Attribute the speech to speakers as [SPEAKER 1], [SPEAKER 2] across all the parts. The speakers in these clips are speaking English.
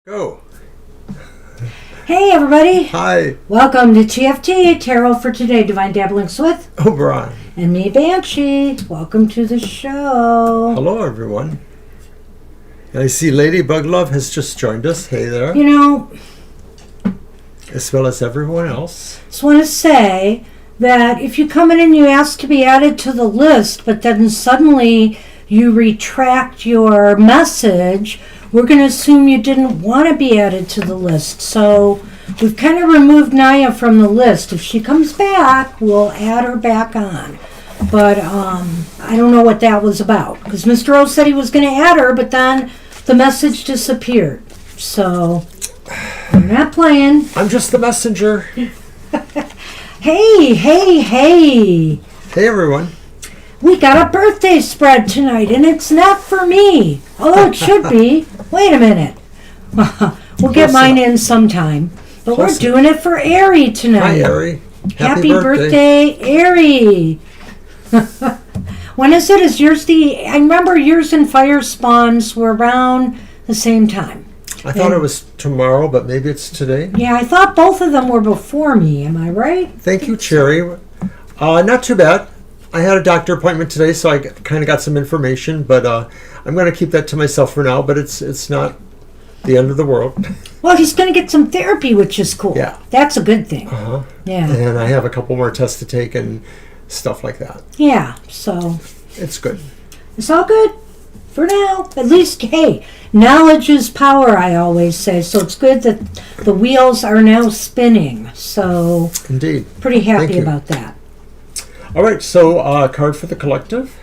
[SPEAKER 1] Go.
[SPEAKER 2] Hey everybody!
[SPEAKER 1] Hi.
[SPEAKER 2] Welcome to TFT, Tarot for Today, Divine Dabblings with
[SPEAKER 1] Oberon.
[SPEAKER 2] and me, Banshee. Welcome to the show.
[SPEAKER 1] Hello everyone. I see Ladybug Love has just joined us. Hey there.
[SPEAKER 2] You know,
[SPEAKER 1] As well as everyone else.
[SPEAKER 2] just want to say that if you come in and you ask to be added to the list, but then suddenly you retract your message, we're going to assume you didn't want to be added to the list. So we've kind of removed Naya from the list. If she comes back, we'll add her back on. But I don't know what that was about. Because Mr. O said he was going to add her, but then the message disappeared. So we're not playing.
[SPEAKER 1] I'm just the messenger.
[SPEAKER 2] Hey.
[SPEAKER 1] Hey everyone.
[SPEAKER 2] We got a birthday spread tonight, and it's not for me. Although it should be. Wait a minute. We'll get mine in sometime. But we're doing it for Ari tonight.
[SPEAKER 1] Hi Ari.
[SPEAKER 2] Happy birthday, Ari. When is it? Is yours I remember yours and Fire Spawns were around the same time.
[SPEAKER 1] I thought it was tomorrow, but maybe it's today.
[SPEAKER 2] Yeah, I thought both of them were before me. Am I right?
[SPEAKER 1] Thank you, Cherry. Not too bad. I had a doctor appointment today, so I kind of got some information, but I'm going to keep that to myself for now, but it's not the end of the world.
[SPEAKER 2] Well, he's going to get some therapy, which is cool.
[SPEAKER 1] Yeah.
[SPEAKER 2] That's a good thing.
[SPEAKER 1] Uh-huh.
[SPEAKER 2] Yeah.
[SPEAKER 1] And I have a couple more tests to take and stuff like that.
[SPEAKER 2] Yeah, so
[SPEAKER 1] It's good.
[SPEAKER 2] it's all good for now. At least, hey, knowledge is power, I always say. So it's good that the wheels are now spinning. So
[SPEAKER 1] Indeed.
[SPEAKER 2] pretty
[SPEAKER 1] Thank
[SPEAKER 2] happy
[SPEAKER 1] you.
[SPEAKER 2] about that.
[SPEAKER 1] All right, so card for the collective.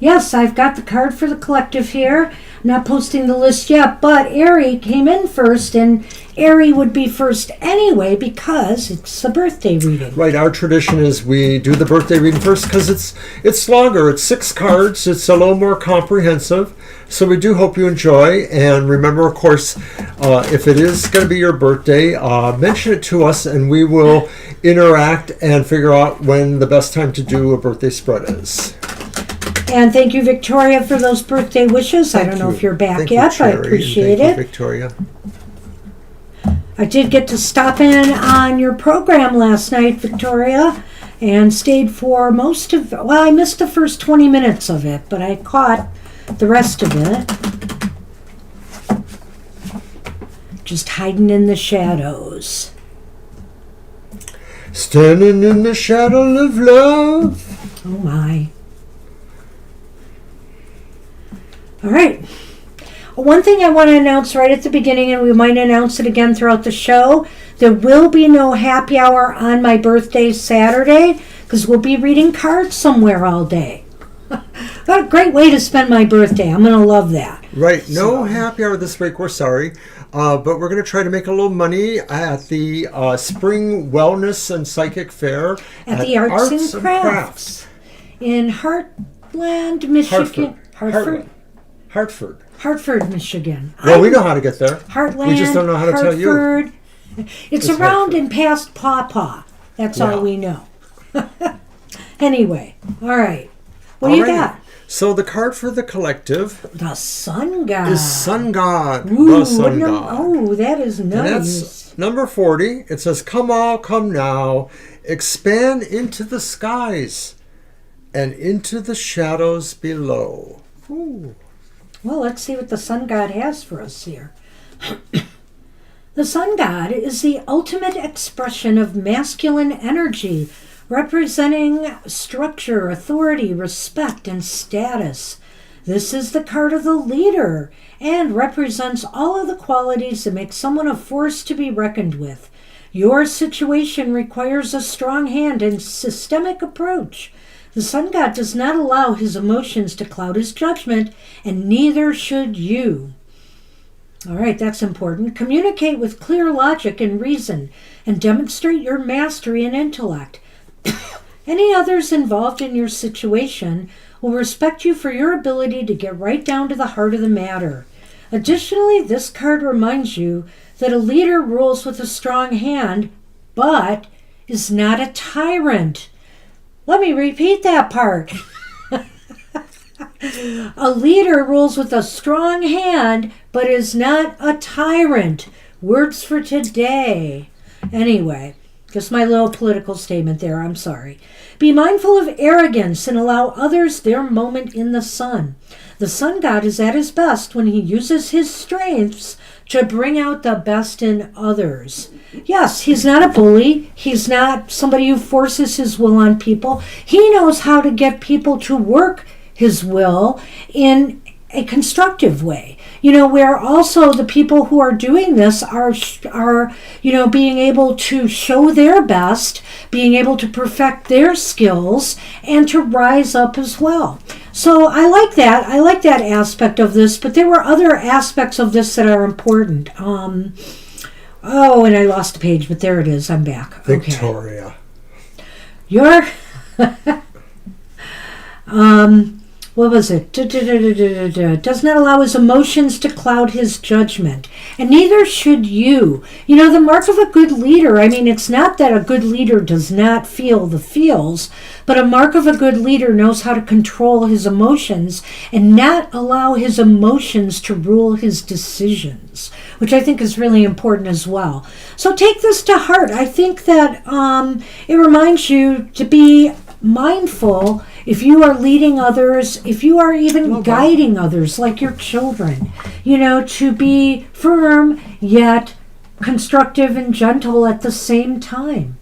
[SPEAKER 2] Yes, I've got the card for the collective here. I'm not posting the list yet, but Ari came in first, and Ari would be first anyway because it's a birthday reading.
[SPEAKER 1] Right, our tradition is we do the birthday reading first because it's longer. It's 6 cards. It's a little more comprehensive. So we do hope you enjoy. And remember, of course, if it is going to be your birthday, mention it to us, and we will interact and figure out when the best time to do a birthday spread is.
[SPEAKER 2] And thank you, Victoria, for those birthday wishes. I don't know if you're back yet, but I appreciate it.
[SPEAKER 1] Thank you, Victoria.
[SPEAKER 2] I did get to stop in on your program last night, Victoria, and stayed for most of, well, I missed the first 20 minutes of it, but I caught the rest of it. Just hiding in the shadows.
[SPEAKER 1] Standing in the shadow of love.
[SPEAKER 2] Oh, my. All right. One thing I want to announce right at the beginning, and we might announce it again throughout the show, there will be no happy hour on my birthday Saturday because we'll be reading cards somewhere all day. What a great way to spend my birthday. I'm going to love that.
[SPEAKER 1] Right. No happy hour this week. We're sorry. But we're going to try to make a little money at the Spring Wellness and Psychic Fair
[SPEAKER 2] At the Arts and Crafts in Heartland, Michigan. Hartford, Michigan.
[SPEAKER 1] Well, we know how to get there.
[SPEAKER 2] Heartland,
[SPEAKER 1] We just don't know how to tell you.
[SPEAKER 2] Hartford. It's around and past Paw. That's all we know. Anyway, all right. What do you got?
[SPEAKER 1] So the card for the collective
[SPEAKER 2] The Sun God.
[SPEAKER 1] is Sun God.
[SPEAKER 2] Ooh,
[SPEAKER 1] The Sun God.
[SPEAKER 2] Oh, that is nice.
[SPEAKER 1] And that's number 40. It says, "Come all, come now, expand into the skies and into the shadows below." Ooh.
[SPEAKER 2] Well, let's see what the Sun God has for us here. The Sun God is the ultimate expression of masculine energy, representing structure, authority, respect, and status. This is the card of the leader and represents all of the qualities that make someone a force to be reckoned with. Your situation requires a strong hand and systemic approach. The Sun God does not allow his emotions to cloud his judgment, and neither should you. All right, that's important. Communicate with clear logic and reason, and demonstrate your mastery and intellect. Any others involved in your situation will respect you for your ability to get right down to the heart of the matter. Additionally, this card reminds you that a leader rules with a strong hand, but is not a tyrant. Let me repeat that part. A leader rules with a strong hand, but is not a tyrant. Words for today. Anyway, just my little political statement there. I'm sorry. Be mindful of arrogance and allow others their moment in the sun. The sun god is at his best when he uses his strengths to bring out the best in others. Yes, he's not a bully. He's not somebody who forces his will on people. He knows how to get people to work his will in a constructive way. Where also the people who are doing this are being able to show their best, being able to perfect their skills, and to rise up as well. So I like that. I like that aspect of this, but there were other aspects of this that are important. And I lost a page, but there it is. I'm back.
[SPEAKER 1] Victoria.
[SPEAKER 2] Okay. You're... what was it? Does not allow his emotions to cloud his judgment. And neither should you. The mark of a good leader, it's not that a good leader does not feel the feels, but a mark of a good leader knows how to control his emotions and not allow his emotions to rule his decisions, which I think is really important as well. So take this to heart. I think that it reminds you to be mindful if you are leading others, if you are even guiding others like your children, to be firm yet constructive and gentle at the same time.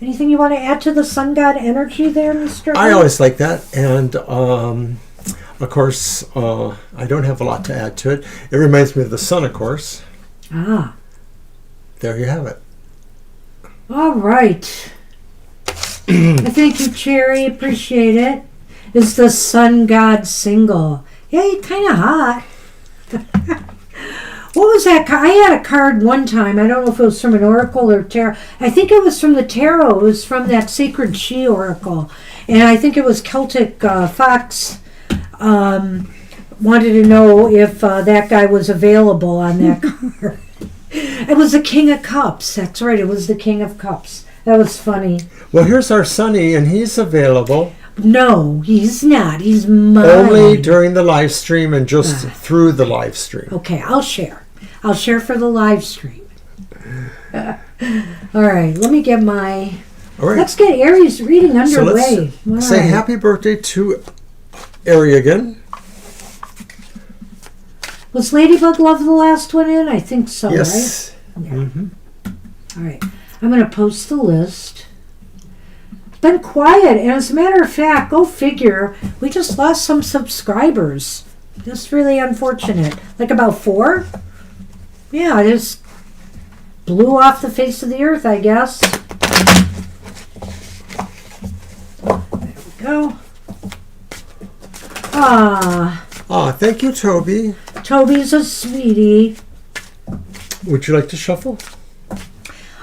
[SPEAKER 2] Anything you want to add to the sun god energy there, Mr.
[SPEAKER 1] I always like that. And of course, I don't have a lot to add to it. It reminds me of the sun, of course.
[SPEAKER 2] Ah.
[SPEAKER 1] There you have it.
[SPEAKER 2] All right. Thank you, Cherry. Appreciate it. It's the Sun God single. Yeah, you're kind of hot. What was that? I had a card one time. I don't know if it was from an oracle or tarot. I think it was from the tarot. It was from that Sacred She oracle. And I think it was Celtic Fox wanted to know if that guy was available on that card. It was the King of Cups. That's right. It was the King of Cups. That was funny.
[SPEAKER 1] Well, here's our Sonny, and he's available.
[SPEAKER 2] No, he's not. He's mine.
[SPEAKER 1] Only during the live stream and just through the live stream.
[SPEAKER 2] Okay, I'll share. I'll share for the live stream. All right, let me get my...
[SPEAKER 1] All right.
[SPEAKER 2] Let's get Aries reading underway.
[SPEAKER 1] So let's say happy birthday to Aries again. Was
[SPEAKER 2] Ladybug Love the last one in? I think so,
[SPEAKER 1] yes.
[SPEAKER 2] Right? Yeah.
[SPEAKER 1] Mm-hmm.
[SPEAKER 2] All right. I'm going to post the list. It's been quiet, and as a matter of fact, go figure, we just lost some subscribers. Just really unfortunate. Like about 4? Yeah, it just blew off the face of the earth, I guess. There we go.
[SPEAKER 1] Thank you, Toby.
[SPEAKER 2] Toby's a sweetie.
[SPEAKER 1] Would you like to shuffle?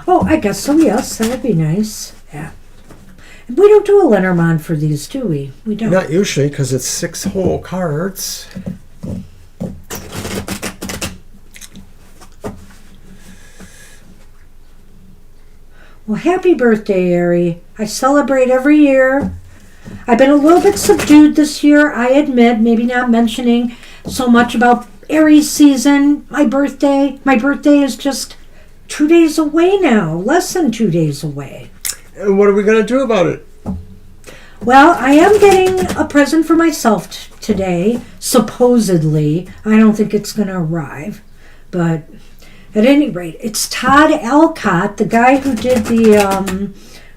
[SPEAKER 2] Oh, I guess so, yes. That would be nice. Yeah. We don't do a Lenormand for these, do we? We don't.
[SPEAKER 1] Not usually, because it's 6 whole cards.
[SPEAKER 2] Well, happy birthday, Aries. I celebrate every year. I've been a little bit subdued this year, I admit, maybe not mentioning so much about Aries season, my birthday. My birthday is just 2 days away now, less than 2 days away.
[SPEAKER 1] And what are we going to do about it?
[SPEAKER 2] Well, I am getting a present for myself today, supposedly. I don't think it's going to arrive, but at any rate, it's Todd Alcott, the guy who did the,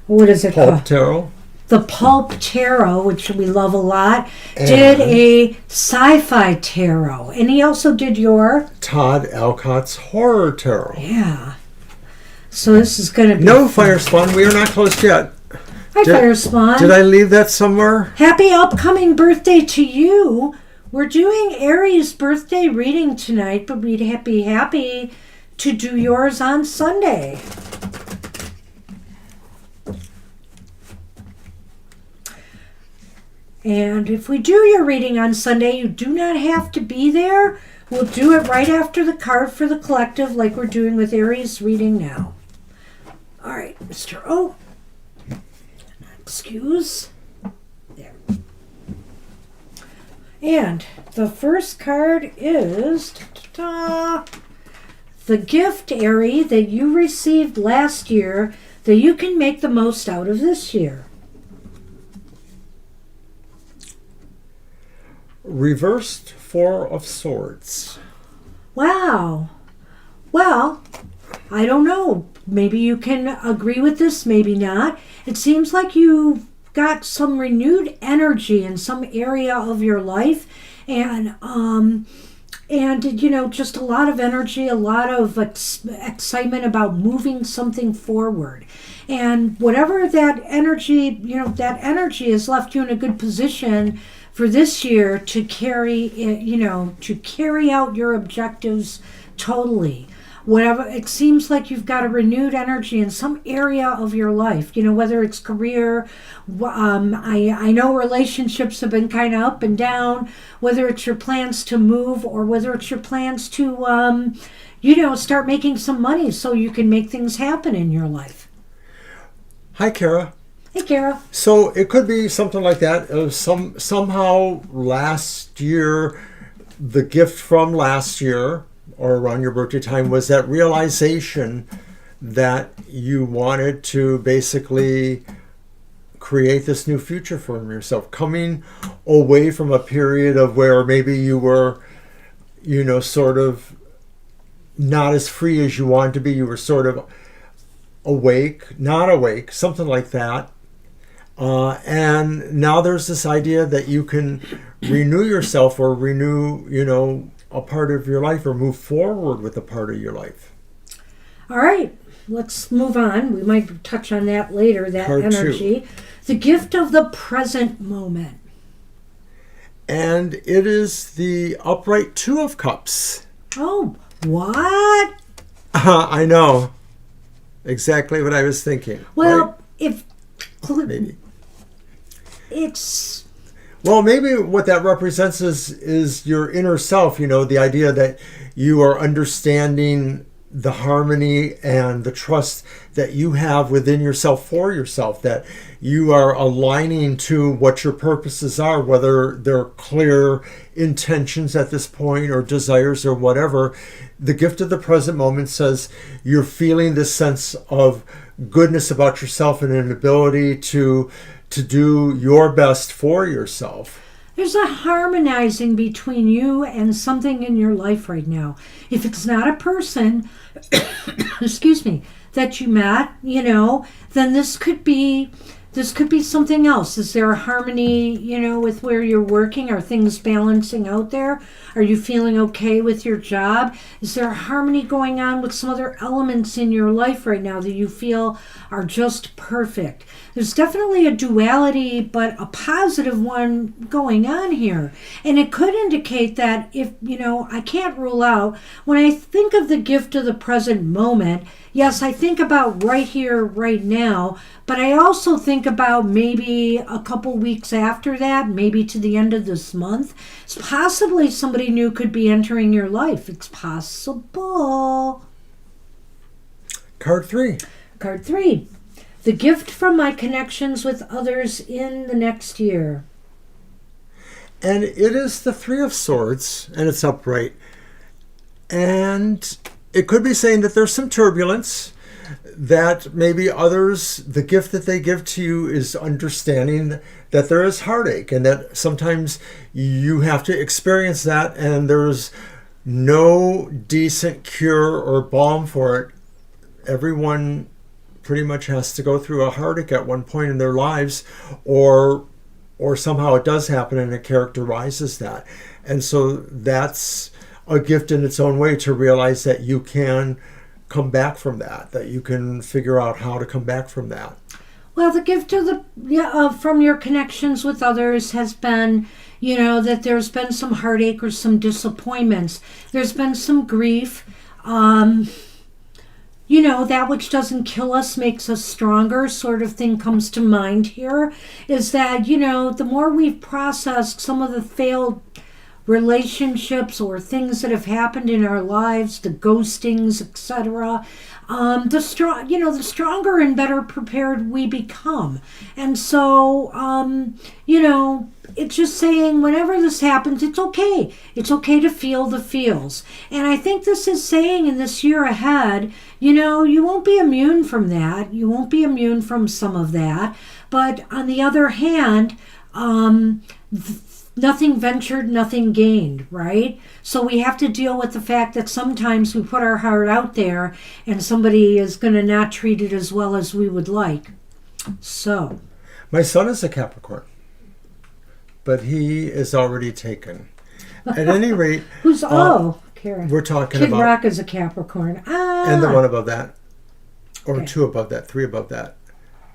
[SPEAKER 2] what is it
[SPEAKER 1] called?
[SPEAKER 2] Pulp
[SPEAKER 1] Tarot.
[SPEAKER 2] The Pulp Tarot, which we love a lot, did a sci-fi tarot. And he also did your...
[SPEAKER 1] Todd Alcott's Horror Tarot.
[SPEAKER 2] Yeah. So this is going to be...
[SPEAKER 1] No, fun. Firespawn, we are not closed yet.
[SPEAKER 2] Hi, Firespawn.
[SPEAKER 1] Did I leave that somewhere?
[SPEAKER 2] Happy upcoming birthday to you. We're doing Aries' birthday reading tonight, but we'd be happy to do yours on Sunday. And if we do your reading on Sunday, you do not have to be there. We'll do it right after the card for the collective, like we're doing with Aries reading now. All right, Mr. O. Excuse. There. And the first card is the gift, Aerie, that you received last year that you can make the most out of this year.
[SPEAKER 1] Reversed Four of Swords.
[SPEAKER 2] Wow. Well, I don't know. Maybe you can agree with this, maybe not. It seems like you've got some renewed energy in some area of your life, and just a lot of energy, a lot of excitement about moving something forward. And whatever that energy has left you in a good position for this year to carry out your objectives totally. Whatever, it seems like you've got a renewed energy in some area of your life, whether it's career. I know relationships have been kind of up and down, whether it's your plans to move or whether it's your plans to, start making some money so you can make things happen in your life.
[SPEAKER 1] Hi, Kara.
[SPEAKER 2] Hey, Kara.
[SPEAKER 1] So it could be something like that. Somehow last year, the gift from last year, or around your birthday time, was that realization that you wanted to basically create this new future for yourself, coming away from a period of where maybe you were, sort of not as free as you wanted to be. You were sort of awake, not awake, something like that. And now there's this idea that you can renew yourself or renew, a part of your life, or move forward with a part of your life.
[SPEAKER 2] All right, let's move on. We might touch on that later, that
[SPEAKER 1] Card
[SPEAKER 2] energy.
[SPEAKER 1] 2.
[SPEAKER 2] The gift of the present moment.
[SPEAKER 1] And it is the upright Two of Cups.
[SPEAKER 2] Oh, what?
[SPEAKER 1] I know. Exactly what I was thinking.
[SPEAKER 2] Well,
[SPEAKER 1] right? Maybe.
[SPEAKER 2] It's...
[SPEAKER 1] Well, maybe what that represents is your inner self, the idea that you are understanding the harmony and the trust that you have within yourself for yourself, that you are aligning to what your purposes are, whether they're clear intentions at this point or desires or whatever. The gift of the present moment says you're feeling this sense of goodness about yourself and an ability to do your best for yourself.
[SPEAKER 2] There's a harmonizing between you and something in your life right now. If it's not a person, excuse me, that you met, then this could be something else. Is there a harmony, with where you're working? Are things balancing out there? Are you feeling okay with your job? Is there a harmony going on with some other elements in your life right now that you feel are just perfect? There's definitely a duality, but a positive one going on here. And it could indicate that if, I can't rule out, when I think of the gift of the present moment, yes, I think about right here, right now, but I also think about maybe a couple weeks after that, maybe to the end of this month. It's possibly somebody new could be entering your life. It's possible.
[SPEAKER 1] Card 3.
[SPEAKER 2] Card 3. The gift from my connections with others in the next year.
[SPEAKER 1] And it is the Three of Swords, and it's upright. And it could be saying that there's some turbulence, that maybe others, the gift that they give to you is understanding that there is heartache, and that sometimes you have to experience that, and there's no decent cure or balm for it. Everyone pretty much has to go through a heartache at one point in their lives, or somehow it does happen and it characterizes that. And so that's a gift in its own way, to realize that you can come back from that you can figure out how to come back from that.
[SPEAKER 2] Well, the gift of from your connections with others has been, that there's been some heartache or some disappointments. There's been some grief. That which doesn't kill us makes us stronger sort of thing comes to mind here, is that, the more we've processed some of the failed relationships or things that have happened in our lives, the ghostings, etc., the stronger and better prepared we become. And so, it's just saying whenever this happens, it's okay. It's okay to feel the feels. And I think this is saying in this year ahead, you won't be immune from that. You won't be immune from some of that. But on the other hand, nothing ventured, nothing gained, right? So we have to deal with the fact that sometimes we put our heart out there and somebody is going to not treat it as well as we would like. So.
[SPEAKER 1] My son is a Capricorn, but he is already taken. At any rate.
[SPEAKER 2] Karen.
[SPEAKER 1] We're talking
[SPEAKER 2] Kid
[SPEAKER 1] about.
[SPEAKER 2] Rock is a Capricorn.
[SPEAKER 1] And the one above that. Or
[SPEAKER 2] Okay.
[SPEAKER 1] 2 above that, 3 above that.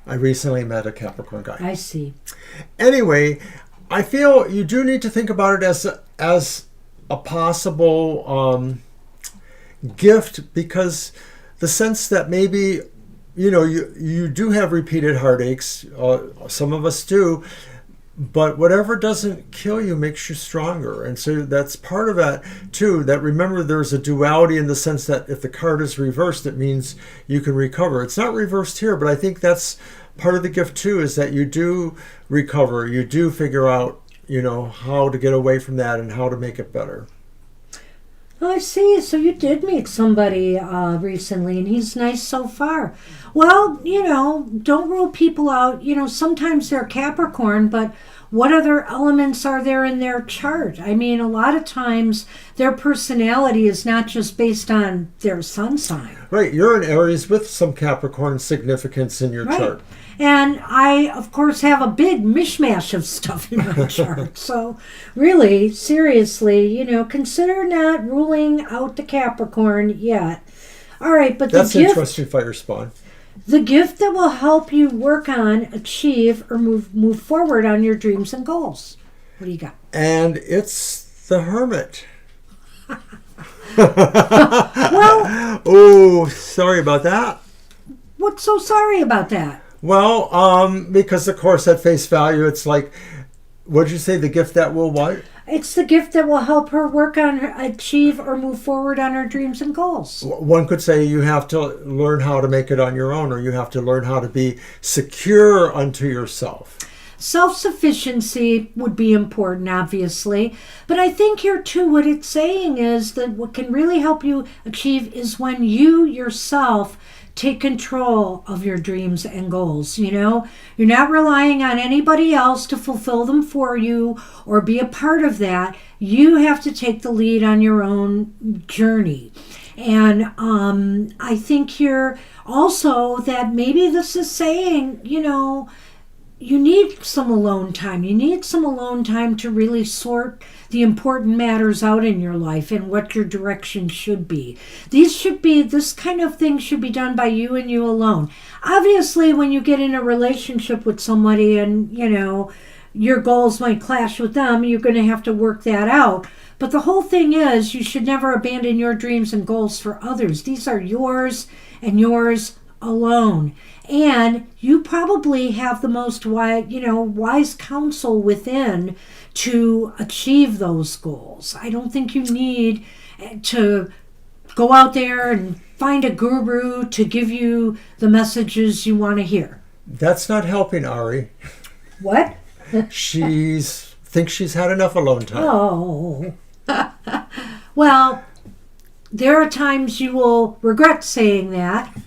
[SPEAKER 1] I recently met a Capricorn guy.
[SPEAKER 2] I see.
[SPEAKER 1] Anyway, I feel you do need to think about it as a possible gift, because the sense that maybe, you do have repeated heartaches. Some of us do. But whatever doesn't kill you makes you stronger. And so that's part of that, too, that remember there's a duality in the sense that if the card is reversed, it means you can recover. It's not reversed here, but I think that's part of the gift, too, is that you do recover. You do figure out, how to get away from that and how to make it better.
[SPEAKER 2] Oh, I see. So you did meet somebody recently, and he's nice so far. Well, don't rule people out. Sometimes they're Capricorn, but what other elements are there in their chart? I mean, a lot of times their personality is not just based on their sun sign.
[SPEAKER 1] Right. You're in Aries with some Capricorn significance in your chart.
[SPEAKER 2] And I, of course, have a big mishmash of stuff in my chart. So really, seriously, consider not ruling out the Capricorn yet. All right, but
[SPEAKER 1] that's
[SPEAKER 2] the gift...
[SPEAKER 1] interesting, Fire Spawn.
[SPEAKER 2] The gift that will help you work on, achieve, or move forward on your dreams and goals. What do you got?
[SPEAKER 1] And it's the Hermit.
[SPEAKER 2] Well...
[SPEAKER 1] Oh, sorry about that.
[SPEAKER 2] What's so sorry about that?
[SPEAKER 1] Well, because of course at face value, it's like, what did you say? The gift that will what?
[SPEAKER 2] It's the gift that will help her work on, achieve, or move forward on her dreams and goals.
[SPEAKER 1] One could say you have to learn how to make it on your own, or you have to learn how to be secure unto yourself.
[SPEAKER 2] Self-sufficiency would be important, obviously. But I think here, too, what it's saying is that what can really help you achieve is when you yourself take control of your dreams and goals. You're not relying on anybody else to fulfill them for you or be a part of that. You have to take the lead on your own journey. And I think here also that maybe this is saying, you need some alone time. You need some alone time to really sort the important matters out in your life and what your direction should be. This kind of thing should be done by you and you alone. Obviously, when you get in a relationship with somebody and, your goals might clash with them, you're going to have to work that out. But the whole thing is, you should never abandon your dreams and goals for others. These are yours and yours alone. And you probably have the most wise counsel within to achieve those goals. I don't think you need to go out there and find a guru to give you the messages you want to hear.
[SPEAKER 1] That's not helping Ari.
[SPEAKER 2] What?
[SPEAKER 1] Thinks she's had enough alone time.
[SPEAKER 2] Oh. Well, there are times you will regret saying that.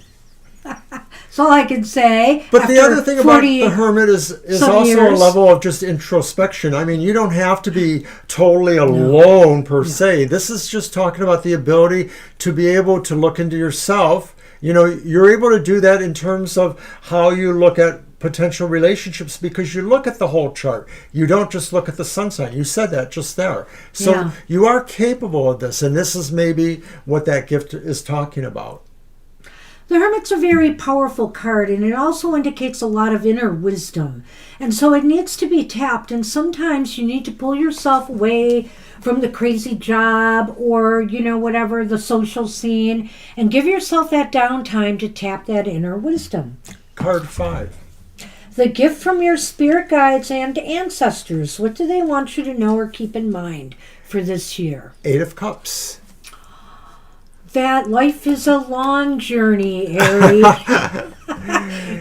[SPEAKER 2] That's all I can say.
[SPEAKER 1] But the other thing about the Hermit is also
[SPEAKER 2] years.
[SPEAKER 1] a level of just introspection. I mean, you don't have to be totally alone per se. This is just talking about the ability to be able to look into yourself. You're able to do that in terms of how you look at potential relationships, because you look at the whole chart. You don't just look at the sun sign. You said that just there. So you are capable of this, and this is maybe what that gift is talking about.
[SPEAKER 2] The Hermit's a very powerful card, and it also indicates a lot of inner wisdom. And so it needs to be tapped, and sometimes you need to pull yourself away from the crazy job or, whatever, the social scene, and give yourself that downtime to tap that inner wisdom.
[SPEAKER 1] Card 5.
[SPEAKER 2] The gift from your spirit guides and ancestors. What do they want you to know or keep in mind for this year?
[SPEAKER 1] 8 of Cups.
[SPEAKER 2] That life is a long journey, Aries.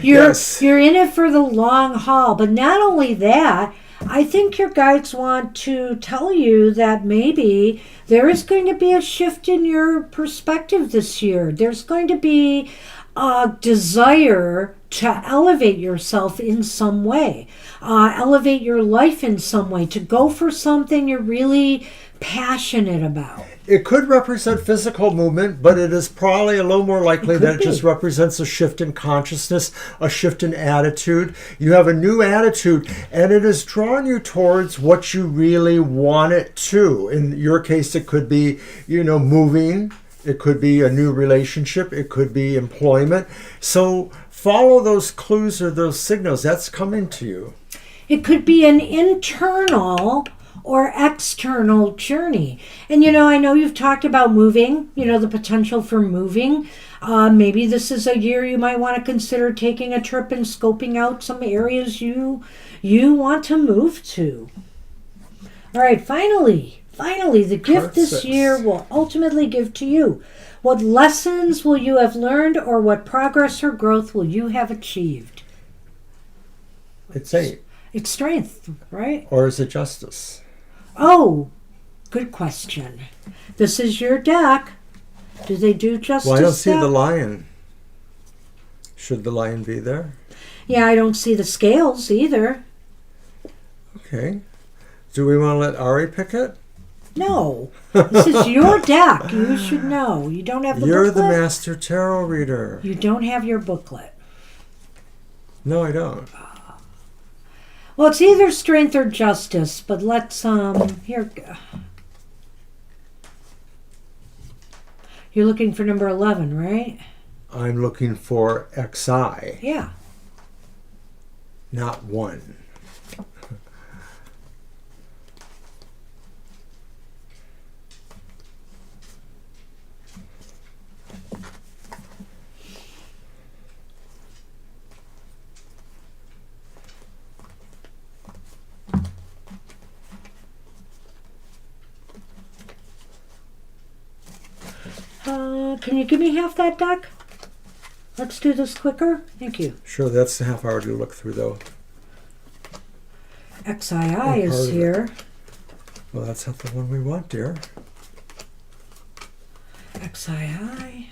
[SPEAKER 1] Yes.
[SPEAKER 2] You're in it for the long haul. But not only that, I think your guides want to tell you that maybe there is going to be a shift in your perspective this year. There's going to be a desire to elevate yourself in some way, elevate your life in some way, to go for something you're really passionate about.
[SPEAKER 1] It could represent physical movement, but it is probably a little more likely that it just represents a shift in consciousness, a shift in attitude. You have a new attitude, and it is drawing you towards what you really want it to. In your case, it could be, moving. It could be a new relationship. It could be employment. So follow those clues or those signals. That's coming to you.
[SPEAKER 2] It could be an internal or external journey. And I know you've talked about moving, the potential for moving. Maybe this is a year you might want to consider taking a trip and scoping out some areas you want to move to. All right, finally, the gift this year will ultimately give to you. What lessons will you have learned, or what progress or growth will you have achieved?
[SPEAKER 1] It's 8.
[SPEAKER 2] It's strength, right?
[SPEAKER 1] Or is it justice?
[SPEAKER 2] Oh, good question. This is your deck. Do they do justice?
[SPEAKER 1] Well, I don't see the lion. Should the lion be there?
[SPEAKER 2] Yeah, I don't see the scales either.
[SPEAKER 1] Okay. Do we want to let Ari pick it?
[SPEAKER 2] No. This is your deck. You should know. You don't have the
[SPEAKER 1] You're
[SPEAKER 2] booklet?
[SPEAKER 1] the master tarot reader.
[SPEAKER 2] You don't have your booklet.
[SPEAKER 1] No, I don't.
[SPEAKER 2] Well, it's either strength or justice, but let's, here. You're looking for number 11, right?
[SPEAKER 1] I'm looking for XI.
[SPEAKER 2] Yeah.
[SPEAKER 1] Not 1.
[SPEAKER 2] Can you give me half that deck? Let's do this quicker. Thank you.
[SPEAKER 1] Sure, that's the half hour to look through, though.
[SPEAKER 2] XII is here.
[SPEAKER 1] Well, that's not the one we want, dear.
[SPEAKER 2] XII.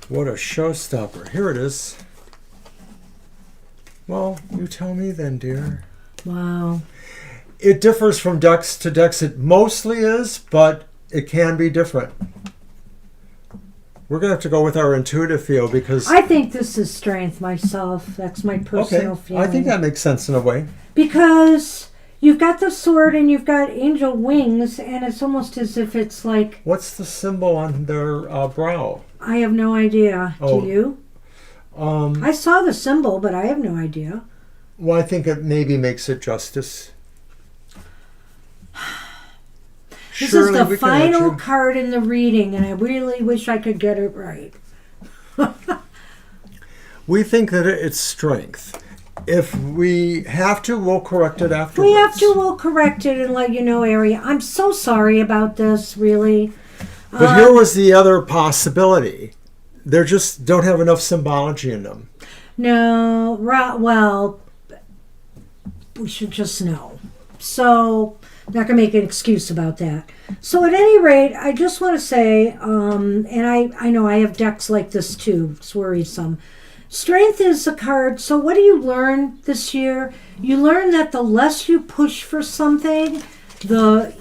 [SPEAKER 1] What a showstopper. Here it is. Well, you tell me then, dear.
[SPEAKER 2] Wow.
[SPEAKER 1] It differs from decks to decks. It mostly is, but it can be different. We're going to have to go with our intuitive feel because...
[SPEAKER 2] I think this is strength myself. That's my personal feeling.
[SPEAKER 1] I think that makes sense in a way.
[SPEAKER 2] Because you've got the sword and you've got angel wings, and it's almost as if it's like...
[SPEAKER 1] What's the symbol on their brow?
[SPEAKER 2] I have no idea.
[SPEAKER 1] Oh.
[SPEAKER 2] Do you? I saw the symbol, but I have no idea.
[SPEAKER 1] Well, I think it maybe makes it justice.
[SPEAKER 2] This is the final card in the reading, and I really wish I could get it right.
[SPEAKER 1] We think that it's strength. If we have to, we'll correct it afterwards.
[SPEAKER 2] We have to, we'll correct it and let you know, Ari. I'm so sorry about this, really.
[SPEAKER 1] But here was the other possibility. They just don't have enough symbology in them.
[SPEAKER 2] No, well, we should just know. So... I'm not going to make an excuse about that. So at any rate, I just want to say, and I know I have decks like this too. It's worrisome. Strength is a card. So what do you learn this year? You learn that the less you push for something, the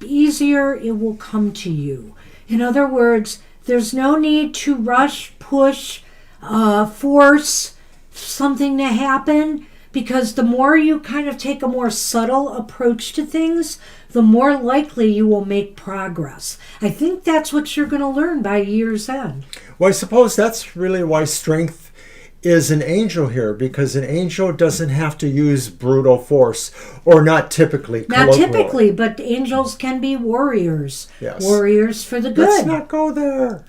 [SPEAKER 2] easier it will come to you. In other words, there's no need to rush, push, force something to happen. Because the more you kind of take a more subtle approach to things, the more likely you will make progress. I think that's what you're going to learn by year's end.
[SPEAKER 1] Well, I suppose that's really why strength is an angel here, because an angel doesn't have to use brutal force, or not typically.
[SPEAKER 2] Not typically, but angels can be warriors.
[SPEAKER 1] Yes.
[SPEAKER 2] Warriors for the good.
[SPEAKER 1] Let's not go there.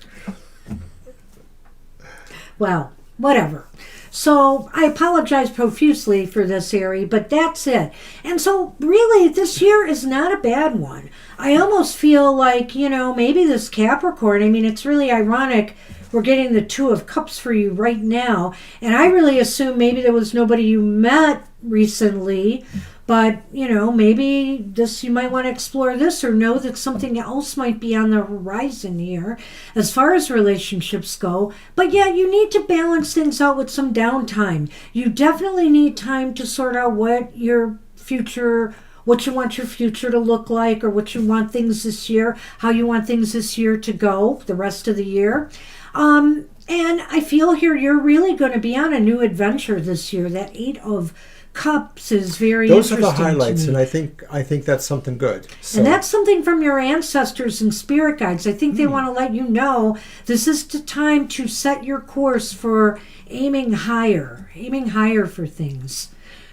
[SPEAKER 2] Well, whatever. So I apologize profusely for this, Ari, but that's it. And so really this year is not a bad one. I almost feel like, maybe this Capricorn, I mean, it's really ironic we're getting the Two of Cups for you right now. And I really assume maybe there was nobody you met recently, but, maybe you might want to explore this or know that something else might be on the horizon here as far as relationships go. But yeah, you need to balance things out with some downtime. You definitely need time to sort out what you want your future to look like, or what you want things this year, how you want things this year to go, the rest of the year. And I feel here you're really going to be on a new adventure this year. That Eight of Cups is very
[SPEAKER 1] Those
[SPEAKER 2] interesting.
[SPEAKER 1] are the highlights,
[SPEAKER 2] to me.
[SPEAKER 1] and I think that's something good. So.
[SPEAKER 2] And that's something from your ancestors and spirit guides. I think they want to let you know this is the time to set your course for aiming higher for things.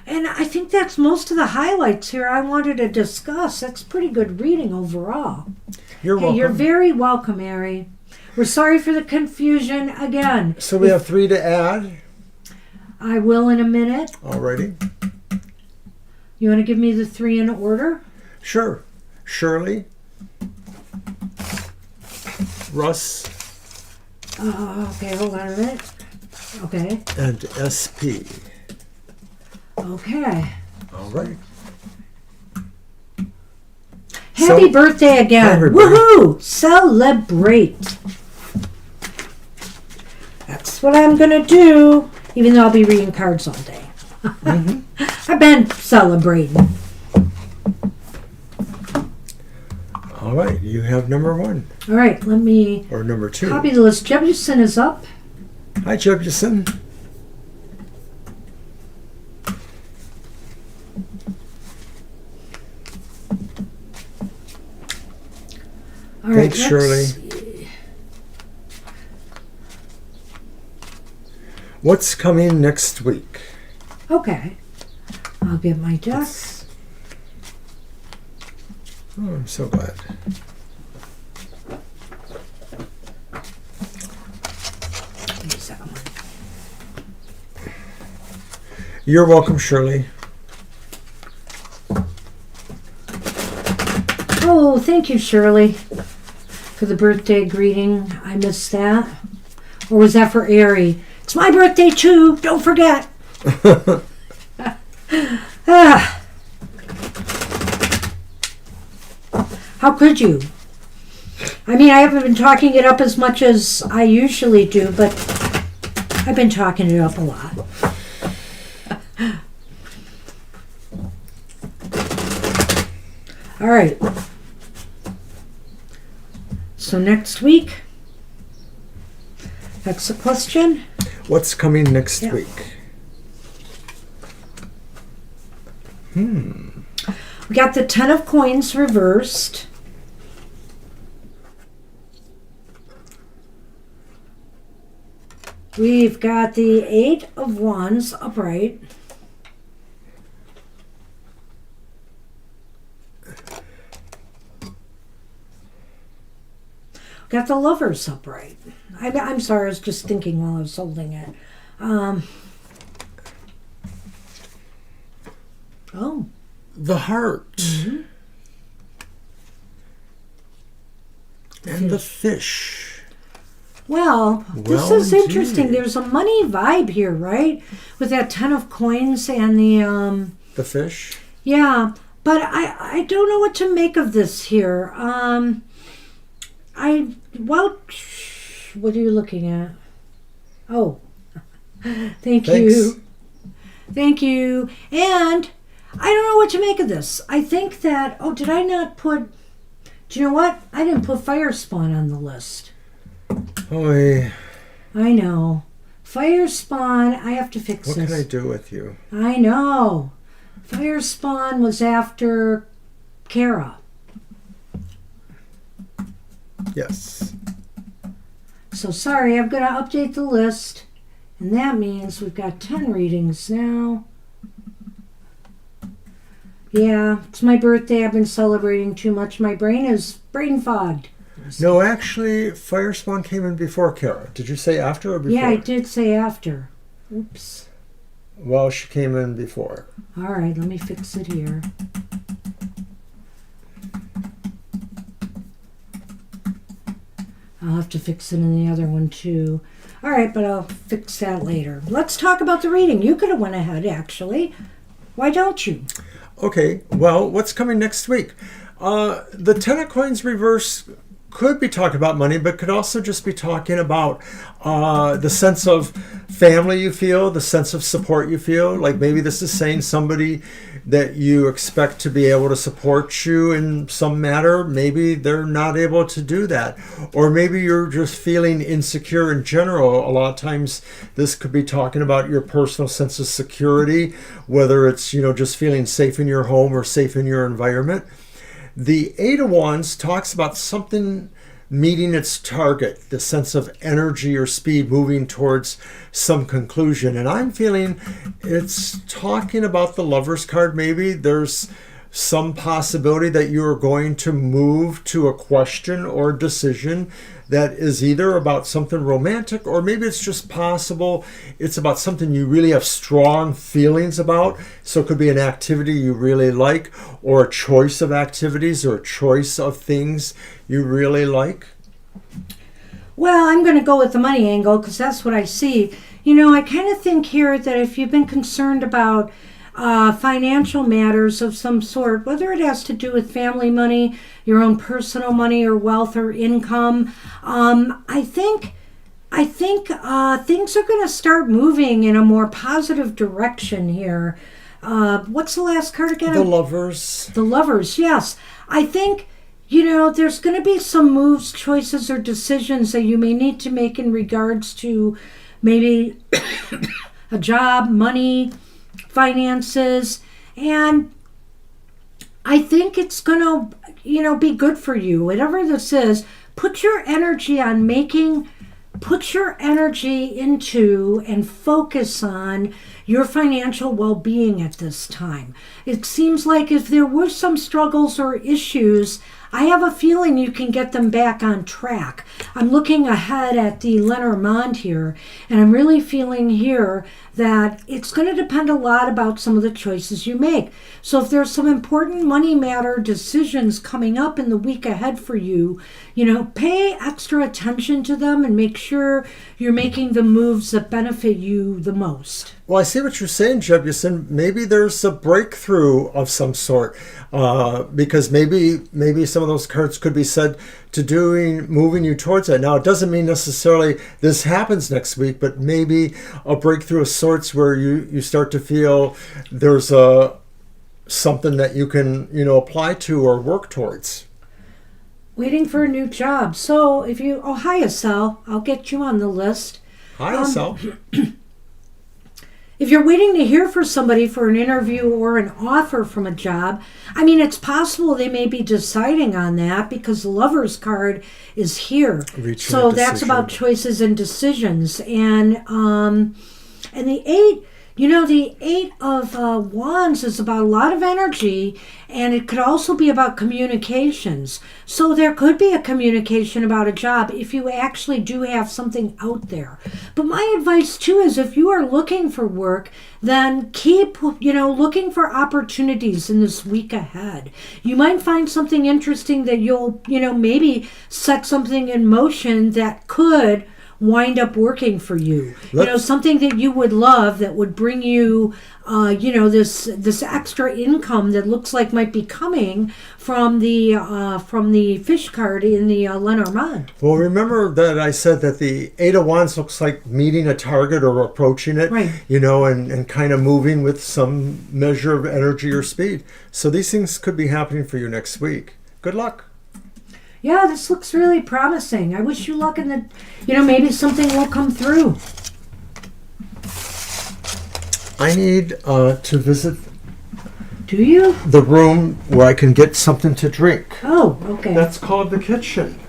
[SPEAKER 2] And I think that's most of the highlights here I wanted to discuss. That's pretty good reading overall.
[SPEAKER 1] You're welcome.
[SPEAKER 2] You're very welcome, Ari. We're sorry for the confusion again.
[SPEAKER 1] So we have 3 to add.
[SPEAKER 2] I will in a minute.
[SPEAKER 1] Alrighty.
[SPEAKER 2] You want to give me the 3 in order?
[SPEAKER 1] Sure. Shirley. Russ.
[SPEAKER 2] Okay, hold on a minute. Okay.
[SPEAKER 1] And SP.
[SPEAKER 2] Okay.
[SPEAKER 1] All right.
[SPEAKER 2] Happy birthday again.
[SPEAKER 1] Hi, everybody.
[SPEAKER 2] Woohoo! Celebrate. That's what I'm going to do, even though I'll be reading cards all day. I've been celebrating.
[SPEAKER 1] All right. You have number 1.
[SPEAKER 2] All right, let me
[SPEAKER 1] Or number 2.
[SPEAKER 2] copy the list. Jefferson is up.
[SPEAKER 1] Hi, Jefferson.
[SPEAKER 2] All right,
[SPEAKER 1] Thanks, Shirley. What's coming next week?
[SPEAKER 2] Okay. I'll get my deck.
[SPEAKER 1] Oh, I'm so glad.
[SPEAKER 2] Use that one.
[SPEAKER 1] You're welcome, Shirley.
[SPEAKER 2] Oh, thank you, Shirley, for the birthday greeting. I missed that. Or was that for Ari? It's my birthday too. Don't forget. How could you? I mean, I haven't been talking it up as much as I usually do, but I've been talking it up a lot. All right. So next week, that's the question.
[SPEAKER 1] What's coming next
[SPEAKER 2] Yeah.
[SPEAKER 1] week?
[SPEAKER 2] We got the 10 of Coins reversed. We've got the 8 of Wands upright. Got the Lovers upright. I'm sorry, I was just thinking while I was holding it. Oh.
[SPEAKER 1] The Heart.
[SPEAKER 2] Mm-hmm.
[SPEAKER 1] And the Fish.
[SPEAKER 2] Well, this
[SPEAKER 1] Well,
[SPEAKER 2] is interesting.
[SPEAKER 1] indeed.
[SPEAKER 2] There's a money vibe here, right? With that 10 of Coins and the
[SPEAKER 1] The Fish.
[SPEAKER 2] yeah, but I don't know what to make of this here. What are you looking at? Oh, thank
[SPEAKER 1] Thanks.
[SPEAKER 2] you. Thank you. And I don't know what to make of this. I think that, did I not put, do you know what? I didn't put Fire Spawn on the list.
[SPEAKER 1] Oy.
[SPEAKER 2] I know. Fire Spawn, I have to fix
[SPEAKER 1] What
[SPEAKER 2] this.
[SPEAKER 1] can I do with you?
[SPEAKER 2] I know. Fire Spawn was after Kara.
[SPEAKER 1] Yes.
[SPEAKER 2] So sorry, I'm going to update the list. And that means we've got 10 readings now. Yeah, it's my birthday. I've been celebrating too much. My brain is brain fogged.
[SPEAKER 1] No, actually, Firespawn came in before Kara. Did you say after or before?
[SPEAKER 2] Yeah, I did say after. Oops.
[SPEAKER 1] Well, she came in before.
[SPEAKER 2] All right, let me fix it here. I'll have to fix it in the other one too. All right, but I'll fix that later. Let's talk about the reading. You could have went ahead, actually. Why don't you?
[SPEAKER 1] Okay, well, what's coming next week? The Ten of Coins reverse could be talking about money, but could also just be talking about the sense of family you feel, the sense of support you feel. Like maybe this is saying somebody that you expect to be able to support you in some matter. Maybe they're not able to do that. Or maybe you're just feeling insecure in general. A lot of times this could be talking about your personal sense of security, whether it's, just feeling safe in your home or safe in your environment. The Eight of Wands talks about something meeting its target, the sense of energy or speed moving towards some conclusion. And I'm feeling it's talking about the Lover's card. Maybe there's some possibility that you're going to move to a question or decision that is either about something romantic, or maybe it's just possible it's about something you really have strong feelings about. So it could be an activity you really like, or a choice of activities, or a choice of things you really like.
[SPEAKER 2] Well, I'm going to go with the money angle because that's what I see. I kind of think here that if you've been concerned about financial matters of some sort, whether it has to do with family money, your own personal money, or wealth or income, I think things are going to start moving in a more positive direction here. What's the last card again?
[SPEAKER 1] The Lovers.
[SPEAKER 2] The Lovers, yes. I think, there's going to be some moves, choices, or decisions that you may need to make in regards to maybe a job, money, finances, and I think it's going to, be good for you. Whatever this is, put your energy into and focus on your financial well-being at this time. It seems like if there were some struggles or issues, I have a feeling you can get them back on track. I'm looking ahead at the Lenormand here, and I'm really feeling here that it's going to depend a lot about some of the choices you make. So if there's some important money matter decisions coming up in the week ahead for you, pay extra attention to them and make sure you're making the moves that benefit you the most.
[SPEAKER 1] Well, I see what you're saying, Jebuson. Maybe there's a breakthrough of some sort, because maybe some of those cards could be said to moving you towards that. Now, it doesn't mean necessarily this happens next week, but maybe a breakthrough of sorts where you start to feel there's something that you can apply to or work towards.
[SPEAKER 2] Waiting for a new job. So hi, Estelle. I'll get you on the list.
[SPEAKER 1] Hi, Estelle.
[SPEAKER 2] If you're waiting to hear from somebody for an interview or an offer from a job, it's possible they may be deciding on that because the Lover's card is here. So that's about choices and decisions. And the Eight, the Eight of Wands is about a lot of energy, and it could also be about communications. So there could be a communication about a job if you actually do have something out there. But my advice too is if you are looking for work, then keep, looking for opportunities in this week ahead. You might find something interesting that you'll, maybe set something in motion that could wind up working for you. Something that you would love that would bring you, this extra income that looks like might be coming from the fish card in the Lenormand.
[SPEAKER 1] Well, remember that I said that the Eight of Wands looks like meeting a target or approaching it,
[SPEAKER 2] right?
[SPEAKER 1] And kind of moving with some measure of energy or speed. So these things could be happening for you next week. Good luck.
[SPEAKER 2] Yeah, this looks really promising. I wish you luck in the, maybe something will come through.
[SPEAKER 1] I need to visit.
[SPEAKER 2] Do you?
[SPEAKER 1] The room where I can get something to drink.
[SPEAKER 2] Oh, okay.
[SPEAKER 1] That's called the kitchen.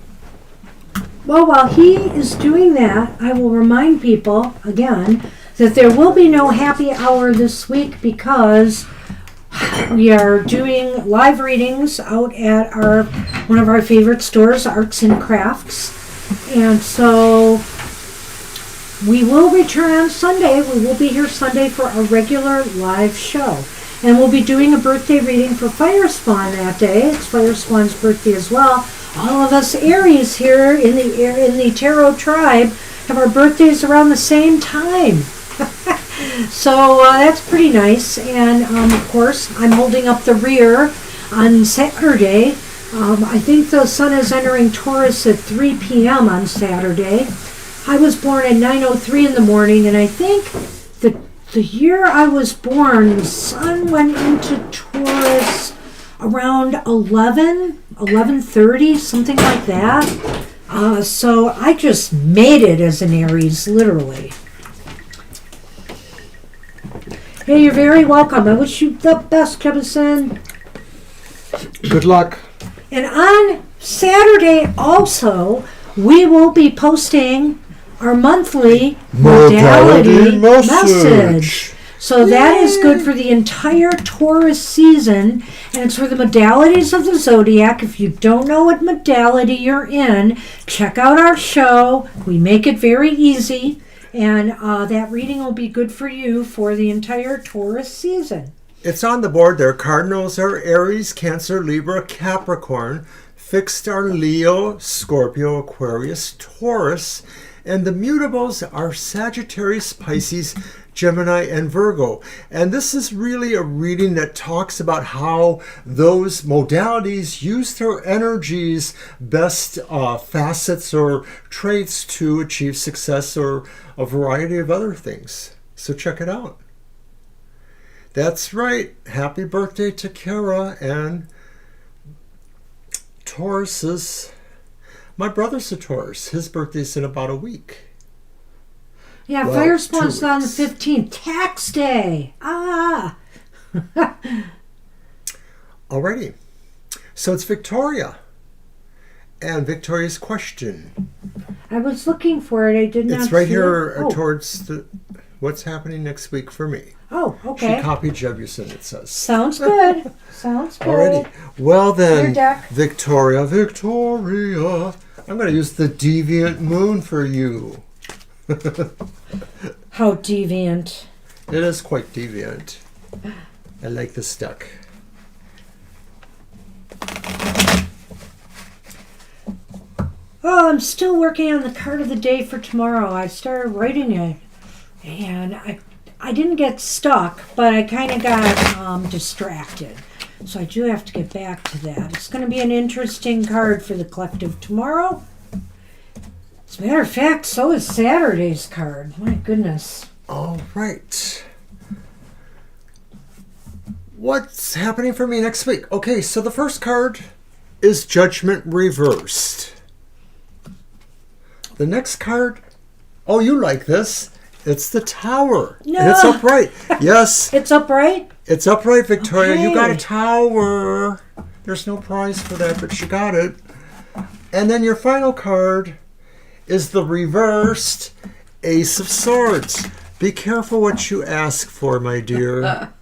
[SPEAKER 2] Well, while he is doing that, I will remind people, again, that there will be no happy hour this week because we are doing live readings out at one of our favorite stores, Arts and Crafts. And so we will return on Sunday. We will be here Sunday for a regular live show. And we'll be doing a birthday reading for Firespawn that day. It's Firespawn's birthday as well. All of us Aries here in the Tarot tribe have our birthdays around the same time. So that's pretty nice. And of course, I'm holding up the rear on Saturday. I think the sun is entering Taurus at 3 p.m. on Saturday. I was born at 9:03 in the morning, and I think the year I was born, the sun went into Taurus around 11:30, something like that. So I just made it as an Aries, literally. Hey, you're very welcome. I wish you the best, Jemison.
[SPEAKER 1] Good luck.
[SPEAKER 2] And on Saturday also, we will be posting our monthly modality message. So that is good for the entire Taurus season, and it's for the modalities of the zodiac. If you don't know what modality you're in, check out our show. We make it very easy, and that reading will be good for you for the entire Taurus season.
[SPEAKER 1] It's on the board there. Cardinals are Aries, Cancer, Libra, Capricorn. Fixed are Leo, Scorpio, Aquarius, Taurus. And the mutables are Sagittarius, Pisces, Gemini, and Virgo. And this is really a reading that talks about how those modalities use their energies, best facets or traits to achieve success or a variety of other things. So check it out. That's right. Happy birthday to Kara and Taurus. My brother's a Taurus. His birthday's in about a week.
[SPEAKER 2] Yeah, well, Firespawn's on the 15th. Tax day.
[SPEAKER 1] Alrighty. So it's Victoria. And Victoria's question.
[SPEAKER 2] I was looking for it. I did not see it.
[SPEAKER 1] It's right here towards what's happening next week for me.
[SPEAKER 2] Oh, okay.
[SPEAKER 1] She copied Jebuson, it says.
[SPEAKER 2] Sounds good. Sounds good.
[SPEAKER 1] Alrighty. Well then, Victoria, I'm going to use the Deviant Moon for you.
[SPEAKER 2] How deviant.
[SPEAKER 1] It is quite deviant. I like this deck.
[SPEAKER 2] Oh, I'm still working on the card of the day for tomorrow. I started writing it, and I didn't get stuck, but I kind of got distracted. So I do have to get back to that. It's going to be an interesting card for the collective tomorrow. As a matter of fact, so is Saturday's card. My goodness.
[SPEAKER 1] All right. What's happening for me next week? Okay, so the first card is Judgment Reversed. The next card, oh, you like this. It's the Tower.
[SPEAKER 2] No.
[SPEAKER 1] And it's upright. Yes.
[SPEAKER 2] It's upright?
[SPEAKER 1] It's upright, Victoria.
[SPEAKER 2] Okay.
[SPEAKER 1] You got a tower. There's no prize for that, but you got it. And then your final card is the reversed Ace of Swords. Be careful what you ask for, my dear.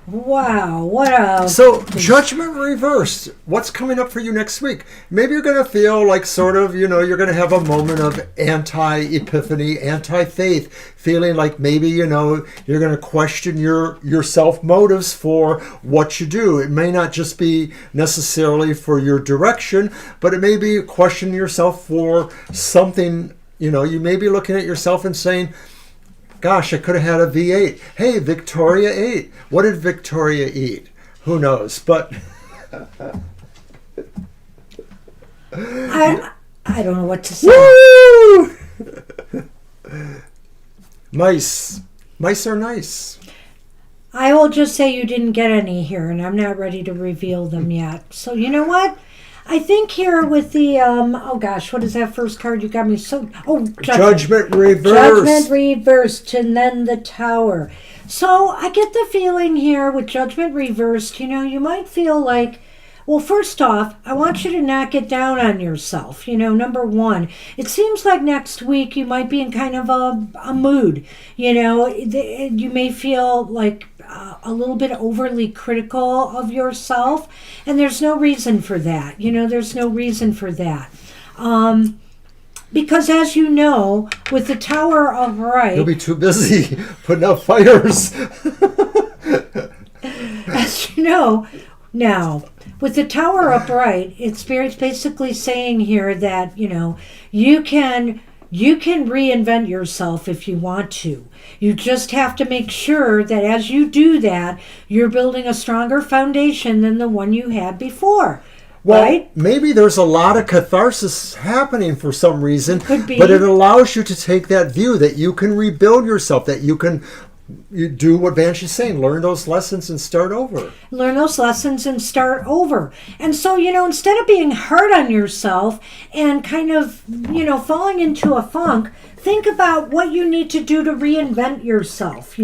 [SPEAKER 2] Wow, what a...
[SPEAKER 1] So, Judgment Reversed. What's coming up for you next week? Maybe you're going to feel like sort of, you're going to have a moment of anti-epiphany, anti-faith, feeling like maybe, you're going to question your self-motives for what you do. It may not just be necessarily for your direction, but it may be questioning yourself for something, you may be looking at yourself and saying, gosh, I could have had a V8. Hey, Victoria ate. What did Victoria eat? Who knows? But
[SPEAKER 2] I don't know what to say.
[SPEAKER 1] Woo! Mice. Mice are nice.
[SPEAKER 2] I will just say you didn't get any here, and I'm not ready to reveal them yet. So you know what? I think here with the, oh gosh, what is that first card? You got me so,
[SPEAKER 1] Judgment Reversed.
[SPEAKER 2] Judgment Reversed, and then the Tower. So I get the feeling here with Judgment Reversed, you might feel like, well, first off, I want you to not get down on yourself. Number one, it seems like next week you might be in kind of a mood. You may feel like a little bit overly critical of yourself, and there's no reason for that. There's no reason for that. Because as you know, with the Tower upright,
[SPEAKER 1] You'll be too busy putting out fires.
[SPEAKER 2] as you know, now, with the Tower upright, it's basically saying here that, you can reinvent yourself if you want to. You just have to make sure that as you do that, you're building a stronger foundation than the one you had before.
[SPEAKER 1] Well,
[SPEAKER 2] right?
[SPEAKER 1] Maybe there's a lot of catharsis happening for some reason,
[SPEAKER 2] Could be.
[SPEAKER 1] but it allows you to take that view that you can rebuild yourself, that you do what Banshee's saying, learn those lessons and start over.
[SPEAKER 2] Learn those lessons and start over. And so, instead of being hard on yourself and kind of, falling into a funk, think about what you need to do to reinvent yourself,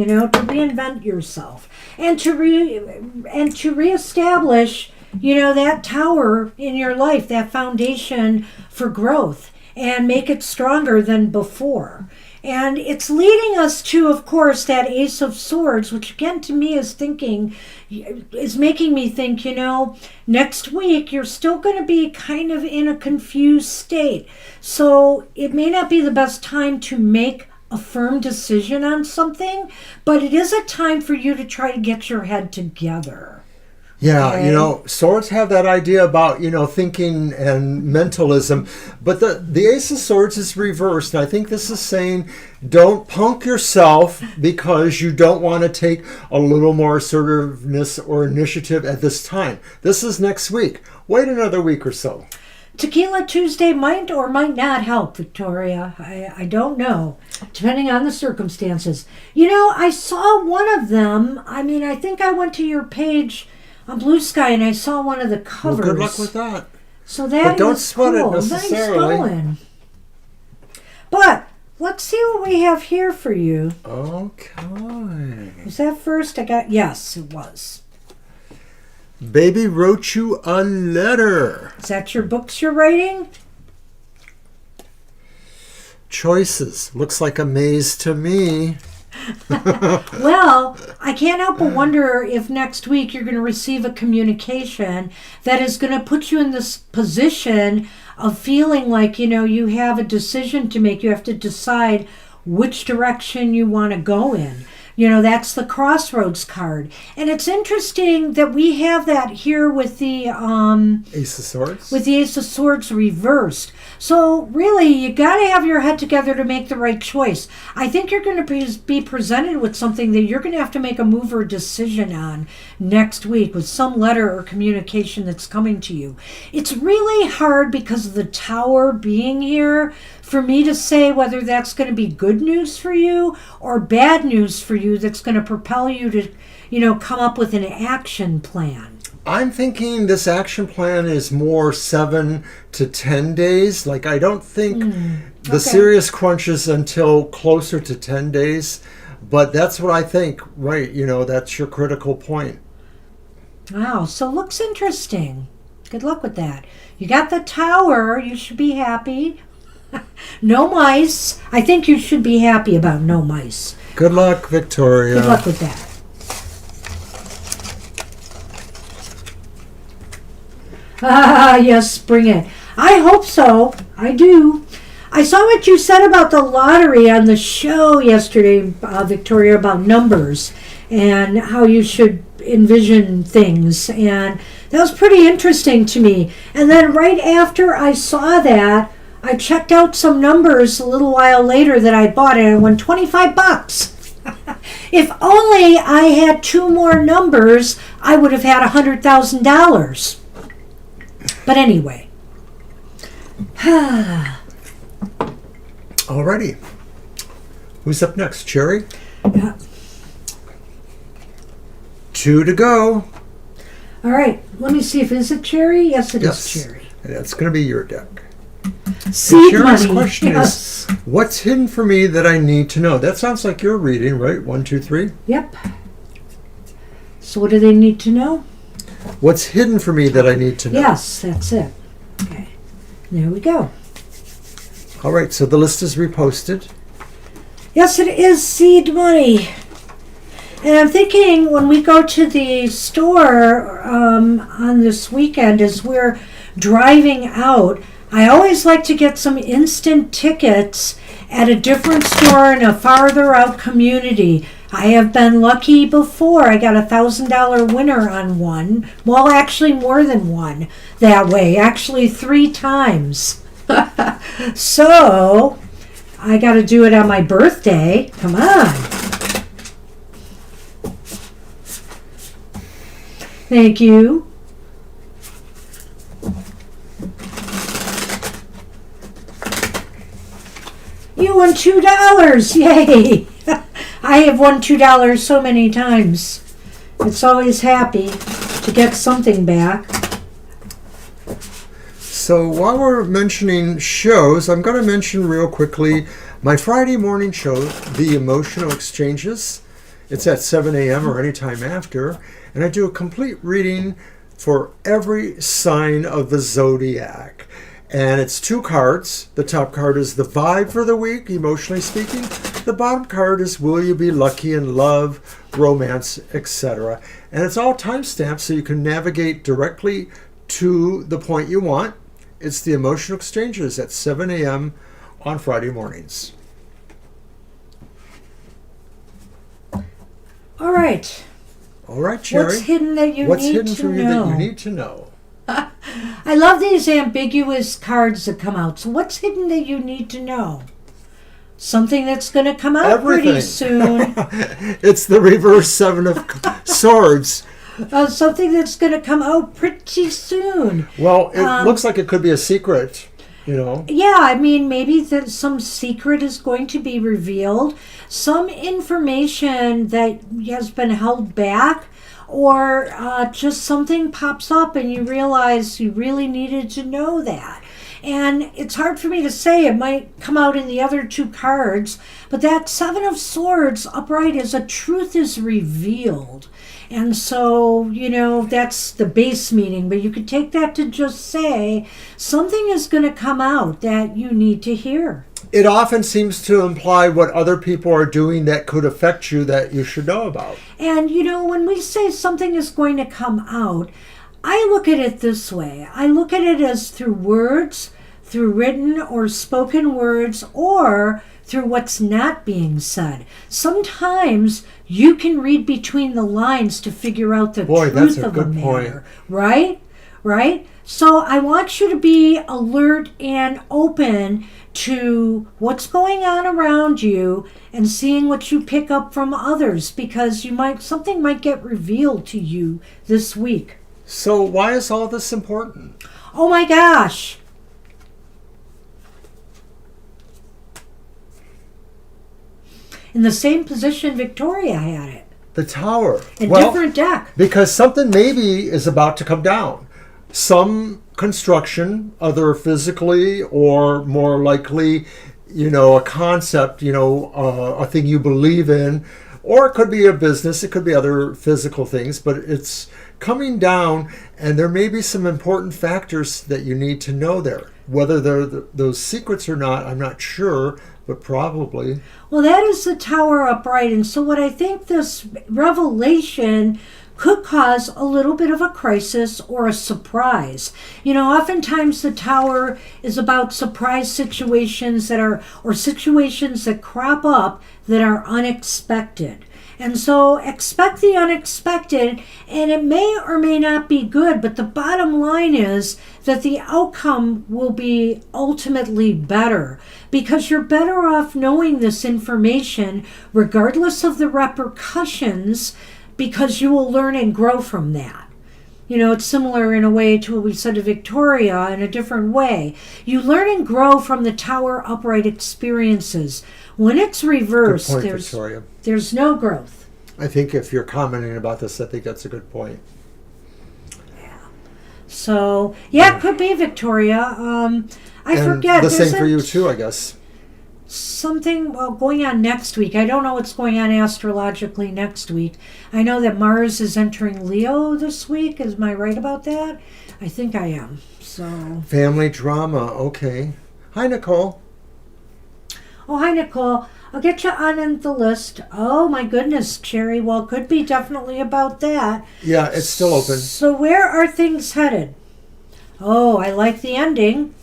[SPEAKER 2] and to reestablish, that tower in your life, that foundation for growth, and make it stronger than before. And it's leading us to, of course, that Ace of Swords, which again to me is making me think, next week you're still going to be kind of in a confused state. So it may not be the best time to make a firm decision on something, but it is a time for you to try to get your head together.
[SPEAKER 1] Yeah,
[SPEAKER 2] Okay.
[SPEAKER 1] Swords have that idea about, thinking and mentalism, but the Ace of Swords is reversed, and I think this is saying don't punk yourself because you don't want to take a little more assertiveness or initiative at this time. This is next week. Wait another week or so.
[SPEAKER 2] Tequila Tuesday might or might not help, Victoria. I don't know, depending on the circumstances. I saw one of them. I think I went to your page on Blue Sky and I saw one of the covers.
[SPEAKER 1] Well, good luck with that.
[SPEAKER 2] So that
[SPEAKER 1] But don't
[SPEAKER 2] is
[SPEAKER 1] sweat it
[SPEAKER 2] cool.
[SPEAKER 1] necessarily.
[SPEAKER 2] Nice going. But let's see what we have here for you.
[SPEAKER 1] Okay.
[SPEAKER 2] Was that first? Yes, it was.
[SPEAKER 1] Baby wrote you a letter.
[SPEAKER 2] Is that your books you're writing?
[SPEAKER 1] Choices. Looks like a maze to me.
[SPEAKER 2] Well, I can't help but wonder if next week you're going to receive a communication that is going to put you in this position of feeling like, you have a decision to make. You have to decide which direction you want to go in. That's the Crossroads card. And it's interesting that we have that here with the
[SPEAKER 1] Ace of Swords.
[SPEAKER 2] with the Ace of Swords reversed. So really, you got to have your head together to make the right choice. I think you're going to be presented with something that you're going to have to make a move or a decision on next week with some letter or communication that's coming to you. It's really hard because of the Tower being here for me to say whether that's going to be good news for you or bad news for you that's going to propel you to, come up with an action plan.
[SPEAKER 1] I'm thinking this action plan is more 7 to 10 days. Like, I don't think the serious crunch is until closer to 10 days. But that's what I think, right? That's your critical point.
[SPEAKER 2] Wow, so looks interesting. Good luck with that. You got the Tower. You should be happy. No mice. I think you should be happy about no mice.
[SPEAKER 1] Good luck, Victoria.
[SPEAKER 2] Good luck with that. Ah, yes, bring it. I hope so. I do. I saw what you said about the lottery on the show yesterday, Victoria, about numbers and how you should envision things. And that was pretty interesting to me. And then right after I saw that, I checked out some numbers a little while later that I bought, and I won $25. If only I had 2 more numbers, I would have had $100,000. But anyway.
[SPEAKER 1] Alrighty. Who's up next? Cherry?
[SPEAKER 2] Yeah.
[SPEAKER 1] 2 to go.
[SPEAKER 2] All right. Let me see if is it Cherry? Yes, it is Cherry.
[SPEAKER 1] That's going to be your deck.
[SPEAKER 2] Seed
[SPEAKER 1] Cherry's
[SPEAKER 2] money.
[SPEAKER 1] question
[SPEAKER 2] Yes.
[SPEAKER 1] is, what's hidden for me that I need to know? That sounds like you're reading, right? 1, 2, 3.
[SPEAKER 2] Yep. So what do they need to know?
[SPEAKER 1] What's hidden for me that I need to know?
[SPEAKER 2] Yes, that's it. Okay. There we go.
[SPEAKER 1] All right, so the list is reposted.
[SPEAKER 2] Yes, it is seed money. And I'm thinking when we go to the store on this weekend, as we're driving out, I always like to get some instant tickets at a different store in a farther out community. I have been lucky before. I got $1,000 winner on one. Well, actually more than one that way. Actually 3 times. So, I got to do it on my birthday. Come on. Thank you. You won $2. Yay. I have won $2 so many times. It's always happy to get something back.
[SPEAKER 1] So while we're mentioning shows, I'm going to mention real quickly my Friday morning show, The Emotional Exchanges. It's at 7 a.m. or any time after. And I do a complete reading for every sign of the zodiac. And it's 2 cards. The top card is the vibe for the week, emotionally speaking. The bottom card is will you be lucky in love, romance, etc. And it's all timestamped so you can navigate directly to the point you want. It's the Emotional Exchanges at 7 a.m. on Friday mornings.
[SPEAKER 2] All right.
[SPEAKER 1] All right, Cherry.
[SPEAKER 2] What's hidden that you
[SPEAKER 1] What's
[SPEAKER 2] need
[SPEAKER 1] hidden
[SPEAKER 2] to
[SPEAKER 1] from you
[SPEAKER 2] know?
[SPEAKER 1] that you need to know?
[SPEAKER 2] I love these ambiguous cards that come out. So what's hidden that you need to know? Something that's going to come out pretty
[SPEAKER 1] Everything.
[SPEAKER 2] soon.
[SPEAKER 1] It's the reverse 7 of swords.
[SPEAKER 2] Something that's going to come out pretty soon.
[SPEAKER 1] Well, it looks like it could be a secret, you know.
[SPEAKER 2] Yeah, I mean, maybe that some secret is going to be revealed. Some information that has been held back, or just something pops up and you realize you really needed to know that. And it's hard for me to say. It might come out in the other 2 cards, but that 7 of Swords upright is a truth is revealed. And so, you know, that's the base meaning, but you could take that to just say something is going to come out that you need to hear.
[SPEAKER 1] It often seems to imply what other people are doing that could affect you that you should know about.
[SPEAKER 2] And, you know, when we say something is going to come out, I look at it this way. I look at it as through words, through written or spoken words, or through what's not being said. Sometimes you can read between the lines to figure out the truth of a matter. Right? Right? So I want you to be alert and open to what's going on around you and seeing what you pick up from others, because something might get revealed to you this week.
[SPEAKER 1] So why is all this important?
[SPEAKER 2] Oh my gosh. In the same position Victoria had it.
[SPEAKER 1] The Tower.
[SPEAKER 2] A different deck.
[SPEAKER 1] Because something maybe is about to come down. Some construction, either physically or more likely, you know, a concept, you know, a thing you believe in, or it could be a business, it could be other physical things, but it's coming down, and there may be some important factors that you need to know there. Whether they're those secrets or not, I'm not sure, but probably.
[SPEAKER 2] Well, that is the Tower upright, and so what I think this revelation could cause a little bit of a crisis or a surprise. You know, oftentimes the Tower is about surprise situations or situations that crop up that are unexpected. And so expect the unexpected, and it may or may not be good, but the bottom line is that the outcome will be ultimately better, because you're better off knowing this information regardless of the repercussions, because you will learn and grow from that. You know, it's similar in a way to what we said to Victoria in a different way. You learn and grow from the Tower upright experiences. When it's reversed,
[SPEAKER 1] Good point, Victoria.
[SPEAKER 2] There's no growth.
[SPEAKER 1] I think if you're commenting about this, I think that's a good point.
[SPEAKER 2] Yeah. So, yeah, it could be Victoria. I forget.
[SPEAKER 1] The same for you too, I guess.
[SPEAKER 2] Something going on next week. I don't know what's going on astrologically next week. I know that Mars is entering Leo this week. Am I right about that? I think I am. So
[SPEAKER 1] Family drama. Okay. Hi, Nicole.
[SPEAKER 2] Oh, hi, Nicole. I'll get you on the list. Oh, my goodness, Cherry. Well, it could be definitely about that.
[SPEAKER 1] Yeah, it's still open.
[SPEAKER 2] So where are things headed? Oh, I like the ending.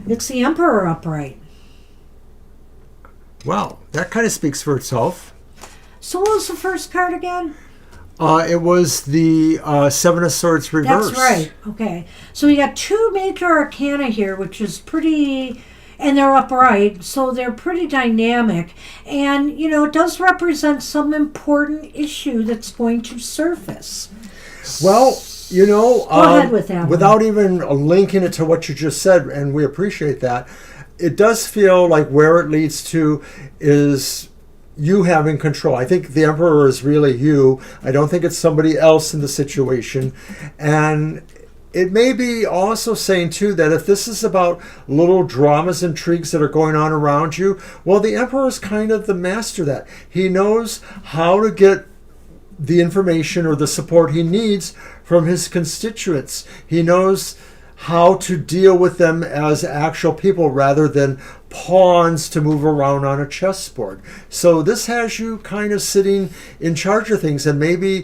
[SPEAKER 2] It's the Emperor upright.
[SPEAKER 1] Wow, that kind of speaks for itself.
[SPEAKER 2] So what was the first card again?
[SPEAKER 1] It was the Seven of Swords reversed.
[SPEAKER 2] That's right. Okay. So we got 2 major arcana here, which is pretty, and they're upright, so they're pretty dynamic. And, you know, it does represent some important issue that's going to surface.
[SPEAKER 1] Well, you know,
[SPEAKER 2] Go ahead with that
[SPEAKER 1] without even linking it to what you just said, and we appreciate that, it does feel like where it leads to is you having control. I think the Emperor is really you. I don't think it's somebody else in the situation. And it may be also saying, too, that if this is about little dramas, intrigues that are going on around you, well, the Emperor is kind of the master of that. He knows how to get the information or the support he needs from his constituents. He knows how to deal with them as actual people rather than pawns to move around on a chessboard. So this has you kind of sitting in charge of things, and maybe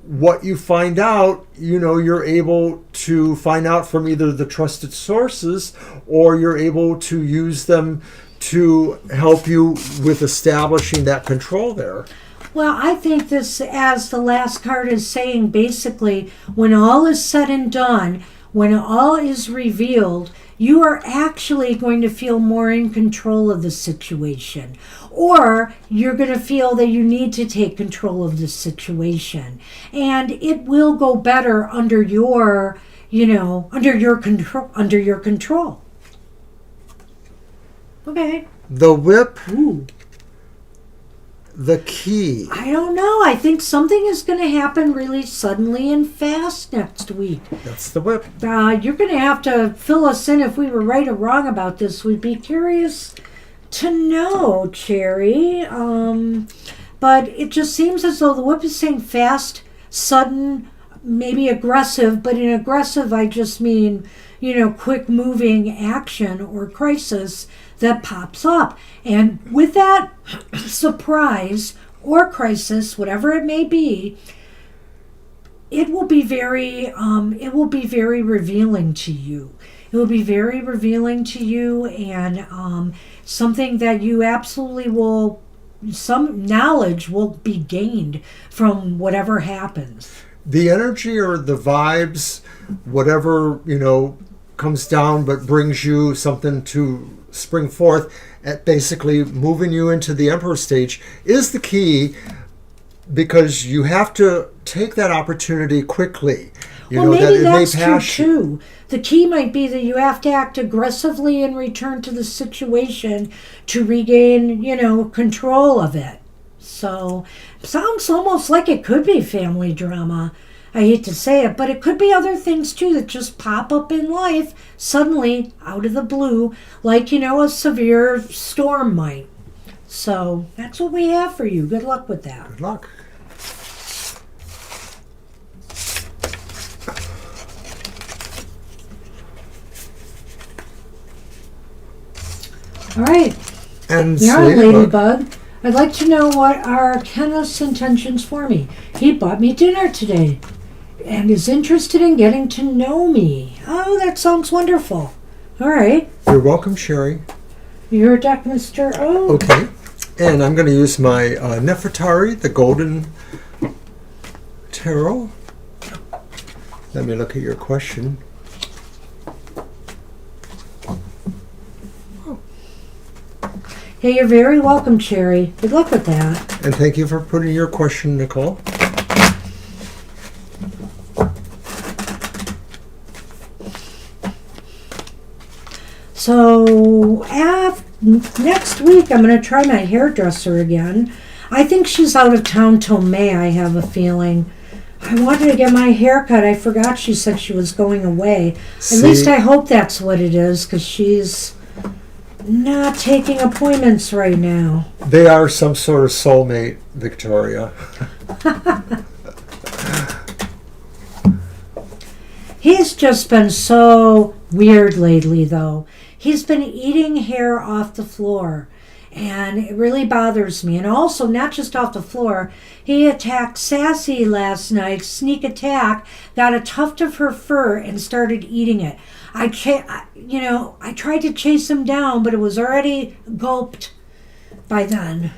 [SPEAKER 1] what you find out, you know, you're able to find out from either the trusted sources, or you're able to use them to help you with establishing that control there.
[SPEAKER 2] Well, I think this, as the last card is saying, basically, when all is said and done, when all is revealed, you are actually going to feel more in control of the situation. Or you're going to feel that you need to take control of the situation. And it will go better under your, you know, under your control. Okay.
[SPEAKER 1] The whip.
[SPEAKER 2] Ooh.
[SPEAKER 1] The key.
[SPEAKER 2] I don't know. I think something is going to happen really suddenly and fast next week.
[SPEAKER 1] That's the whip.
[SPEAKER 2] You're going to have to fill us in if we were right or wrong about this. We'd be curious to know, Cherry. But it just seems as though the whip is saying fast, sudden, maybe aggressive. But in aggressive, I just mean, you know, quick moving action or crisis that pops up. And with that surprise or crisis, whatever it may be, it will be very revealing to you. It will be very revealing to you, and something that you absolutely will, some knowledge will be gained from whatever happens.
[SPEAKER 1] The energy or the vibes, whatever, you know, comes down but brings you something to spring forth at basically moving you into the Emperor stage is the key, because you have to take that opportunity quickly.
[SPEAKER 2] Well, maybe that's true too. The key might be that you have to act aggressively and return to the situation to regain, you know, control of it. So, sounds almost like it could be family drama. I hate to say it, but it could be other things too that just pop up in life suddenly out of the blue, like, you know, a severe storm might. So that's what we have for you. Good luck with that.
[SPEAKER 1] Good luck.
[SPEAKER 2] All right.
[SPEAKER 1] And
[SPEAKER 2] yeah, Ladybug. I'd like to know what are Kenneth's intentions for me. He bought me dinner today and is interested in getting to know me. Oh, that sounds wonderful. All right.
[SPEAKER 1] You're welcome, Sherry.
[SPEAKER 2] Your deck, Mr. O.
[SPEAKER 1] Okay. And I'm going to use my Nefertari, the Golden Tarot. Let me look at your question.
[SPEAKER 2] Hey, you're very welcome, Cherry. Good luck with that.
[SPEAKER 1] And thank you for putting your question, Nicole.
[SPEAKER 2] So, next week I'm going to try my hairdresser again. I think she's out of town till May, I have a feeling. I wanted to get my hair cut. I forgot she said she was going away. At least I hope that's what it is, because she's not taking appointments right now.
[SPEAKER 1] They are some sort of soulmate, Victoria.
[SPEAKER 2] He's just been so weird lately, though. He's been eating hair off the floor. And it really bothers me. And also, not just off the floor, he attacked Sassy last night, sneak attack, got a tuft of her fur and started eating it. I tried to chase him down, but it was already gulped by then.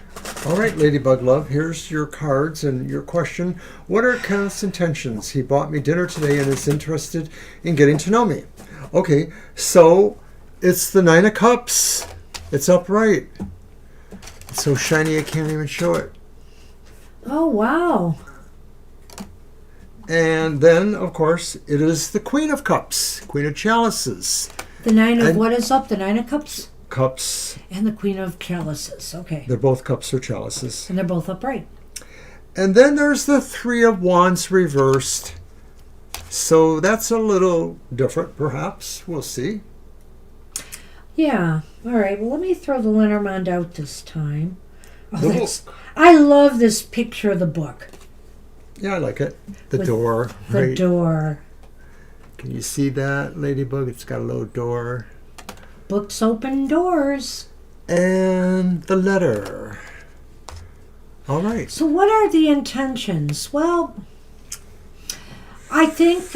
[SPEAKER 1] All right, Ladybug Love, here's your cards and your question. What are Kenneth's intentions? He bought me dinner today and is interested in getting to know me. Okay, so it's the Nine of Cups. It's upright. It's so shiny I can't even show it.
[SPEAKER 2] Oh, wow.
[SPEAKER 1] And then, of course, it is the Queen of Cups, Queen of Chalices.
[SPEAKER 2] The Nine of what is up? The Nine of Cups?
[SPEAKER 1] Cups.
[SPEAKER 2] And the Queen of Chalices. Okay.
[SPEAKER 1] They're both cups or chalices.
[SPEAKER 2] And they're both upright.
[SPEAKER 1] And then there's the Three of Wands reversed. So that's a little different, perhaps. We'll see.
[SPEAKER 2] Yeah. All right. Well, let me throw the Lenormand out this time. I love this picture of the book.
[SPEAKER 1] Yeah, I like it. The
[SPEAKER 2] With
[SPEAKER 1] door.
[SPEAKER 2] The
[SPEAKER 1] right?
[SPEAKER 2] door.
[SPEAKER 1] Can you see that, Ladybug? It's got a little door.
[SPEAKER 2] Books open doors.
[SPEAKER 1] And the letter. All right.
[SPEAKER 2] So what are the intentions? Well, I think,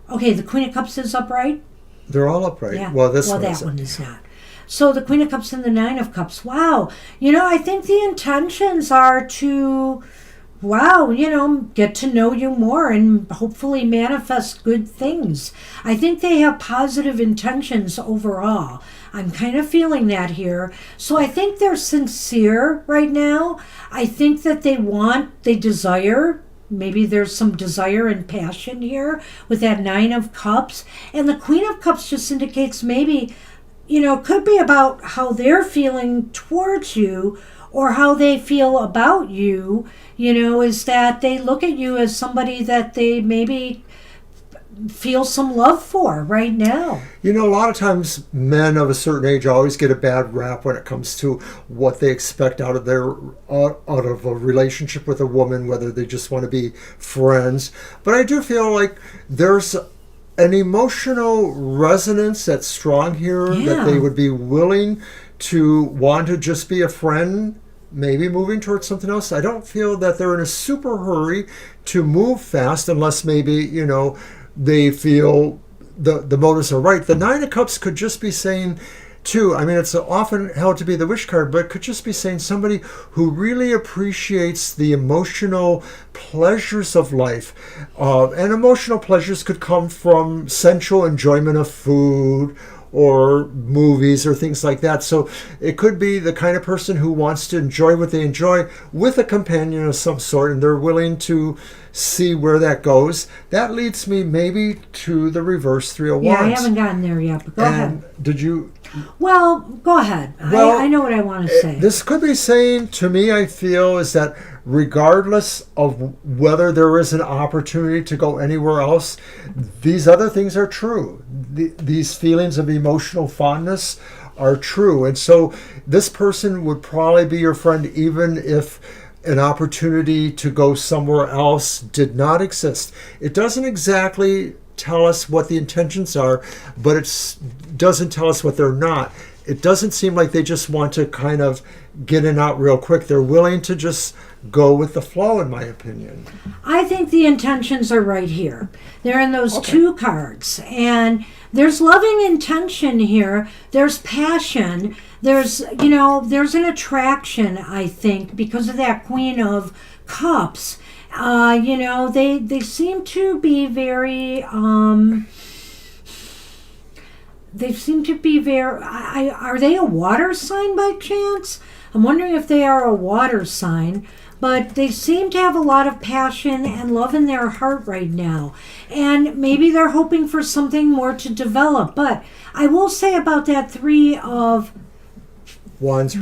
[SPEAKER 2] okay, the Queen of Cups is upright.
[SPEAKER 1] They're all upright.
[SPEAKER 2] Yeah.
[SPEAKER 1] Well,
[SPEAKER 2] that one is not. So the Queen of Cups and the Nine of Cups. Wow. I think the intentions are to, get to know you more and hopefully manifest good things. I think they have positive intentions overall. I'm kind of feeling that here. So I think they're sincere right now. I think that they desire. Maybe there's some desire and passion here with that Nine of Cups. And the Queen of Cups just indicates maybe, it could be about how they're feeling towards you or how they feel about you, is that they look at you as somebody that they maybe feel some love for right now.
[SPEAKER 1] A lot of times men of a certain age always get a bad rap when it comes to what they expect out of a relationship with a woman, whether they just want to be friends. But I do feel like there's an emotional resonance that's strong here, that they would be willing to want to just be a friend, maybe moving towards something else. I don't feel that they're in a super hurry to move fast unless maybe, they feel the motives are right. The Nine of Cups could just be saying, too, it's often held to be the wish card, but it could just be saying somebody who really appreciates the emotional pleasures of life. And emotional pleasures could come from sensual enjoyment of food or movies or things like that. So it could be the kind of person who wants to enjoy what they enjoy with a companion of some sort, and they're willing to see where that goes. That leads me maybe to the reverse Three of Wands.
[SPEAKER 2] Yeah, I haven't gotten there yet, but go ahead.
[SPEAKER 1] Did you?
[SPEAKER 2] Well, go ahead.
[SPEAKER 1] Well,
[SPEAKER 2] I know what I want to say.
[SPEAKER 1] This could be saying, to me, I feel, is that regardless of whether there is an opportunity to go anywhere else, these other things are true. These feelings of emotional fondness are true. And so this person would probably be your friend even if an opportunity to go somewhere else did not exist. It doesn't exactly tell us what the intentions are, but it doesn't tell us what they're not. It doesn't seem like they just want to kind of get in out real quick. They're willing to just go with the flow, in my opinion.
[SPEAKER 2] I think the intentions are right here. They're in those two cards. And there's loving intention here. There's passion. There's an attraction, I think, because of that Queen of Cups. They seem to be very... They seem to be very... are they a water sign by chance? I'm wondering if they are a water sign. But they seem to have a lot of passion and love in their heart right now. And maybe they're hoping for something more to develop. But I will say about that Three of
[SPEAKER 1] Wands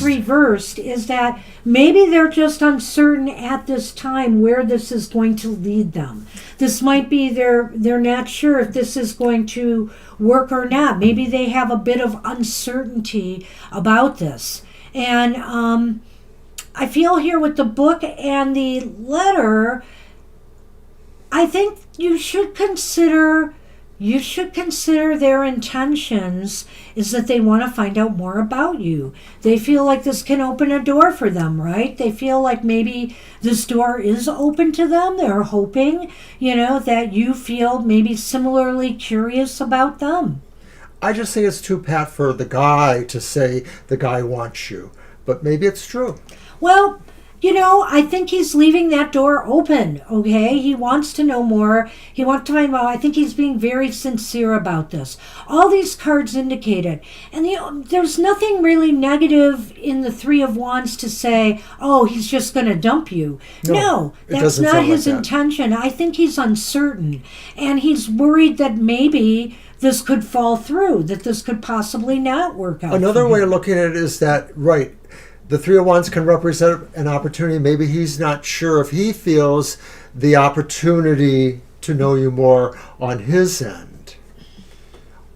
[SPEAKER 2] reversed is that maybe they're just uncertain at this time where this is going to lead them. This might be they're not sure if this is going to work or not. Maybe they have a bit of uncertainty about this. And I feel here with the book and the letter, I think you should consider you should consider their intentions is that they want to find out more about you. They feel like this can open a door for them, right? They feel like maybe this door is open to them. They're hoping, that you feel maybe similarly curious about them.
[SPEAKER 1] I just think it's too pat for the guy to say the guy wants you. But maybe it's true.
[SPEAKER 2] Well, I think he's leaving that door open, okay? He wants to know more. He wants to find out. I think he's being very sincere about this. All these cards indicate it. And there's nothing really negative in the Three of Wands to say, oh, he's just going to dump you. No, that's not his intention. I think he's uncertain. And he's worried that maybe this could fall through, that this could possibly not work out.
[SPEAKER 1] Another way of looking at it is that, right, the Three of Wands can represent an opportunity. Maybe he's not sure if he feels the opportunity to know you more on his end.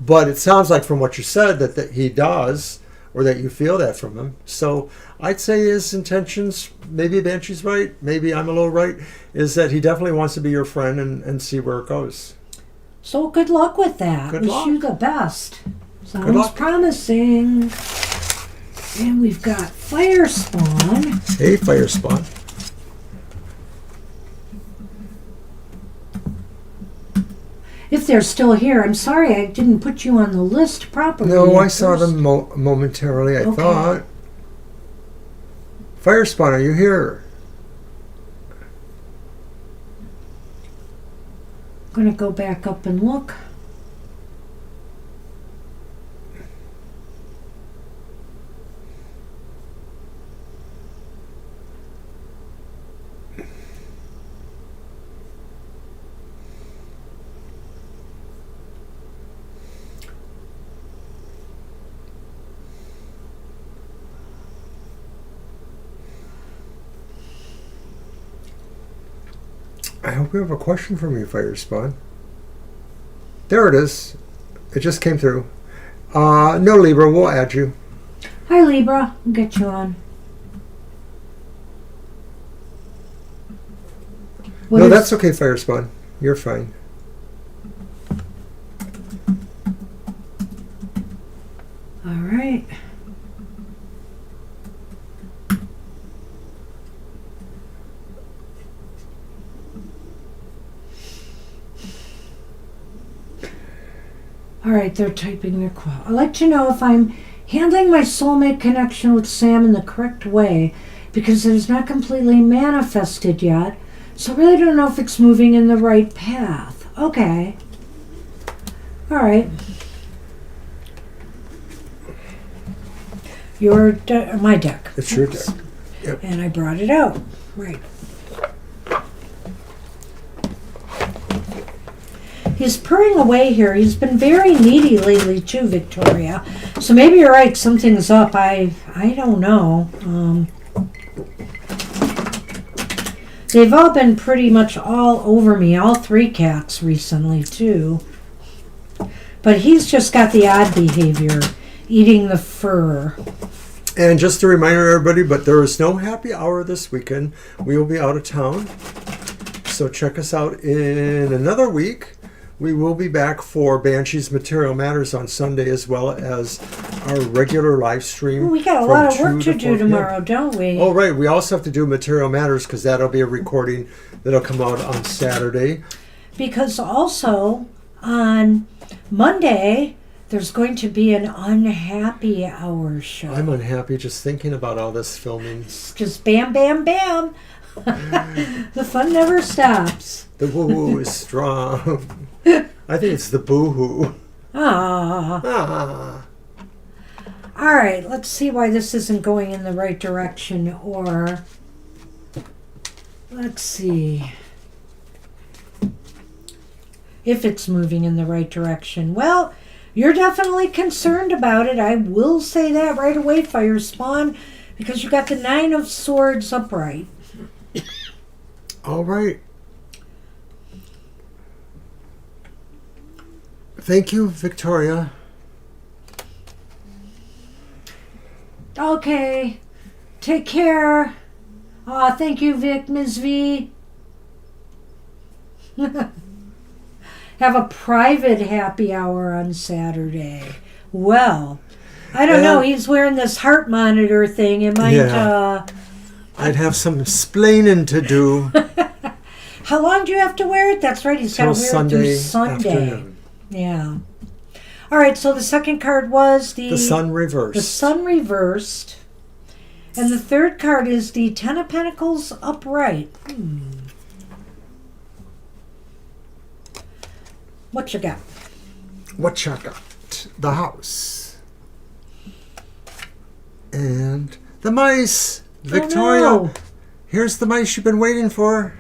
[SPEAKER 1] But it sounds like from what you said that he does, or that you feel that from him. So I'd say his intentions, maybe Banshee's right, maybe I'm a little right, is that he definitely wants to be your friend and see where it goes.
[SPEAKER 2] So good luck with that.
[SPEAKER 1] Good luck.
[SPEAKER 2] Wish you the best. Sounds promising. And we've got Fire Spawn.
[SPEAKER 1] Hey, Fire Spawn.
[SPEAKER 2] If they're still here, I'm sorry I didn't put you on the list properly.
[SPEAKER 1] No, I saw them momentarily, I thought. Fire Spawn, are you here?
[SPEAKER 2] I'm going to go back up and look.
[SPEAKER 1] I hope we have a question from you, Fire Spawn. There it is. It just came through. No, Libra, we'll add you.
[SPEAKER 2] Hi, Libra. We'll get you on.
[SPEAKER 1] No, that's okay, Fire Spawn. You're fine.
[SPEAKER 2] All right. All right, they're typing their quote. I'd like to know if I'm handling my soulmate connection with Sam in the correct way, because it is not completely manifested yet. So I really don't know if it's moving in the right path. Okay. All right. My deck.
[SPEAKER 1] It's your deck. Yep.
[SPEAKER 2] And I brought it out. Right. He's purring away here. He's been very needy lately too, Victoria. So maybe you're right. Something's up. I don't know. They've all been pretty much all over me. All three cats recently too. But he's just got the odd behavior, eating the fur.
[SPEAKER 1] And just a reminder, everybody, but there is no happy hour this weekend. We will be out of town. So check us out in another week. We will be back for Banshee's Material Matters on Sunday, as well as our regular live stream.
[SPEAKER 2] We got a lot of work to do tomorrow, don't we?
[SPEAKER 1] Oh, right. We also have to do Material Matters because that'll be a recording that'll come out on Saturday.
[SPEAKER 2] Because also on Monday, there's going to be an unhappy hour show.
[SPEAKER 1] I'm unhappy just thinking about all this filming.
[SPEAKER 2] Just bam, bam, bam. The fun never stops.
[SPEAKER 1] The woo-woo is strong. I think it's the boo-hoo.
[SPEAKER 2] Ah. All right, let's see why this isn't going in the right direction, or let's see if it's moving in the right direction. Well, you're definitely concerned about it. I will say that right away, Fire Spawn, because you got the Nine of Swords upright.
[SPEAKER 1] All right. Thank you, Victoria.
[SPEAKER 2] Okay. Take care. Thank you, Vic, Ms. V. have a private happy hour on Saturday. Well, I don't know. He's wearing this heart monitor thing. It might.
[SPEAKER 1] Yeah. I'd have some explaining to do.
[SPEAKER 2] How long do you have to wear it? That's right. He's got to wear it through Sunday.
[SPEAKER 1] Afternoon.
[SPEAKER 2] Yeah. All right. So the second card was
[SPEAKER 1] the Sun reversed.
[SPEAKER 2] The Sun reversed. And the third card is the Ten of Pentacles upright. What you got?
[SPEAKER 1] What you got? The House. And the mice. Victoria.
[SPEAKER 2] Oh, no.
[SPEAKER 1] Here's the mice you've been waiting for.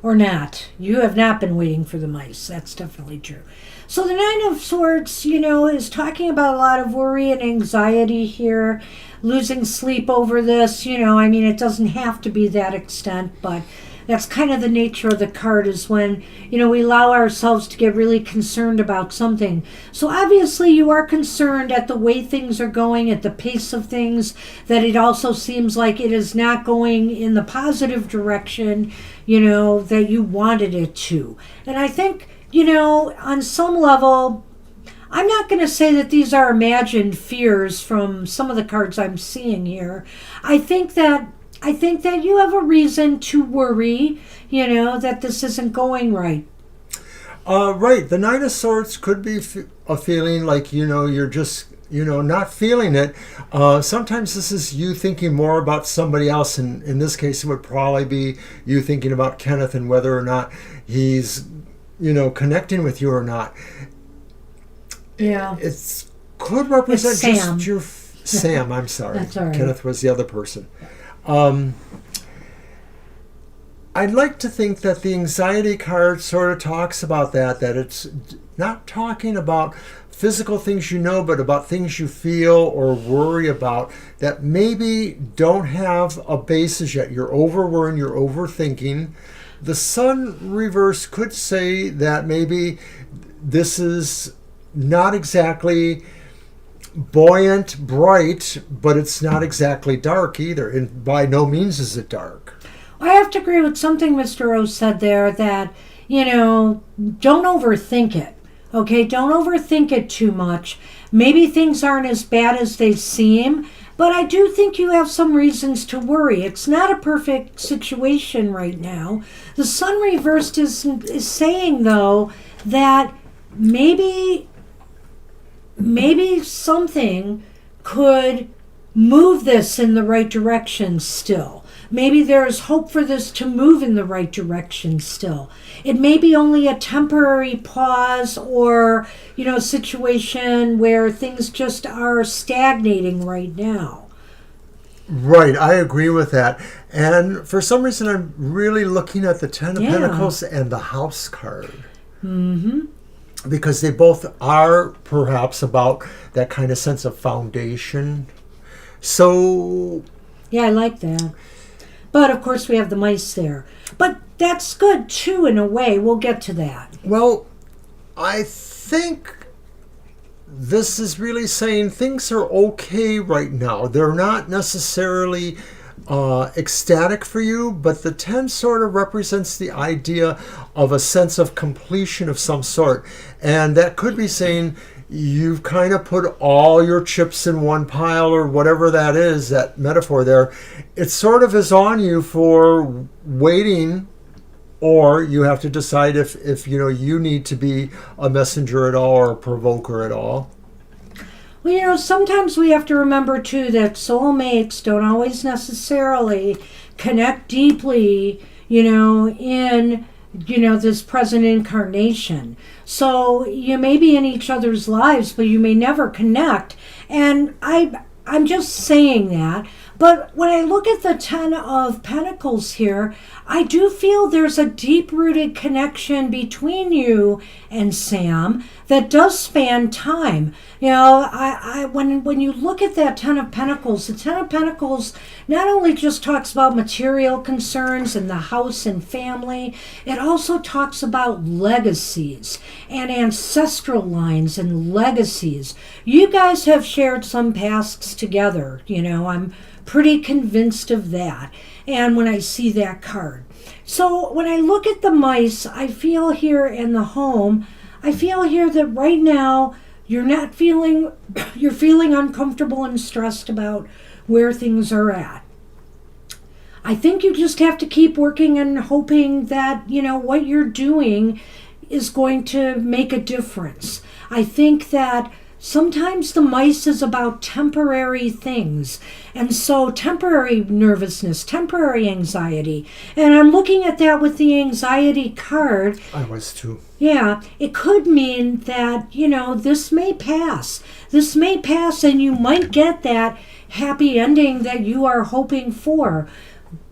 [SPEAKER 2] Or not. You have not been waiting for the mice. That's definitely true. So the Nine of Swords, is talking about a lot of worry and anxiety here, losing sleep over this. It doesn't have to be that extent, but that's kind of the nature of the card, is when, we allow ourselves to get really concerned about something. So obviously you are concerned at the way things are going, at the pace of things, that it also seems like it is not going in the positive direction, that you wanted it to. And I think, on some level, I'm not going to say that these are imagined fears from some of the cards I'm seeing here. I think that you have a reason to worry, that this isn't going right.
[SPEAKER 1] Right. The Nine of Swords could be a feeling like, you're just, not feeling it. Sometimes this is you thinking more about somebody else. And in this case, it would probably be you thinking about Kenneth and whether or not he's, connecting with you or not.
[SPEAKER 2] Yeah.
[SPEAKER 1] It could represent
[SPEAKER 2] Sam.
[SPEAKER 1] just your... Sam, I'm sorry.
[SPEAKER 2] That's all right.
[SPEAKER 1] Kenneth was the other person. I'd like to think that the anxiety card sort of talks about that it's not talking about physical things but about things you feel or worry about that maybe don't have a basis yet. You're over-worrying, you're overthinking. The Sun reverse could say that maybe this is not exactly buoyant, bright, but it's not exactly dark either. And by no means is it dark.
[SPEAKER 2] I have to agree with something Mr. Rose said there, that, don't overthink it. Okay, don't overthink it too much. Maybe things aren't as bad as they seem, but I do think you have some reasons to worry. It's not a perfect situation right now. The Sun reversed is saying, though, that maybe something could move this in the right direction still. Maybe there's hope for this to move in the right direction still. It may be only a temporary pause or, situation where things just are stagnating right now.
[SPEAKER 1] Right, I agree with that. And for some reason, I'm really looking at the Ten of Pentacles and the House card.
[SPEAKER 2] Mm-hmm.
[SPEAKER 1] Because they both are perhaps about that kind of sense of foundation. So...
[SPEAKER 2] Yeah, I like that. But, of course, we have the mice there. But that's good, too, in a way. We'll get to that.
[SPEAKER 1] Well, I think this is really saying things are okay right now. They're not necessarily ecstatic for you, but the 10 sort of represents the idea of a sense of completion of some sort. And that could be saying you've kind of put all your chips in one pile, or whatever that is, that metaphor there. It sort of is on you for waiting, or you have to decide if you need to be a messenger at all or a provoker at all.
[SPEAKER 2] Well, sometimes we have to remember, too, that soulmates don't always necessarily connect deeply, in, this present incarnation. So you may be in each other's lives, but you may never connect. And I'm just saying that. But when I look at the Ten of Pentacles here, I do feel there's a deep-rooted connection between you and Sam that does span time. When you look at that Ten of Pentacles, the Ten of Pentacles not only just talks about material concerns and the house and family, it also talks about legacies and ancestral lines and legacies. You guys have shared some pasts together, I'm pretty convinced of that. And when I see that card. So when I look at the mice, I feel here in the home, I feel here that right now you're not feeling, you're feeling uncomfortable and stressed about where things are at. I think you just have to keep working and hoping that, what you're doing is going to make a difference. I think that sometimes the mice is about temporary things. And so temporary nervousness, temporary anxiety. And I'm looking at that with the anxiety card.
[SPEAKER 1] I was too.
[SPEAKER 2] Yeah, it could mean that, this may pass. This may pass and you might get that happy ending that you are hoping for.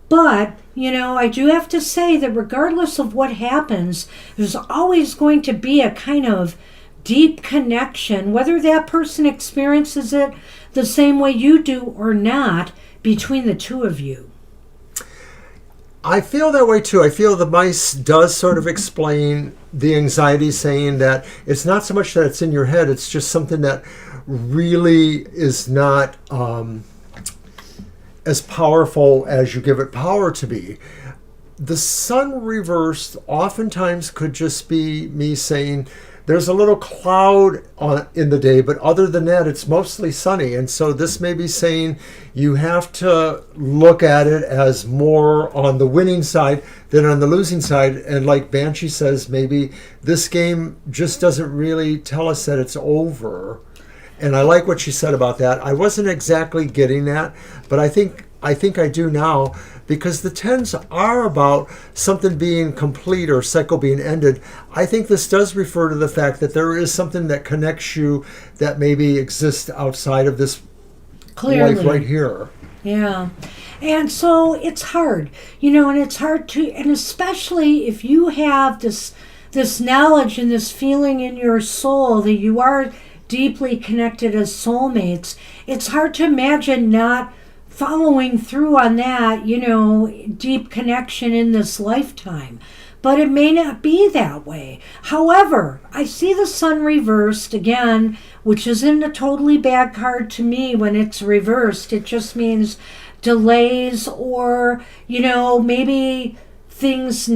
[SPEAKER 2] But, I do have to say that regardless of what happens, there's always going to be a kind of deep connection, whether that person experiences it the same way you do or not, between the two of you.
[SPEAKER 1] I feel that way too. I feel the mice does sort of explain the anxiety, saying that it's not so much that it's in your head, it's just something that really is not as powerful as you give it power to be. The sun reversed oftentimes could just be me saying there's a little cloud in the day, but other than that, it's mostly sunny. And so this may be saying you have to look at it as more on the winning side than on the losing side. And like Banshee says, maybe this game just doesn't really tell us that it's over. And I like what she said about that. I wasn't exactly getting that, but I think I do now, because the tens are about something being complete or cycle being ended. I think this does refer to the fact that there is something that connects you that maybe exists outside of this
[SPEAKER 2] Clearly.
[SPEAKER 1] life right here.
[SPEAKER 2] Yeah. And so it's hard, and it's hard to, and especially if you have this knowledge and this feeling in your soul that you are deeply connected as soulmates, it's hard to imagine not following through on that, deep connection in this lifetime. But it may not be that way. However, I see the sun reversed again, which isn't a totally bad card to me when it's reversed. It just means delays or, maybe things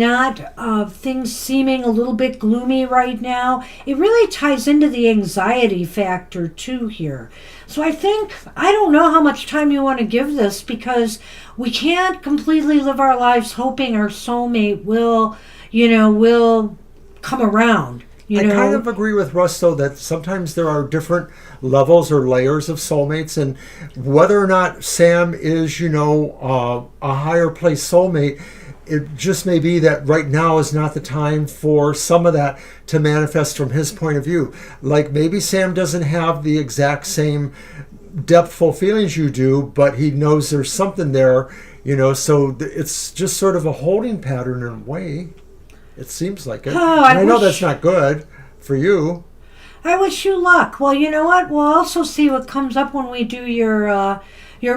[SPEAKER 2] seeming a little bit gloomy right now. It really ties into the anxiety factor too here. So I don't know how much time you want to give this, because we can't completely live our lives hoping our soulmate will come around.
[SPEAKER 1] I kind of agree with Russ, though, that sometimes there are different levels or layers of soulmates, and whether or not Sam is, a higher place soulmate, it just may be that right now is not the time for some of that to manifest from his point of view. Like maybe Sam doesn't have the exact same depthful feelings you do, but he knows there's something there, so it's just sort of a holding pattern in a way. It seems like it.
[SPEAKER 2] Oh,
[SPEAKER 1] and I know that's not good for you.
[SPEAKER 2] I wish you luck. Well, you know what? We'll also see what comes up when we do your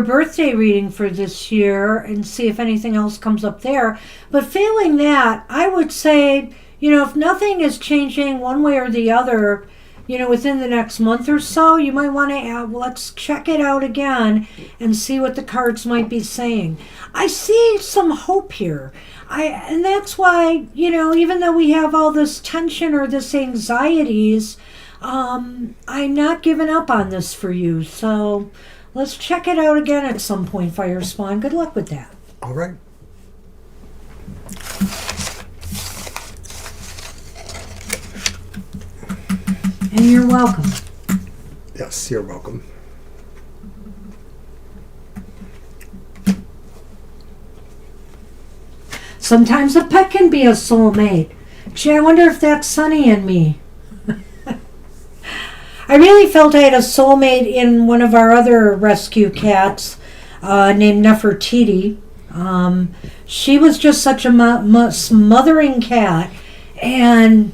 [SPEAKER 2] birthday reading for this year and see if anything else comes up there. But failing that, I would say, if nothing is changing one way or the other, within the next month or so, you might want to let's check it out again and see what the cards might be saying. I see some hope here. And that's why, even though we have all this tension or this anxieties, I'm not giving up on this for you. So let's check it out again at some point, Fire Spawn. Good luck with that.
[SPEAKER 1] All right.
[SPEAKER 2] And you're welcome.
[SPEAKER 1] Yes, you're welcome.
[SPEAKER 2] Sometimes a pet can be a soulmate. Gee, I wonder if that's Sunny in me. I really felt I had a soulmate in one of our other rescue cats named Nefertiti. She was just such a smothering cat, and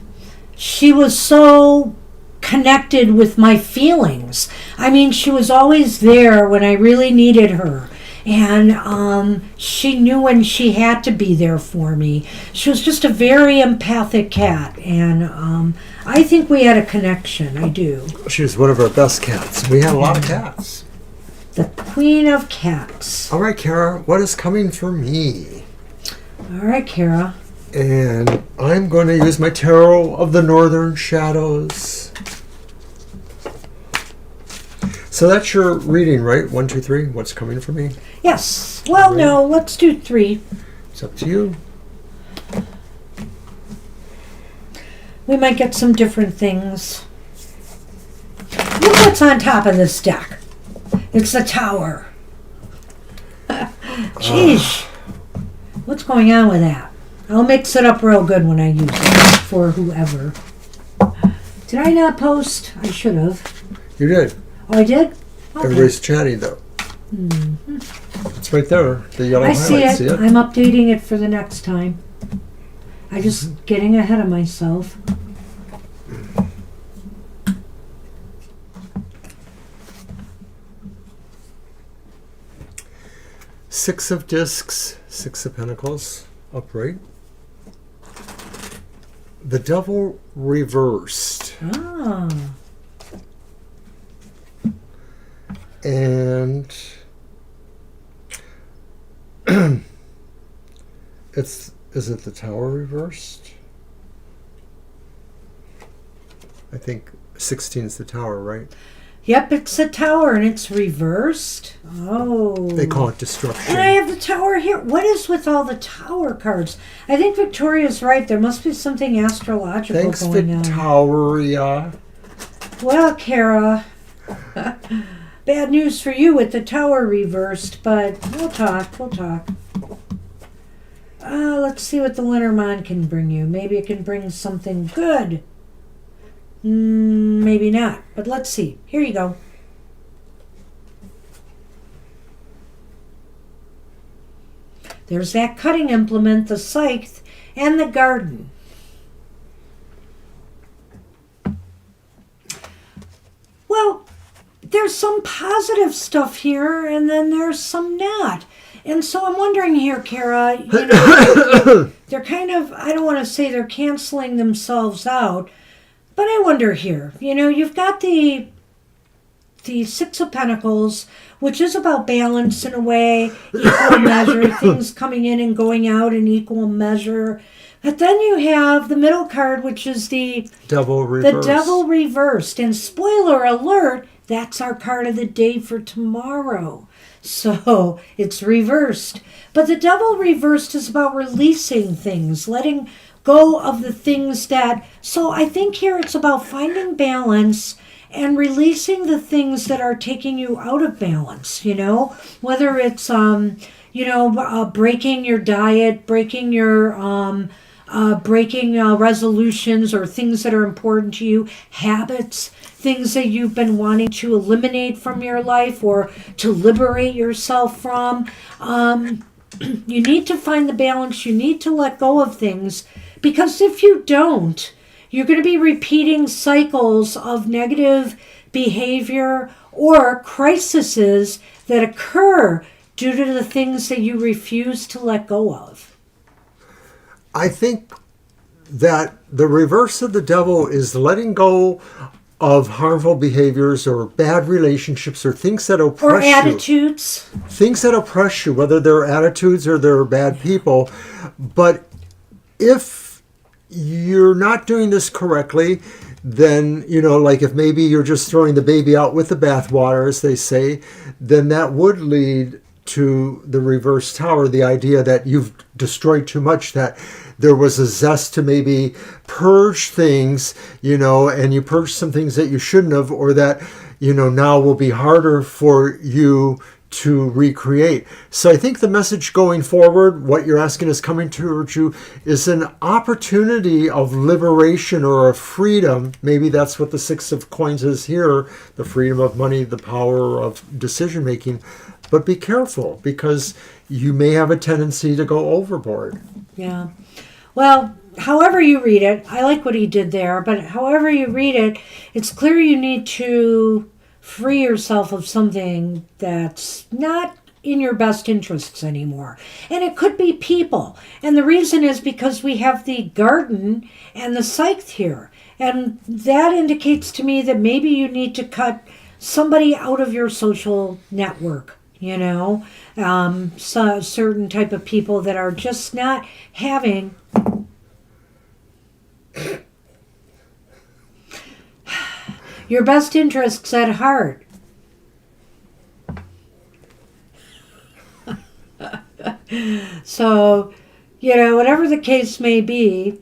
[SPEAKER 2] she was so connected with my feelings. I mean, she was always there when I really needed her. And she knew when she had to be there for me. She was just a very empathic cat, and I think we had a connection. I do.
[SPEAKER 1] She was one of our best cats. We had a lot of cats.
[SPEAKER 2] The Queen of Cats.
[SPEAKER 1] All right, Kara, what is coming for me?
[SPEAKER 2] All right, Kara.
[SPEAKER 1] And I'm going to use my Tarot of the Northern Shadows. So that's your reading, right? 1, 2, 3. What's coming for me?
[SPEAKER 2] Yes. Well,
[SPEAKER 1] Right.
[SPEAKER 2] no, let's do 3.
[SPEAKER 1] It's up to you.
[SPEAKER 2] We might get some different things. Look what's on top of this deck. It's the Tower. Jeez. What's going on with that? I'll mix it up real good when I use it for whoever. Did I not post? I should have.
[SPEAKER 1] You did.
[SPEAKER 2] Oh, I did? Okay.
[SPEAKER 1] Everybody's chatting, though.
[SPEAKER 2] Mm-hmm.
[SPEAKER 1] It's right there. The yellow
[SPEAKER 2] I
[SPEAKER 1] highlight.
[SPEAKER 2] see it. I'm updating it for the next time. I'm just getting ahead of myself.
[SPEAKER 1] Six of Discs, 6 of Pentacles, upright. The Devil reversed.
[SPEAKER 2] Ah.
[SPEAKER 1] And is it the Tower reversed? I think 16 is the Tower, right?
[SPEAKER 2] Yep, it's the Tower and it's reversed. Oh.
[SPEAKER 1] They call it destruction.
[SPEAKER 2] And I have the Tower here. What is with all the Tower cards? I think Victoria's right. There must be something astrological
[SPEAKER 1] Thanks,
[SPEAKER 2] going on.
[SPEAKER 1] Victoria.
[SPEAKER 2] Well, Kara, bad news for you with the Tower reversed, but we'll talk. Let's see what the Lenormand can bring you. Maybe it can bring something good. Maybe not, but let's see. Here you go. There's that cutting implement, the scythe, and the garden. Well, there's some positive stuff here, and then there's some not. And so I'm wondering here, Kara, you know, they're kind of, I don't want to say they're canceling themselves out, but I wonder here, you know, you've got the 6 of Pentacles, which is about balance in a way, equal measure, things coming in and going out in equal measure. But then you have the middle card, which is the
[SPEAKER 1] Devil reversed.
[SPEAKER 2] The Devil reversed. And spoiler alert, that's our card of the day for tomorrow. So it's reversed. But the Devil reversed is about releasing things, letting go of the things that... So I think here it's about finding balance and releasing the things that are taking you out of balance, you know? Whether it's, breaking your diet, breaking your... breaking resolutions or things that are important to you, habits, things that you've been wanting to eliminate from your life or to liberate yourself from. You need to find the balance. You need to let go of things, because if you don't, you're going to be repeating cycles of negative behavior or crises that occur due to the things that you refuse to let go of.
[SPEAKER 1] I think that the reverse of the Devil is letting go of harmful behaviors or bad relationships or things that oppress you.
[SPEAKER 2] Or attitudes.
[SPEAKER 1] Things that oppress you, whether they're attitudes or they're bad people. But if you're not doing this correctly, then, like if maybe you're just throwing the baby out with the bathwater, as they say, then that would lead to the reverse Tower, the idea that you've destroyed too much, that there was a zest to maybe purge things, and you purged some things that you shouldn't have, or that, now will be harder for you to recreate. So I think the message going forward, what you're asking is coming towards you, is an opportunity of liberation or of freedom. Maybe that's what the 6 of Coins is here, the freedom of money, the power of decision making. But be careful, because you may have a tendency to go overboard.
[SPEAKER 2] Yeah. Well, however you read it, I like what he did there, but however you read it, it's clear you need to free yourself of something that's not in your best interests anymore. And it could be people. And the reason is because we have the garden and the scythe here. And that indicates to me that maybe you need to cut somebody out of your social network. you know, certain type of people that are just not having your best interests at heart. So, you know, whatever the case may be,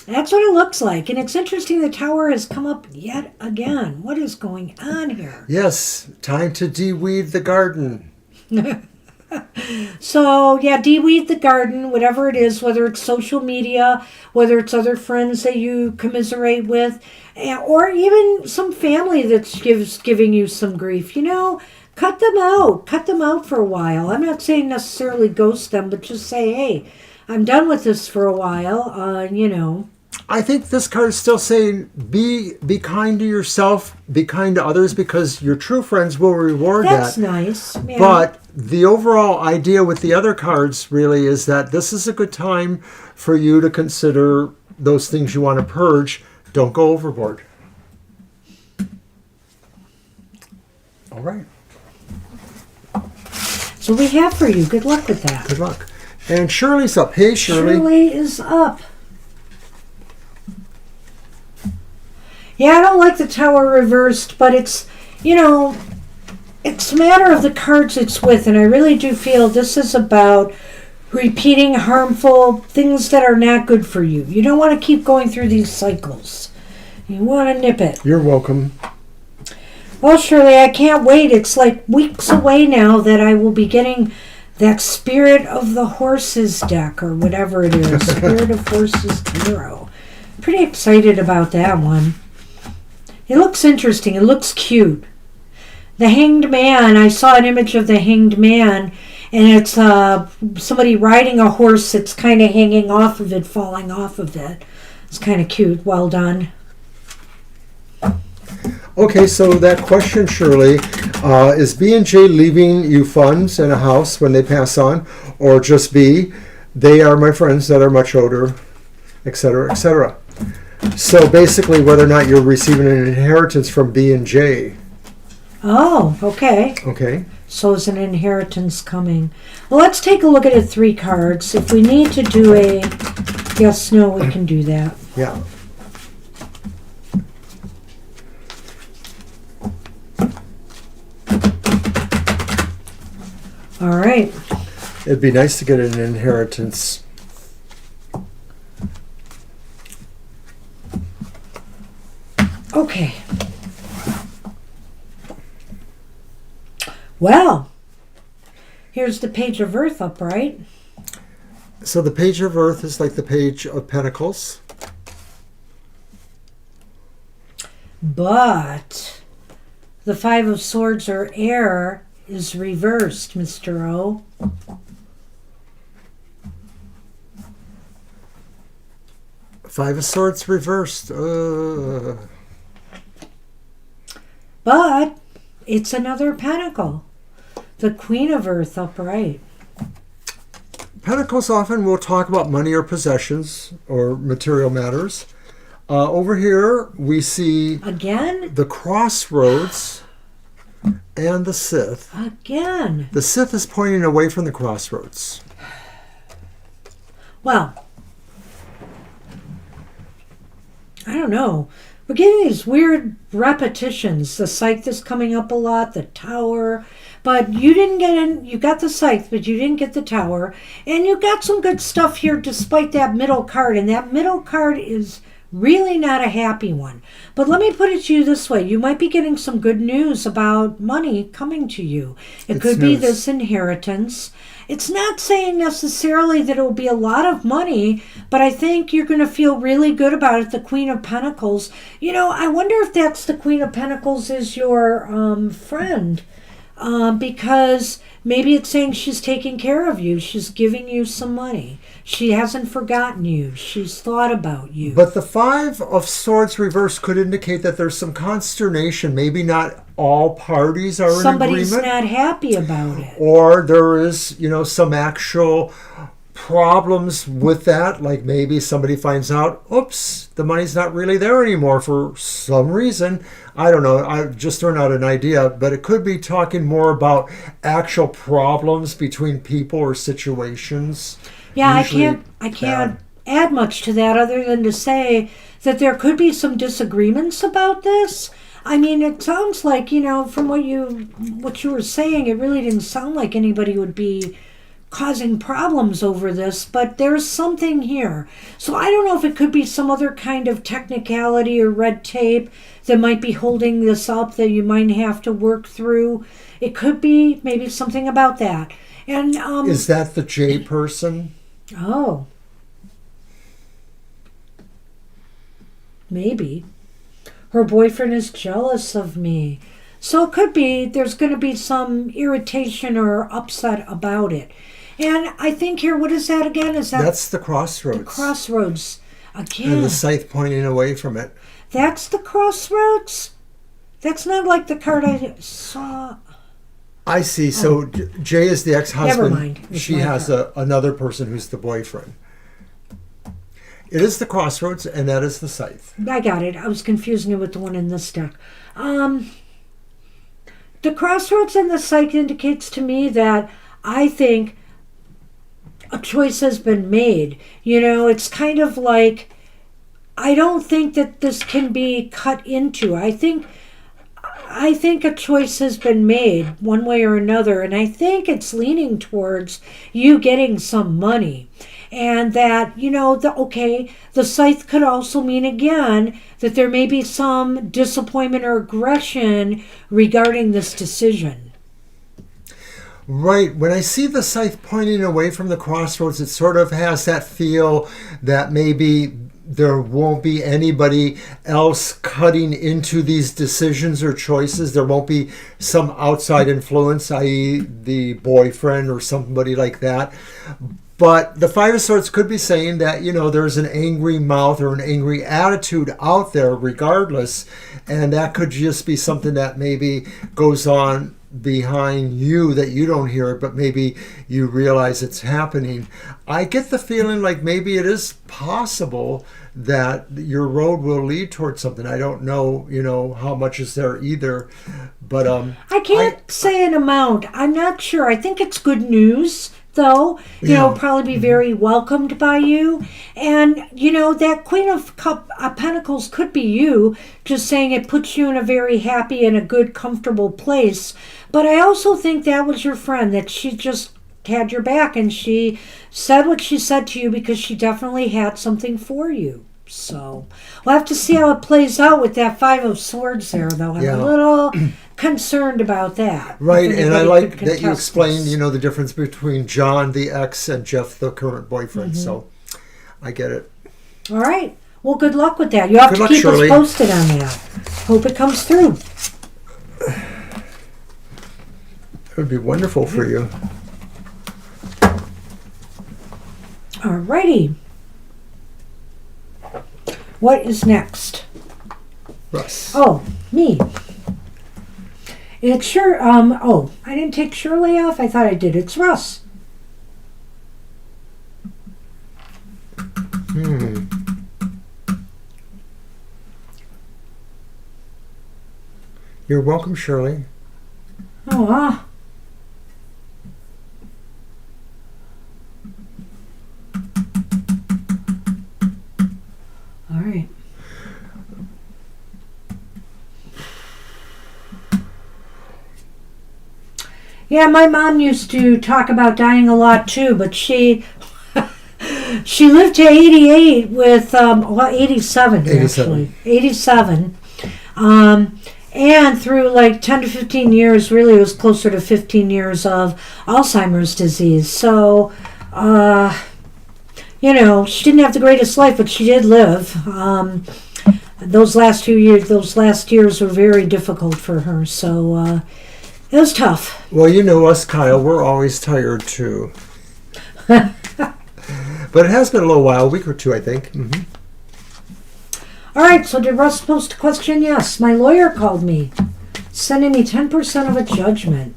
[SPEAKER 2] that's what it looks like. And it's interesting the tower has come up yet again. What is going on here?
[SPEAKER 1] Yes, time to de-weed the garden.
[SPEAKER 2] So, yeah, de-weed the garden, whatever it is, whether it's social media, whether it's other friends that you commiserate with, or even some family that's giving you some grief. You know, cut them out. Cut them out for a while. I'm not saying necessarily ghost them, but just say, hey, I'm done with this for a while, you know.
[SPEAKER 1] I think this card is still saying be kind to yourself, be kind to others, because your true friends will reward
[SPEAKER 2] That's
[SPEAKER 1] that.
[SPEAKER 2] nice. Yeah.
[SPEAKER 1] But the overall idea with the other cards really is that this is a good time for you to consider those things you want to purge. Don't go overboard. All right.
[SPEAKER 2] So we have for you. Good luck with that.
[SPEAKER 1] Good luck. And Shirley's up. Hey, Shirley.
[SPEAKER 2] Shirley is up. Yeah, I don't like the tower reversed, but it's, you know, it's a matter of the cards it's with, and I really do feel this is about repeating harmful things that are not good for you. You don't want to keep going through these cycles. You want to nip it.
[SPEAKER 1] You're welcome.
[SPEAKER 2] Well, Shirley, I can't wait. It's like weeks away now that I will be getting that Spirit of the Horses deck, or whatever it is. Spirit of Horses Tarot. Pretty excited about that one. It looks interesting. It looks cute. The Hanged Man, I saw an image of the Hanged Man, and it's somebody riding a horse that's kind of hanging off of it, falling off of it. It's kind of cute. Well done.
[SPEAKER 1] Okay, so that question, Shirley, is B&J leaving you funds and a house when they pass on, or just B, they are my friends that are much older, etc., etc.? So basically, whether or not you're receiving an inheritance from B&J.
[SPEAKER 2] Oh, okay.
[SPEAKER 1] Okay.
[SPEAKER 2] So is an inheritance coming. Well, let's take a look at the 3 cards. If we need to do a yes, no, we can do that.
[SPEAKER 1] Yeah.
[SPEAKER 2] All right.
[SPEAKER 1] It'd be nice to get an inheritance.
[SPEAKER 2] Okay. Well, here's the Page of Earth upright.
[SPEAKER 1] So the Page of Earth is like the Page of Pentacles.
[SPEAKER 2] But the 5 of Swords, or air, is reversed, Mr. O.
[SPEAKER 1] Five of Swords reversed.
[SPEAKER 2] But it's another pentacle. The Queen of Earth upright.
[SPEAKER 1] Pentacles often will talk about money or possessions or material matters. Over here we see
[SPEAKER 2] Again?
[SPEAKER 1] the Crossroads and the Sith.
[SPEAKER 2] Again.
[SPEAKER 1] The Sith is pointing away from the Crossroads.
[SPEAKER 2] Well, I don't know. We're getting these weird repetitions. The Scythe is coming up a lot, the Tower. But you didn't get in. You got the Scythe, but you didn't get the Tower. And you got some good stuff here despite that middle card. And that middle card is really not a happy one. But let me put it to you this way. You might be getting some good news about money coming to you. It could be this inheritance. It's not saying necessarily that it will be a lot of money, but I think you're going to feel really good about it. The Queen of Pentacles. You know, I wonder if that's the Queen of Pentacles is your friend. Because maybe it's saying she's taking care of you. She's giving you some money. She hasn't forgotten you. She's thought about you.
[SPEAKER 1] But the Five of Swords reverse could indicate that there's some consternation. Maybe not all parties are
[SPEAKER 2] Somebody's
[SPEAKER 1] in agreement.
[SPEAKER 2] not happy about it.
[SPEAKER 1] Or there is, some actual problems with that, like maybe somebody finds out, oops, the money's not really there anymore for some reason. I don't know. I just thrown out an idea, but it could be talking more about actual problems between people or situations.
[SPEAKER 2] Yeah,
[SPEAKER 1] Usually
[SPEAKER 2] I can't add much to that other than to say that there could be some disagreements about this. I mean, it sounds like, from what you were saying, it really didn't sound like anybody would be causing problems over this, but there's something here. So I don't know if it could be some other kind of technicality or red tape that might be holding this up that you might have to work through. It could be maybe something about that. And
[SPEAKER 1] is that the J person?
[SPEAKER 2] Oh. Maybe. Her boyfriend is jealous of me. So it could be there's going to be some irritation or upset about it. And I think here, what is that again?
[SPEAKER 1] That's the crossroads.
[SPEAKER 2] The crossroads. Again.
[SPEAKER 1] And the scythe pointing away from it.
[SPEAKER 2] That's the crossroads? That's not like the card I saw.
[SPEAKER 1] I see. So Jay is the ex-husband.
[SPEAKER 2] Never mind.
[SPEAKER 1] She has another person who's the boyfriend. It is the crossroads, and that is the scythe.
[SPEAKER 2] I got it. I was confusing it with the one in this deck. The crossroads and the scythe indicates to me that I think a choice has been made. It's kind of like, I don't think that this can be cut into. I think a choice has been made one way or another, and I think it's leaning towards you getting some money. And that, the scythe could also mean again that there may be some disappointment or aggression regarding this decision.
[SPEAKER 1] Right. When I see the scythe pointing away from the crossroads, it sort of has that feel that maybe there won't be anybody else cutting into these decisions or choices. There won't be some outside influence, i.e. the boyfriend or somebody like that. But the Five of Swords could be saying that, there's an angry mouth or an angry attitude out there regardless. And that could just be something that maybe goes on behind you that you don't hear it, but maybe you realize it's happening. I get the feeling like maybe it is possible that your road will lead towards something. I don't know, how much is there either. But
[SPEAKER 2] I can't say an amount. I'm not sure. I think it's good news, though. Probably be very welcomed by you. And, that Queen of Pentacles could be you, just saying it puts you in a very happy and a good, comfortable place. But I also think that was your friend, that she just had your back and she said what she said to you because she definitely had something for you. So we'll have to see how it plays out with that Five of Swords there, though. I'm a little concerned about that.
[SPEAKER 1] Right, and I like that you explained, the difference between John, the ex, and Jeff, the current boyfriend. Mm-hmm. So I get it. All
[SPEAKER 2] right. Well, good luck with that. You have to keep us posted on that. Hope it comes through.
[SPEAKER 1] That would be wonderful for you.
[SPEAKER 2] All righty. What is next?
[SPEAKER 1] Russ.
[SPEAKER 2] Oh, me. It's I didn't take Shirley off. I thought I did. It's Russ.
[SPEAKER 1] You're welcome, Shirley.
[SPEAKER 2] Oh, all right. Yeah, my mom used to talk about dying a lot too, but she lived to 88 with 87 actually. 87. And through like 10 to 15 years, really it was closer to 15 years of Alzheimer's disease. So, she didn't have the greatest life, but she did live. Those last years were very difficult for her. So, it was tough.
[SPEAKER 1] Well, you know us, Kyle. We're always tired, too. But it has been a little while, a week or two, I think. Mm-hmm.
[SPEAKER 2] All right, so did Russ post a question? Yes. My lawyer called me, sending me 10% of a judgment.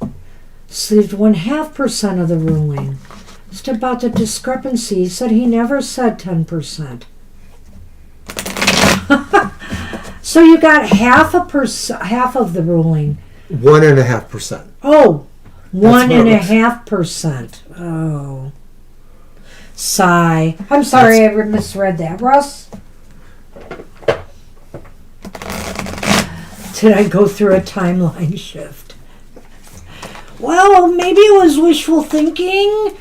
[SPEAKER 2] Received 0.5% of the ruling. Just about the discrepancy. He said he never said 10%. So you got half of the ruling.
[SPEAKER 1] 1.5%.
[SPEAKER 2] Oh,
[SPEAKER 1] That's what it was.
[SPEAKER 2] 1.5%. Oh. Sigh. I'm sorry I misread that. Russ? Did I go through a timeline shift? Well, maybe it was wishful thinking.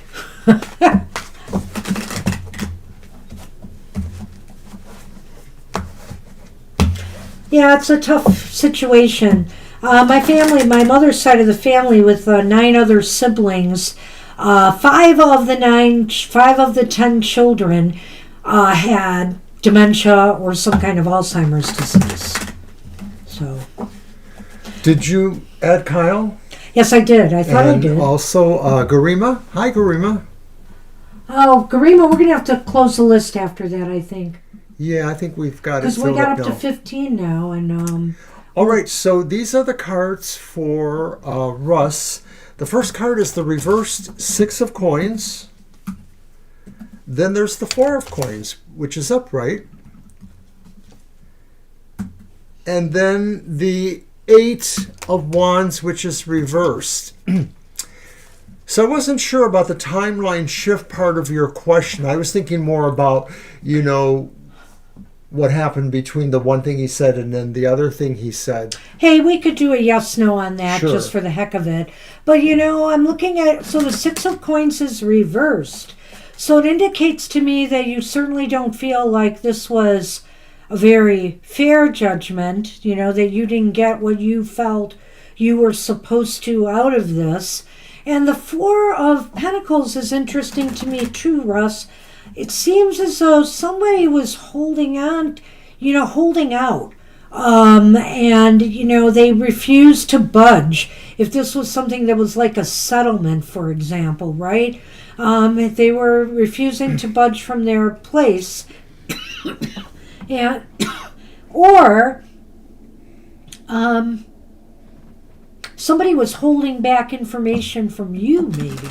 [SPEAKER 2] Yeah, it's a tough situation. My mother's side of the family with 9 other siblings, 5 of the 10 children had dementia or some kind of Alzheimer's disease. So,
[SPEAKER 1] Did you add Kyle?
[SPEAKER 2] yes, I did. I thought I
[SPEAKER 1] And
[SPEAKER 2] did.
[SPEAKER 1] also Garima. Hi, Garima.
[SPEAKER 2] Oh, Garima, we're going to have to close the list after that, I think.
[SPEAKER 1] Yeah, I think we've got it
[SPEAKER 2] Because we
[SPEAKER 1] filled
[SPEAKER 2] got up
[SPEAKER 1] now.
[SPEAKER 2] to 15 now. And
[SPEAKER 1] All right, so these are the cards for Russ. The first card is the reversed 6 of coins. Then there's the 4 of coins, which is upright. And then the 8 of wands, which is reversed. So I wasn't sure about the timeline shift part of your question. I was thinking more about, what happened between the one thing he said and then the other thing he said.
[SPEAKER 2] hey, we could do a yes/no on that
[SPEAKER 1] Sure.
[SPEAKER 2] just for the heck of it. But I'm looking at, so the 6 of coins is reversed. So it indicates to me that you certainly don't feel like this was a very fair judgment, that you didn't get what you felt you were supposed to out of this. And the 4 of Pentacles is interesting to me too, Russ. It seems as though somebody was holding on, holding out. And, they refused to budge. If this was something that was like a settlement, for example, right? If they were refusing to budge from their place. And, or somebody was holding back information from you, maybe.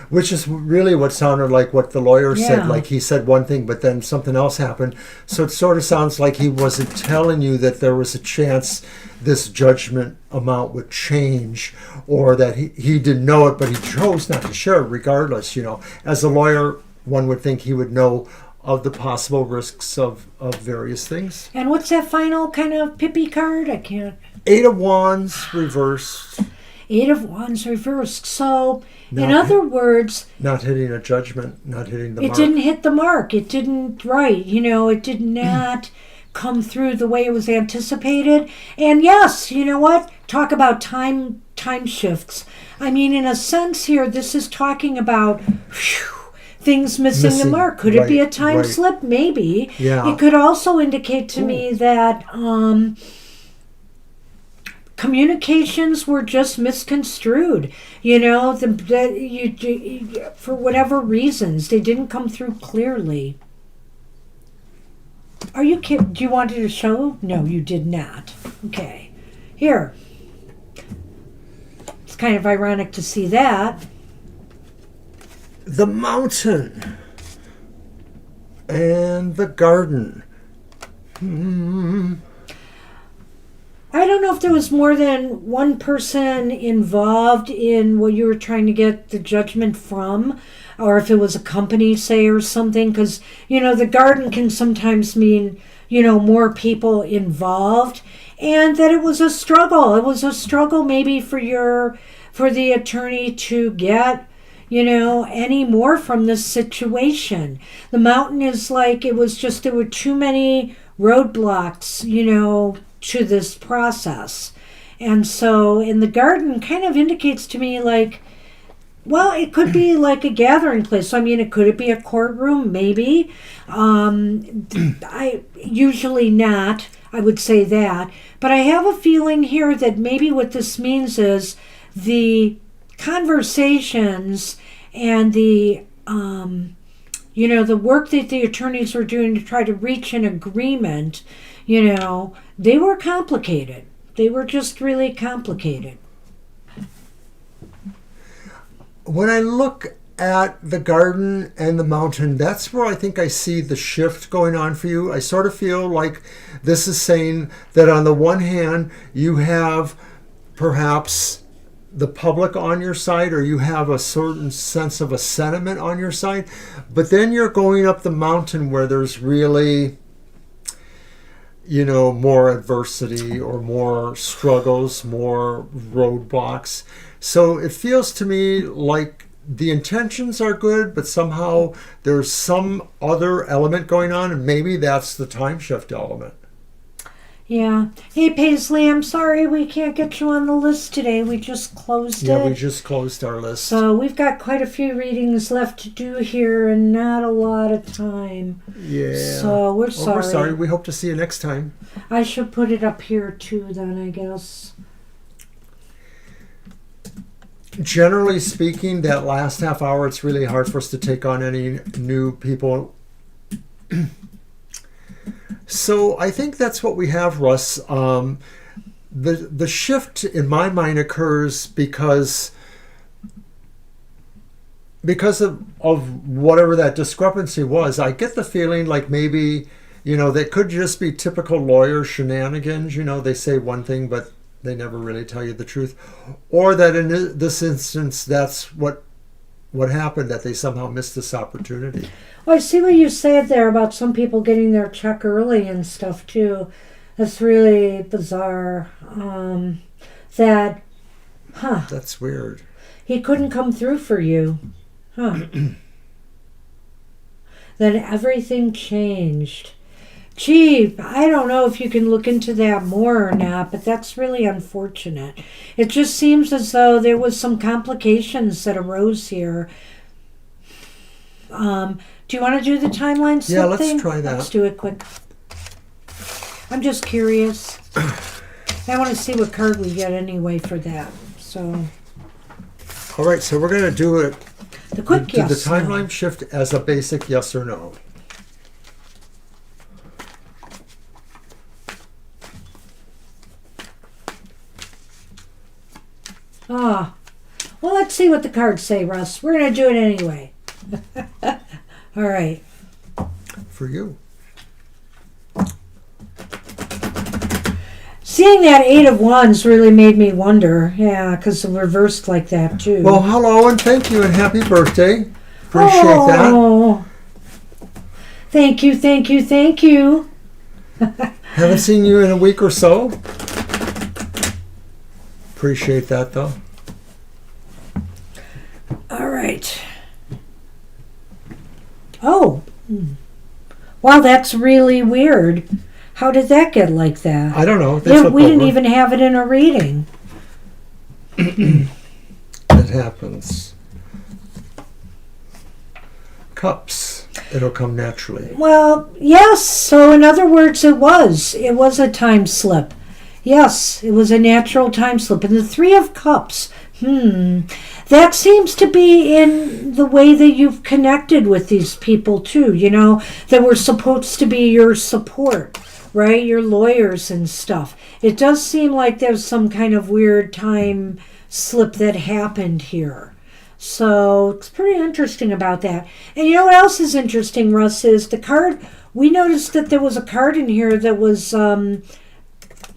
[SPEAKER 1] Which is really what sounded like what the lawyer said.
[SPEAKER 2] Yeah.
[SPEAKER 1] Like he said one thing, but then something else happened. So it sort of sounds like he wasn't telling you that there was a chance this judgment amount would change, or that he didn't know it, but he chose not to share it regardless. As a lawyer, one would think he would know of the possible risks of various things.
[SPEAKER 2] And what's that final kind of pippy card? I can't.
[SPEAKER 1] 8 of wands reversed.
[SPEAKER 2] 8 of wands reversed. So, in
[SPEAKER 1] Not-
[SPEAKER 2] other words,
[SPEAKER 1] Not hitting a judgment, not hitting the
[SPEAKER 2] it
[SPEAKER 1] mark.
[SPEAKER 2] didn't hit the mark. It didn't, right. It did not come through the way it was anticipated. And yes, you know what? Talk about time shifts. I mean, in a sense here, this is talking about things missing the mark. Could it be a time
[SPEAKER 1] right.
[SPEAKER 2] slip? Maybe.
[SPEAKER 1] Yeah.
[SPEAKER 2] It could also indicate to me that communications were just misconstrued. For whatever reasons, they didn't come through clearly. Are you kidding? Do you want it to show? No, you did not. Okay. Here. It's kind of ironic to see that.
[SPEAKER 1] The mountain and the garden.
[SPEAKER 2] I don't know if there was more than one person involved in what you were trying to get the judgment from, or if it was a company, say, or something, because, the garden can sometimes mean, more people involved, and that it was a struggle. It was a struggle maybe for the attorney to get, any more from this situation. The mountain is like, there were too many roadblocks, to this process. And so in the garden kind of indicates to me like, well, it could be like a gathering place. So, I mean, could it be a courtroom? Maybe. I usually not. I would say that. But I have a feeling here that maybe what this means is the conversations and the work that the attorneys were doing to try to reach an agreement, they were complicated. They were just really complicated.
[SPEAKER 1] When I look at the garden and the mountain, that's where I think I see the shift going on for you. I sort of feel like this is saying that on the one hand, you have perhaps the public on your side, or you have a certain sense of a sentiment on your side, but then you're going up the mountain where there's really, more adversity or more struggles, more roadblocks. So it feels to me like the intentions are good, but somehow there's some other element going on, and maybe that's the time shift element.
[SPEAKER 2] Yeah. Hey, Paisley, I'm sorry we can't get you on the list today. We just closed it.
[SPEAKER 1] Yeah, we just closed our list.
[SPEAKER 2] So we've got quite a few readings left to do here and not a lot of time.
[SPEAKER 1] Yeah.
[SPEAKER 2] So we're sorry.
[SPEAKER 1] We're sorry. We hope to see you next time.
[SPEAKER 2] I should put it up here too then, I guess.
[SPEAKER 1] Generally speaking, that last half hour, it's really hard for us to take on any new people. So I think that's what we have, Russ. The shift in my mind occurs because of whatever that discrepancy was. I get the feeling like maybe, they could just be typical lawyer shenanigans. They say one thing, but they never really tell you the truth. Or that in this instance, that's what happened, that they somehow missed this opportunity.
[SPEAKER 2] Well, I see what you said there about some people getting their check early and stuff too. That's really bizarre.
[SPEAKER 1] That's weird.
[SPEAKER 2] He couldn't come through for you. Then everything changed. Gee, I don't know if you can look into that more or not, but that's really unfortunate. It just seems as though there was some complications that arose here. Do you want to do the timeline slip
[SPEAKER 1] Yeah, let's
[SPEAKER 2] thing?
[SPEAKER 1] try that.
[SPEAKER 2] Let's do it quick. I'm just curious. I want to see what card we get anyway for that. So.
[SPEAKER 1] All right, so we're going to do it.
[SPEAKER 2] The quick
[SPEAKER 1] yes. The timeline shift as a basic yes or no.
[SPEAKER 2] Well, let's see what the cards say, Russ. We're going to do it anyway. All right.
[SPEAKER 1] For you.
[SPEAKER 2] Seeing that 8 of Wands really made me wonder. Yeah, because it reversed like that, too.
[SPEAKER 1] Well, hello, and thank you, and happy birthday. Appreciate that.
[SPEAKER 2] Oh, thank you, thank you, thank you.
[SPEAKER 1] Haven't seen you in a week or so. Appreciate that, though.
[SPEAKER 2] All right. Oh. Wow, that's really weird. How did that get like that?
[SPEAKER 1] I don't know.
[SPEAKER 2] We didn't even have it in a reading.
[SPEAKER 1] It happens. Cups. It'll come naturally.
[SPEAKER 2] Well, yes. So in other words, it was a time slip. Yes, it was a natural time slip. And the 3 of Cups, that seems to be in the way that you've connected with these people too, that were supposed to be your support, right? Your lawyers and stuff. It does seem like there's some kind of weird time slip that happened here. So it's pretty interesting about that. And you know what else is interesting, Russ, is the card. We noticed that there was a card in here that was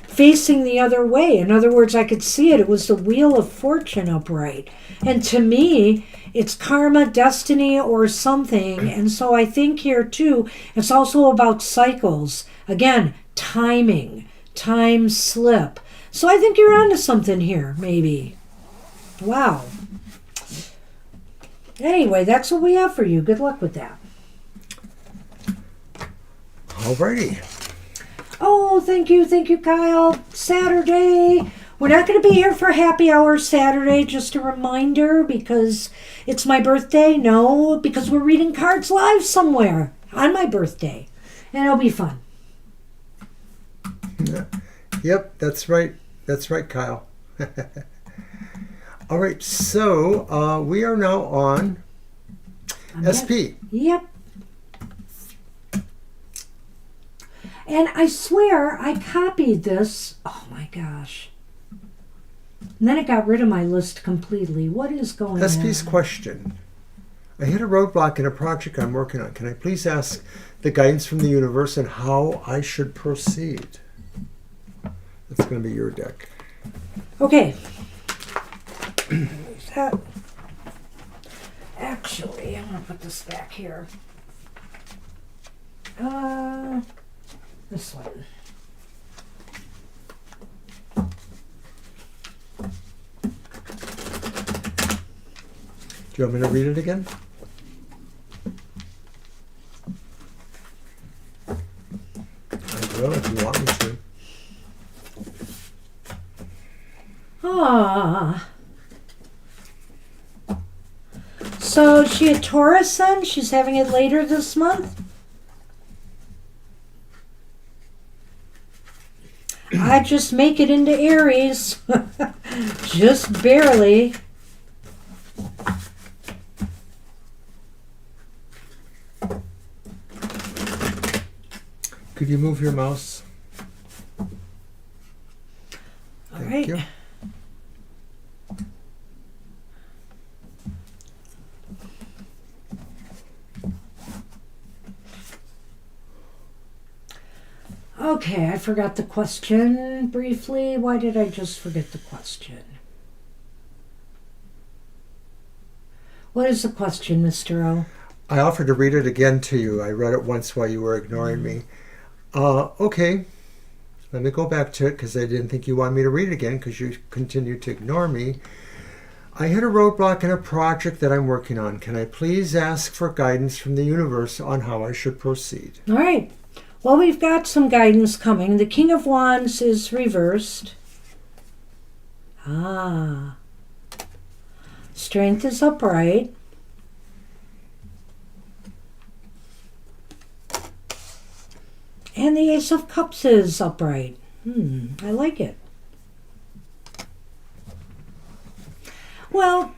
[SPEAKER 2] facing the other way. In other words, I could see it. It was the Wheel of Fortune upright. And to me, it's karma, destiny, or something. And so I think here, too, it's also about cycles. Again, timing, time slip. So I think you're onto something here, maybe. Wow. Anyway, that's what we have for you. Good luck with that.
[SPEAKER 1] Alrighty.
[SPEAKER 2] Oh, thank you, Kyle. Saturday. We're not going to be here for happy hour Saturday, just a reminder, because it's my birthday. No, because we're reading cards live somewhere on my birthday. And it'll be fun.
[SPEAKER 1] Yep, that's right. That's right, Kyle. All right, so we are now on SP.
[SPEAKER 2] Yep. And I swear I copied this. Oh my gosh. And then it got rid of my list completely. What is going on?
[SPEAKER 1] SP's question. I hit a roadblock in a project I'm working on. Can I please ask the guidance from the universe and how I should proceed? That's going to be your deck.
[SPEAKER 2] Okay. Actually, I'm going to put this back here. This one.
[SPEAKER 1] Do you want me to read it again? I will if you want me to.
[SPEAKER 2] Ah. So is she a Taurus then? She's having it later this month? I just make it into Aries. Just barely.
[SPEAKER 1] Could you move your mouse?
[SPEAKER 2] All
[SPEAKER 1] Thank
[SPEAKER 2] right.
[SPEAKER 1] you.
[SPEAKER 2] Okay, I forgot the question briefly. Why did I just forget the question? What is the question, Mr. O?
[SPEAKER 1] I offered to read it again to you. I read it once while you were ignoring me. Okay. Let me go back to it because I didn't think you wanted me to read it again because you continued to ignore me. I hit a roadblock in a project that I'm working on. Can I please ask for guidance from the universe on how I should proceed?
[SPEAKER 2] All right. Well, we've got some guidance coming. The King of Wands is reversed. Ah. Strength is upright. And the Ace of Cups is upright. I like it. Well,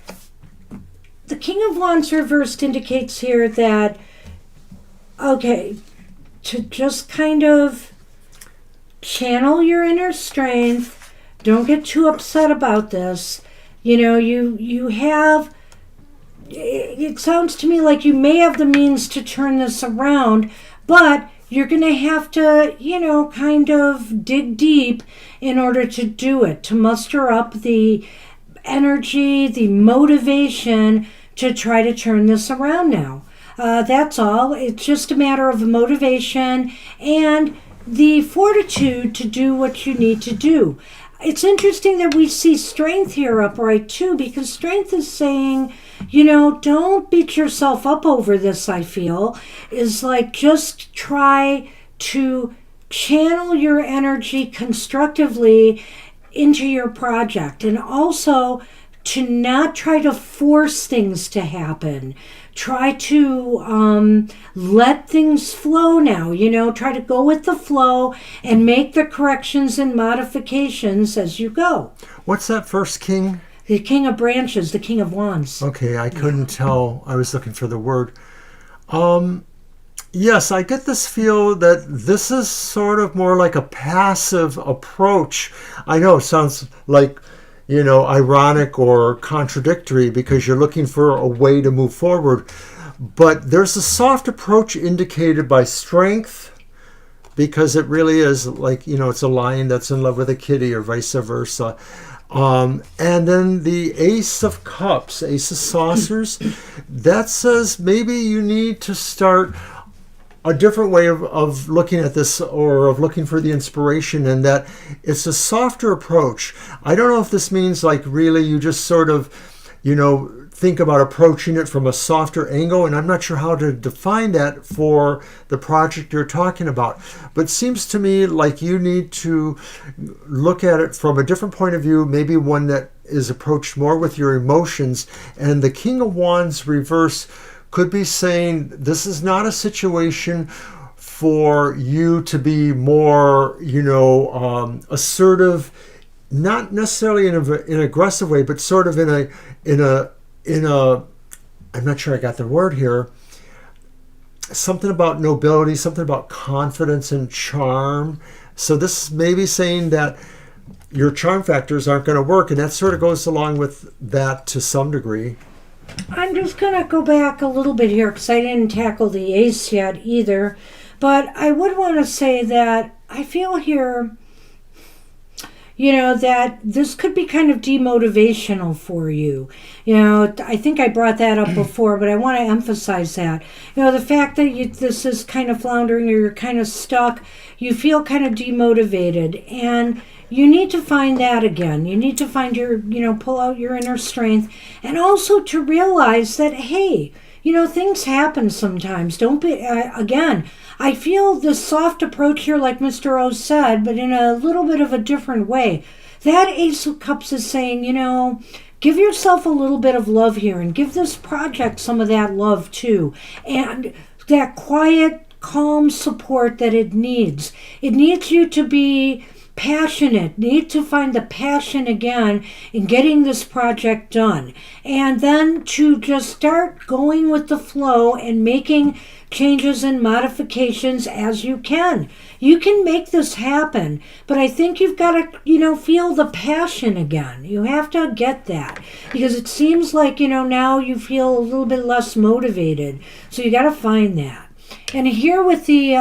[SPEAKER 2] the King of Wands reversed indicates here that, okay, to just kind of channel your inner strength. Don't get too upset about this. You know, you have, it sounds to me like you may have the means to turn this around, but you're going to have to, kind of dig deep in order to do it, to muster up the energy, the motivation to try to turn this around now. That's all. It's just a matter of motivation and the fortitude to do what you need to do. It's interesting that we see strength here upright too, because strength is saying, don't beat yourself up over this, I feel, is like just try to channel your energy constructively into your project, and also to not try to force things to happen. Try to let things flow now, try to go with the flow and make the corrections and modifications as you go.
[SPEAKER 1] What's that first king?
[SPEAKER 2] The King of Branches, the King of Wands.
[SPEAKER 1] Okay, I couldn't tell. I was looking for the word. Yes, I get this feel that this is sort of more like a passive approach. I know it sounds like, ironic or contradictory because you're looking for a way to move forward. But there's a soft approach indicated by strength, because it really is like, it's a lion that's in love with a kitty or vice versa. And then the Ace of Cups, Ace of Saucers, that says maybe you need to start a different way of looking at this, or of looking for the inspiration, and that it's a softer approach. I don't know if this means like really you just sort of, think about approaching it from a softer angle, and I'm not sure how to define that for the project you're talking about. But it seems to me like you need to look at it from a different point of view, maybe one that is approached more with your emotions. And the King of Wands reverse could be saying this is not a situation for you to be more, assertive, not necessarily in an aggressive way, but sort of in a I'm not sure I got the word here, something about nobility, something about confidence and charm. So this may be saying that your charm factors aren't going to work, and that sort of goes along with that to some degree.
[SPEAKER 2] I'm just going to go back a little bit here because I didn't tackle the ace yet either. But I would want to say that I feel here, that this could be kind of demotivational for you. I think I brought that up before, but I want to emphasize that. The fact that this is kind of floundering or you're kind of stuck, you feel kind of demotivated. And you need to find that again. You need to find pull out your inner strength. And also to realize that, hey, things happen sometimes. Don't be, again, I feel this soft approach here, like Mr. O said, but in a little bit of a different way. That Ace of Cups is saying, give yourself a little bit of love here and give this project some of that love too. And that quiet, calm support that it needs. It needs you to be passionate, need to find the passion again in getting this project done. And then to just start going with the flow and making changes and modifications as you can. You can make this happen, but I think you've got to, feel the passion again. You have to get that because it seems like, now you feel a little bit less motivated. So you got to find that. And here with the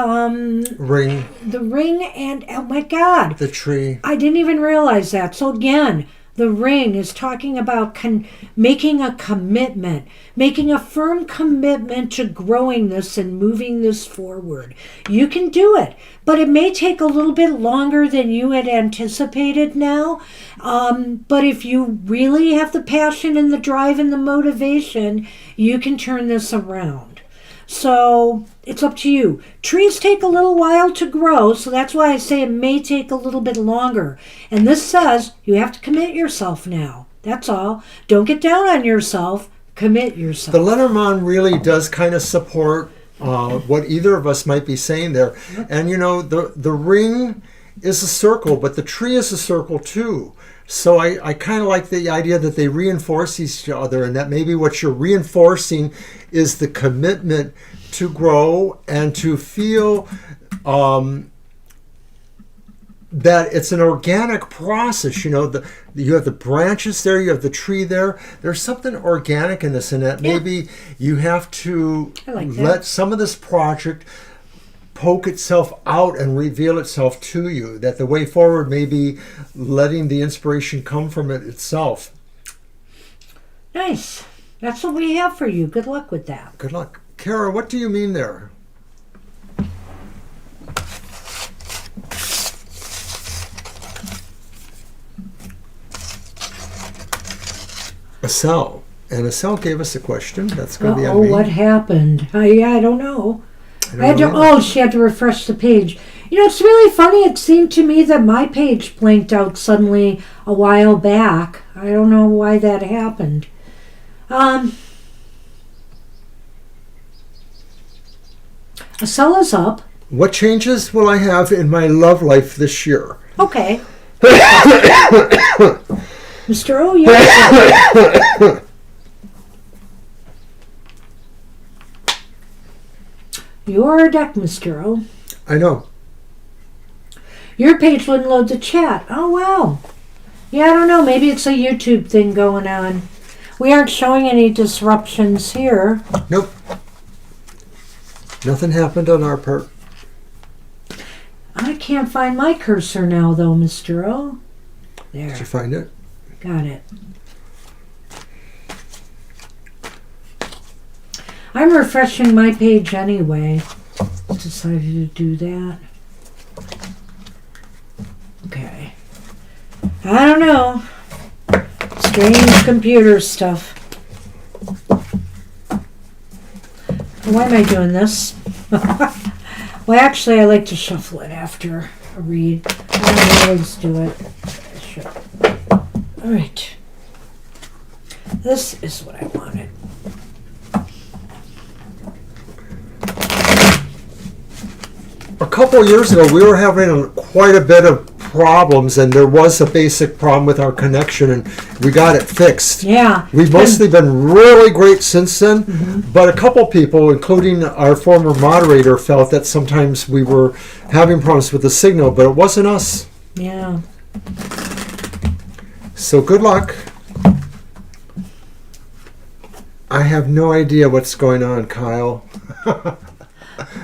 [SPEAKER 2] ring and, oh my God,
[SPEAKER 1] the tree.
[SPEAKER 2] I didn't even realize that. So again, the ring is talking about making a commitment, making a firm commitment to growing this and moving this forward. You can do it, but it may take a little bit longer than you had anticipated now. But if you really have the passion and the drive and the motivation, you can turn this around. So it's up to you. Trees take a little while to grow, so that's why I say it may take a little bit longer. And this says you have to commit yourself now. That's all. Don't get down on yourself. Commit yourself.
[SPEAKER 1] The Lenormand really does kind of support what either of us might be saying there. And the ring is a circle, but the tree is a circle too. So I kind of like the idea that they reinforce each other, and that maybe what you're reinforcing is the commitment to grow and to feel that it's an organic process. You have the branches there, you have the tree there. There's something organic in this, and that maybe you have to let some of this project poke itself out and reveal itself to you, that the way forward may be letting the inspiration come from it itself.
[SPEAKER 2] Nice. That's what we have for you. Good luck with that.
[SPEAKER 1] Good luck. Kara, what do you mean there? Asel. And Asel gave us a question. That's going to be on me.
[SPEAKER 2] What happened? I don't know. She had to refresh the page. It's really funny. It seemed to me that my page blanked out suddenly a while back. I don't know why that happened. Acella's up.
[SPEAKER 1] What changes will I have in my love life this year?
[SPEAKER 2] Okay. Mr. O, yeah. Your deck, Mr. O.
[SPEAKER 1] I know.
[SPEAKER 2] Your page wouldn't load the chat. Oh, wow. Yeah, I don't know. Maybe it's a YouTube thing going on. We aren't showing any disruptions here.
[SPEAKER 1] Nope. Nothing happened on our part.
[SPEAKER 2] I can't find my cursor now, though, Mr. O. There.
[SPEAKER 1] Did you find it?
[SPEAKER 2] Got it. I'm refreshing my page anyway. Decided to do that. Okay. I don't know. Strange computer stuff. Why am I doing this? Well, actually, I like to shuffle it after a read. I always do it. Sure. All right. This is what I wanted.
[SPEAKER 1] A couple of years ago, we were having quite a bit of problems, and there was a basic problem with our connection, and we got it fixed.
[SPEAKER 2] Yeah.
[SPEAKER 1] We've mostly been really great since then, but a couple people, including our former moderator, felt that sometimes we were having problems with the signal, but it wasn't us.
[SPEAKER 2] Yeah.
[SPEAKER 1] So good luck. I have no idea what's going on, Kyle.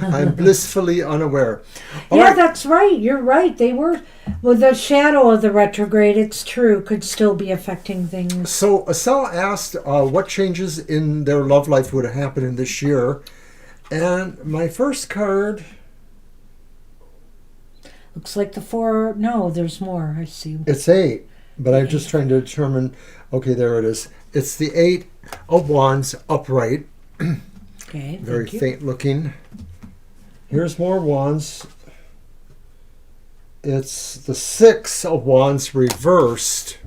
[SPEAKER 1] I'm blissfully unaware. All
[SPEAKER 2] Yeah,
[SPEAKER 1] right.
[SPEAKER 2] that's right. You're right. They were, well, the shadow of the retrograde, it's true, could still be affecting things.
[SPEAKER 1] So Estelle asked what changes in their love life would happen in this year. And my first card,
[SPEAKER 2] Looks like the four, no, there's more. I see.
[SPEAKER 1] it's 8. But I'm just trying to determine, okay, there it is. It's the 8 of Wands upright.
[SPEAKER 2] Okay,
[SPEAKER 1] Very
[SPEAKER 2] thank you.
[SPEAKER 1] faint looking. Here's more Wands. It's the 6 of Wands reversed.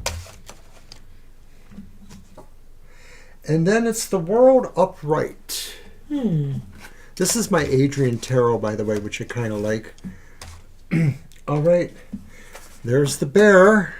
[SPEAKER 1] And then it's the World upright. This is my Adrian Tarot, by the way, which I kind of like. All right. There's the bear.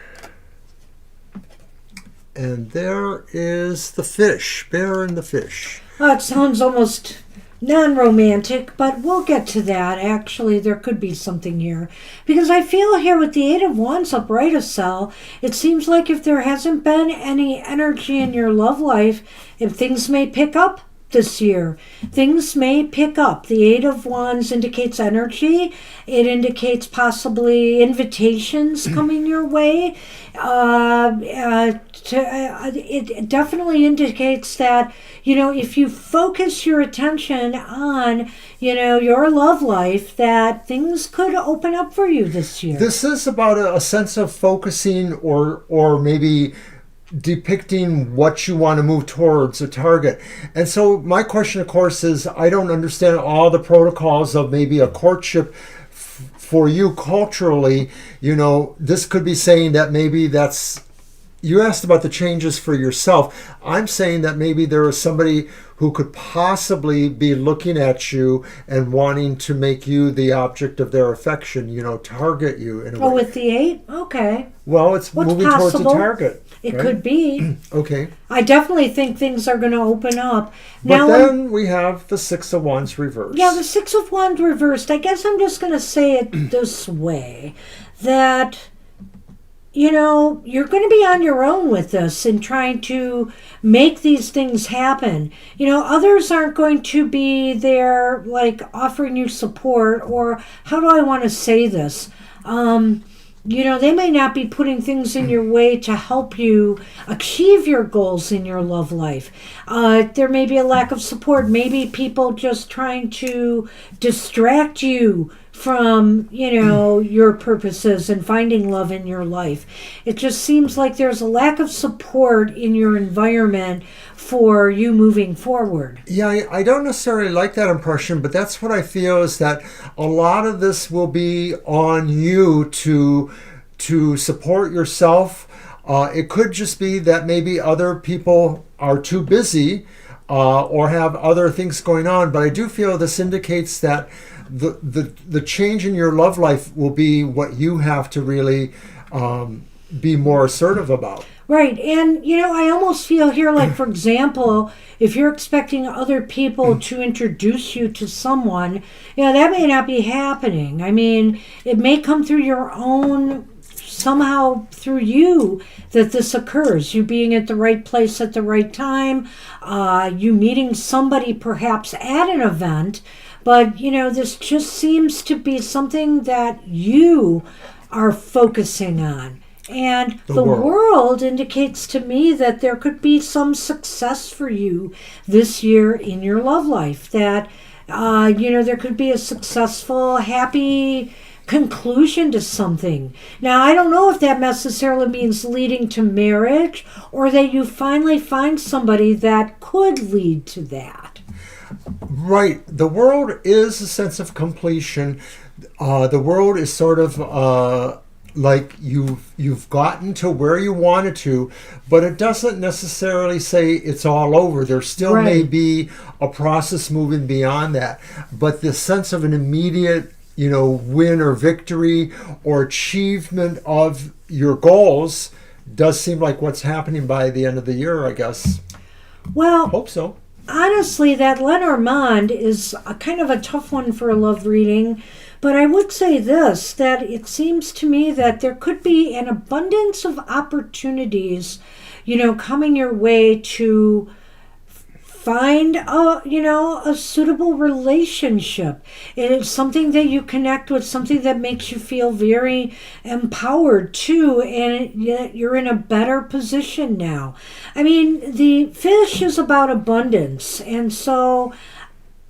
[SPEAKER 1] And there is the fish. Bear and the fish.
[SPEAKER 2] Oh, it sounds almost non-romantic, but we'll get to that. Actually, there could be something here. Because I feel here with the 8 of Wands upright, Estelle, it seems like if there hasn't been any energy in your love life, if things may pick up this year. Things may pick up. The 8 of Wands indicates energy. It indicates possibly invitations coming your way. It definitely indicates that, if you focus your attention on, your love life, that things could open up for you this year.
[SPEAKER 1] This is about a sense of focusing or maybe depicting what you want to move towards, a target. And so my question, of course, is I don't understand all the protocols of maybe a courtship for you culturally. This could be saying that maybe that's, you asked about the changes for yourself. I'm saying that maybe there is somebody who could possibly be looking at you and wanting to make you the object of their affection, target you in a way.
[SPEAKER 2] Oh, with the 8? Okay.
[SPEAKER 1] Well, it's
[SPEAKER 2] What's
[SPEAKER 1] moving
[SPEAKER 2] possible?
[SPEAKER 1] towards a target.
[SPEAKER 2] It
[SPEAKER 1] right?
[SPEAKER 2] could be.
[SPEAKER 1] Okay.
[SPEAKER 2] I definitely think things are going to open up.
[SPEAKER 1] But then we have the 6 of Wands reversed.
[SPEAKER 2] Yeah, the 6 of Wands reversed. I guess I'm just going to say it this way, that, you're going to be on your own with this in trying to make these things happen. Others aren't going to be there, like, offering you support, or how do I want to say this? They may not be putting things in your way to help you achieve your goals in your love life. There may be a lack of support. Maybe people just trying to distract you from, your purposes and finding love in your life. It just seems like there's a lack of support in your environment for you moving forward.
[SPEAKER 1] Yeah, I don't necessarily like that impression, but that's what I feel, is that a lot of this will be on you to support yourself. It could just be that maybe other people are too busy or have other things going on, but I do feel this indicates that the change in your love life will be what you have to really be more assertive about.
[SPEAKER 2] Right. And, I almost feel here, like, for example, if you're expecting other people to introduce you to someone, that may not be happening. I mean, it may come through your own, somehow through you, that this occurs. You being at the right place at the right time, you meeting somebody perhaps at an event. But, this just seems to be something that you are focusing on. And the world indicates to me that there could be some success for you this year in your love life. That, there could be a successful, happy conclusion to something. Now, I don't know if that necessarily means leading to marriage, or that you finally find somebody that could lead to that.
[SPEAKER 1] Right. The world is a sense of completion. The world is sort of like you've gotten to where you wanted to, but it doesn't necessarily say it's all over. There still may be a process moving beyond that. But the sense of an immediate, win or victory or achievement of your goals does seem like what's happening by the end of the year, I guess.
[SPEAKER 2] Well,
[SPEAKER 1] Hope so.
[SPEAKER 2] Honestly, that Lenormand is a kind of a tough one for a love reading. But I would say this, that it seems to me that there could be an abundance of opportunities, coming your way to find a suitable relationship. It's something that you connect with, something that makes you feel very empowered too, and you're in a better position now. I mean, the fish is about abundance, and so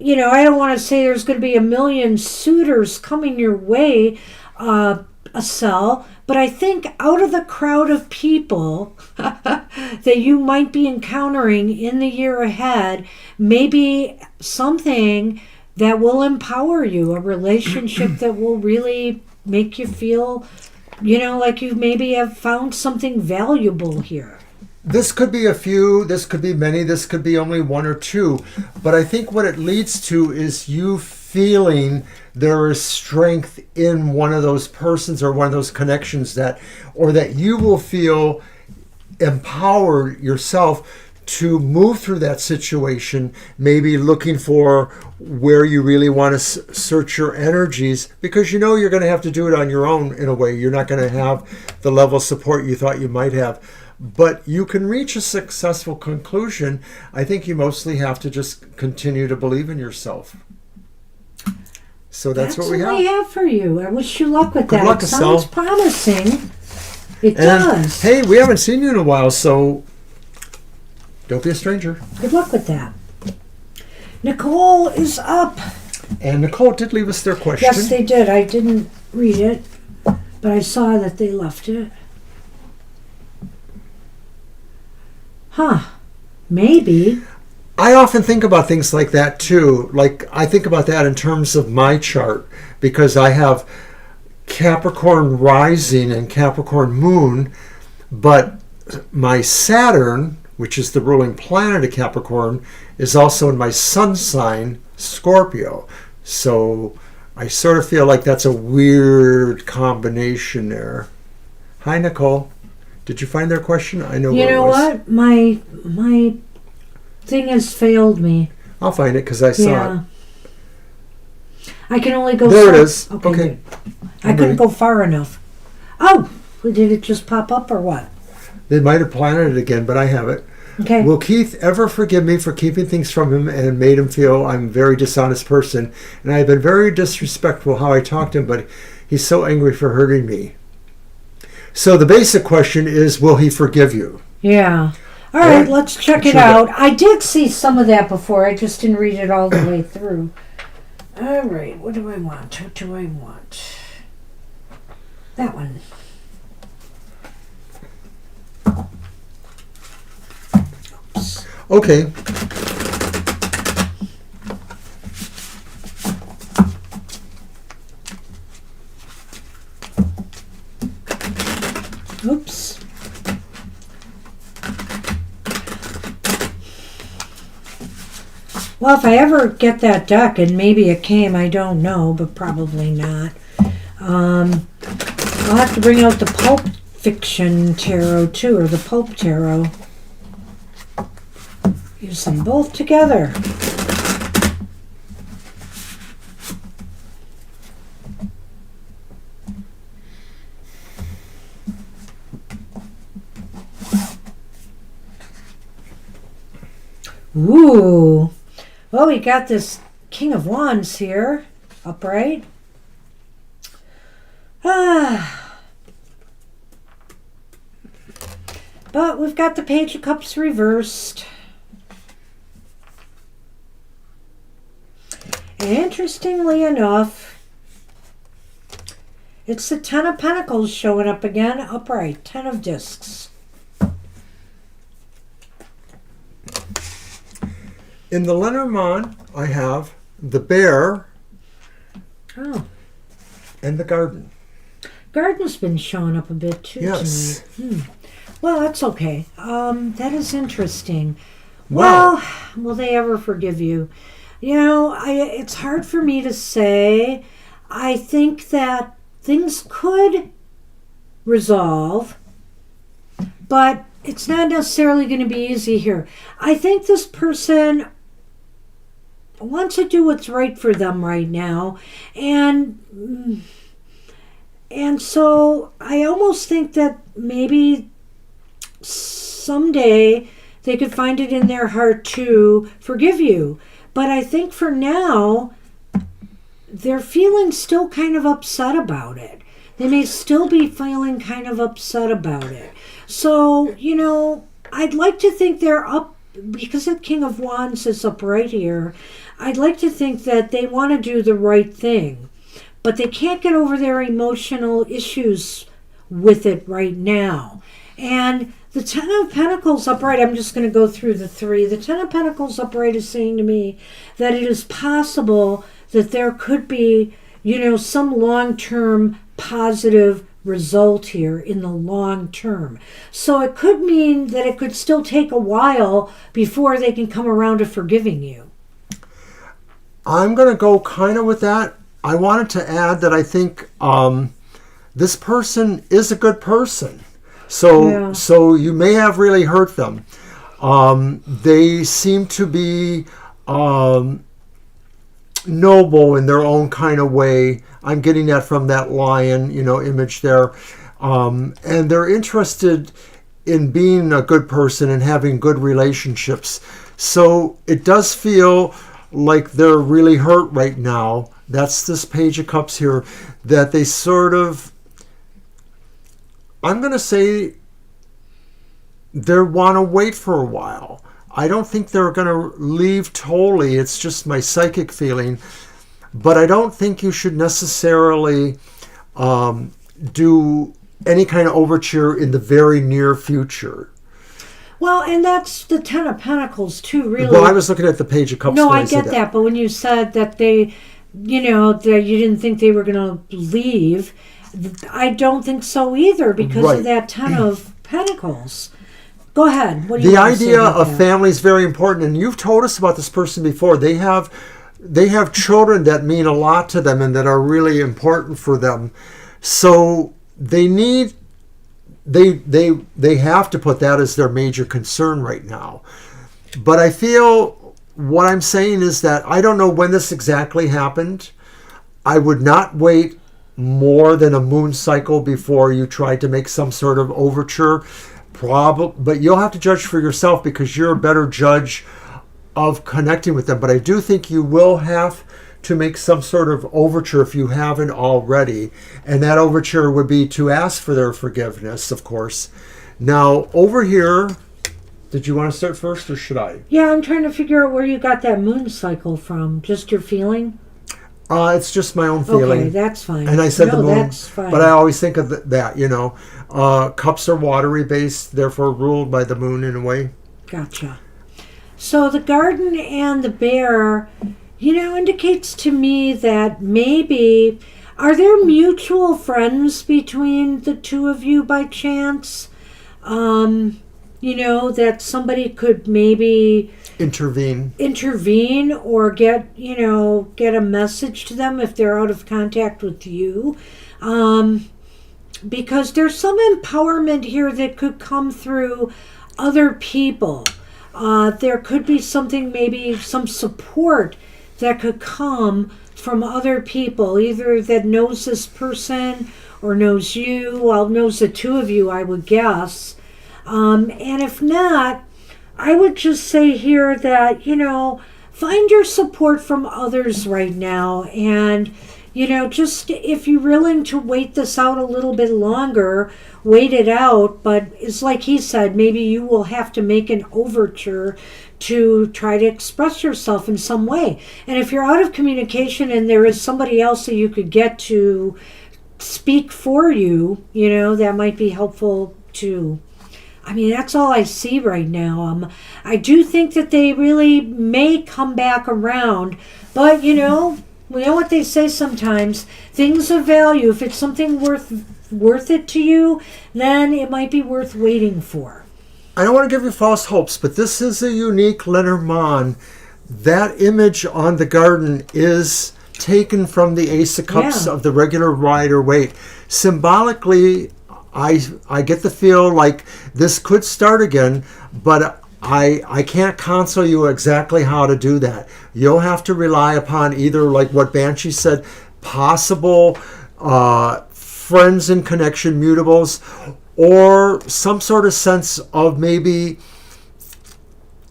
[SPEAKER 2] I don't want to say there's going to be a million suitors coming your way, a cell, but I think out of the crowd of people that you might be encountering in the year ahead, maybe something that will empower you, a relationship that will really make you feel, like you maybe have found something valuable here.
[SPEAKER 1] This could be a few, this could be many, this could be only one or two, but I think what it leads to is you feeling there is strength in one of those persons or one of those connections that you will feel empowered yourself to move through that situation, maybe looking for where you really want to search your energies, because you're going to have to do it on your own in a way. You're not going to have the level of support you thought you might have. But you can reach a successful conclusion. I think you mostly have to just continue to believe in yourself. So that's what we have.
[SPEAKER 2] That's what we have for you. I wish you luck with
[SPEAKER 1] Good
[SPEAKER 2] that.
[SPEAKER 1] luck,
[SPEAKER 2] It sounds
[SPEAKER 1] Estelle.
[SPEAKER 2] promising. It does.
[SPEAKER 1] Hey, we haven't seen you in a while, so don't be a stranger.
[SPEAKER 2] Good luck with that. Nicole is up.
[SPEAKER 1] And Nicole did leave us their question.
[SPEAKER 2] Yes, they did. I didn't read it, but I saw that they left it. Huh. Maybe.
[SPEAKER 1] I often think about things like that too. Like I think about that in terms of my chart, because I have Capricorn rising and Capricorn moon, but my Saturn, which is the ruling planet of Capricorn, is also in my sun sign, Scorpio. So I sort of feel like that's a weird combination there. Hi, Nicole. Did you find their question? I know
[SPEAKER 2] You
[SPEAKER 1] where it
[SPEAKER 2] know
[SPEAKER 1] was.
[SPEAKER 2] what? My thing has failed me.
[SPEAKER 1] I'll find it because I saw it.
[SPEAKER 2] I can only go.
[SPEAKER 1] There it
[SPEAKER 2] far.
[SPEAKER 1] is. Okay.
[SPEAKER 2] Good. I couldn't go far enough. Oh, did it just pop up or what?
[SPEAKER 1] They might have planted it again, but I have it.
[SPEAKER 2] Okay.
[SPEAKER 1] Will Keith ever forgive me for keeping things from him and made him feel I'm a very dishonest person? And I've been very disrespectful how I talked to him, but he's so angry for hurting me. So the basic question is, will he forgive you?
[SPEAKER 2] Yeah. All right, let's check it out. I did see some of that before. I just didn't read it all the way through. All right, what do I want? What do I want? That one. Oops.
[SPEAKER 1] Okay.
[SPEAKER 2] Oops. Well, if I ever get that deck, and maybe it came, I don't know, but probably not. I'll have to bring out the Pulp Fiction Tarot too, or the Pulp Tarot. Use them both together. Ooh. Well, we got this King of Wands here, upright. But we've got the Page of Cups reversed. And interestingly enough, it's the Ten of Pentacles showing up again, upright, Ten of Discs.
[SPEAKER 1] In the Lenormand, I have the bear and the garden.
[SPEAKER 2] Garden's been showing up a bit too
[SPEAKER 1] Yes.
[SPEAKER 2] tonight. Well, that's okay. That is interesting.
[SPEAKER 1] Wow.
[SPEAKER 2] Well, will they ever forgive you? It's hard for me to say. I think that things could resolve, but it's not necessarily going to be easy here. I think this person wants to do what's right for them right now, and so I almost think that maybe someday they could find it in their heart to forgive you. But I think for now, they're feeling still kind of upset about it. They may still be feeling kind of upset about it. So, I'd like to think they're up, because the King of Wands is up right here. I'd like to think that they want to do the right thing, but they can't get over their emotional issues with it right now. And the Ten of Pentacles upright, I'm just going to go through the three. The Ten of Pentacles upright is saying to me that it is possible that there could be, some long-term positive result here in the long term. So it could mean that it could still take a while before they can come around to forgiving you.
[SPEAKER 1] I'm going to go kind of with that. I wanted to add that I think this person is a good person. So you may have really hurt them. They seem to be noble in their own kind of way. I'm getting that from that lion, image there. And they're interested in being a good person and having good relationships. So it does feel like they're really hurt right now. That's this Page of Cups here, that they sort of, I'm going to say, they want to wait for a while. I don't think they're going to leave totally. It's just my psychic feeling. But I don't think you should necessarily do any kind of overture in the very near future.
[SPEAKER 2] Well, and that's the Ten of Pentacles too, really.
[SPEAKER 1] Well, I was looking at the Page of Cups.
[SPEAKER 2] No, I get that. But when you said that they, that you didn't think they were going to leave, I don't think so either, because of that Ten of Pentacles. Go ahead. What do you
[SPEAKER 1] The
[SPEAKER 2] want to say
[SPEAKER 1] idea
[SPEAKER 2] about
[SPEAKER 1] of
[SPEAKER 2] that?
[SPEAKER 1] family is very important, and you've told us about this person before. They have children that mean a lot to them and that are really important for them. So they have to put that as their major concern right now. But I feel what I'm saying is that I don't know when this exactly happened. I would not wait more than a moon cycle before you try to make some sort of overture. But you'll have to judge for yourself, because you're a better judge of connecting with them. But I do think you will have to make some sort of overture if you haven't already. And that overture would be to ask for their forgiveness, of course. Now, over here, did you want to start first or should I?
[SPEAKER 2] Yeah, I'm trying to figure out where you got that moon cycle from. Just your feeling?
[SPEAKER 1] It's just my own feeling.
[SPEAKER 2] Okay, that's fine.
[SPEAKER 1] And I said the moon,
[SPEAKER 2] that's fine.
[SPEAKER 1] but I always think of that, Cups are watery based, therefore ruled by the moon in a way.
[SPEAKER 2] Gotcha. So the garden and the bear, indicates to me that maybe, are there mutual friends between the two of you by chance? That somebody could maybe intervene or get a message to them if they're out of contact with you. Because there's some empowerment here that could come through other people. There could be something, maybe some support that could come from other people, either that knows this person or knows you, well, knows the two of you, I would guess. And if not, I would just say here that, find your support from others right now. And, just if you're willing to wait this out a little bit longer, wait it out. But it's like he said, maybe you will have to make an overture to try to express yourself in some way. And if you're out of communication and there is somebody else that you could get to speak for you, that might be helpful too. I mean, that's all I see right now. I do think that they really may come back around, but we know what they say sometimes. Things of value, if it's something worth it to you, then it might be worth waiting for.
[SPEAKER 1] I don't want to give you false hopes, but this is a unique Lenormand. That image on the garden is taken from the Ace of Cups of the regular Rider-Waite. Symbolically, I get the feel like this could start again, but I can't counsel you exactly how to do that. You'll have to rely upon either, like what Banshee said, possible friends in connection, mutables, or some sort of sense of maybe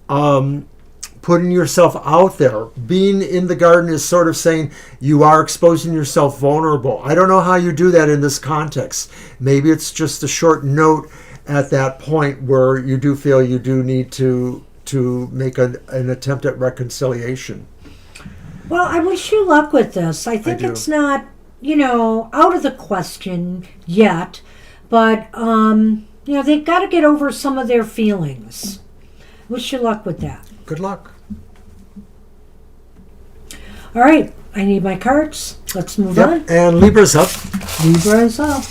[SPEAKER 1] putting yourself out there. Being in the garden is sort of saying you are exposing yourself vulnerable. I don't know how you do that in this context. Maybe it's just a short note at that point where you do feel you do need to make an attempt at reconciliation.
[SPEAKER 2] Well, I wish you luck with this. I think it's not, out of the question yet, but, they've got to get over some of their feelings. Wish you luck with that.
[SPEAKER 1] Good luck.
[SPEAKER 2] All right, I need my cards. Let's move on.
[SPEAKER 1] And Libra's up.
[SPEAKER 2] Libra's up.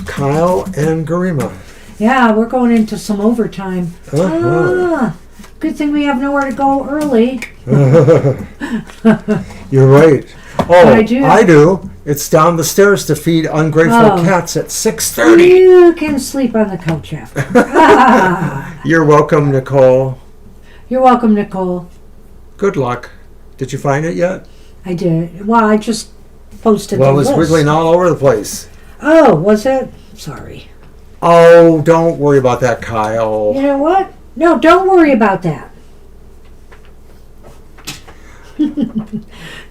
[SPEAKER 1] Kyle and Garima.
[SPEAKER 2] Yeah, we're going into some overtime. Good thing we have nowhere to go early.
[SPEAKER 1] You're right. Oh,
[SPEAKER 2] I do.
[SPEAKER 1] It's down the stairs to feed ungrateful cats at 6:30.
[SPEAKER 2] You can sleep on the couch after.
[SPEAKER 1] You're welcome, Nicole.
[SPEAKER 2] You're welcome, Nicole.
[SPEAKER 1] Good luck. Did you find it yet?
[SPEAKER 2] I did. Well, I just posted the
[SPEAKER 1] Well, it was
[SPEAKER 2] list.
[SPEAKER 1] wiggling all over the place.
[SPEAKER 2] Oh, was it? Sorry.
[SPEAKER 1] Oh, don't worry about that, Kyle.
[SPEAKER 2] You know what? No, don't worry about that.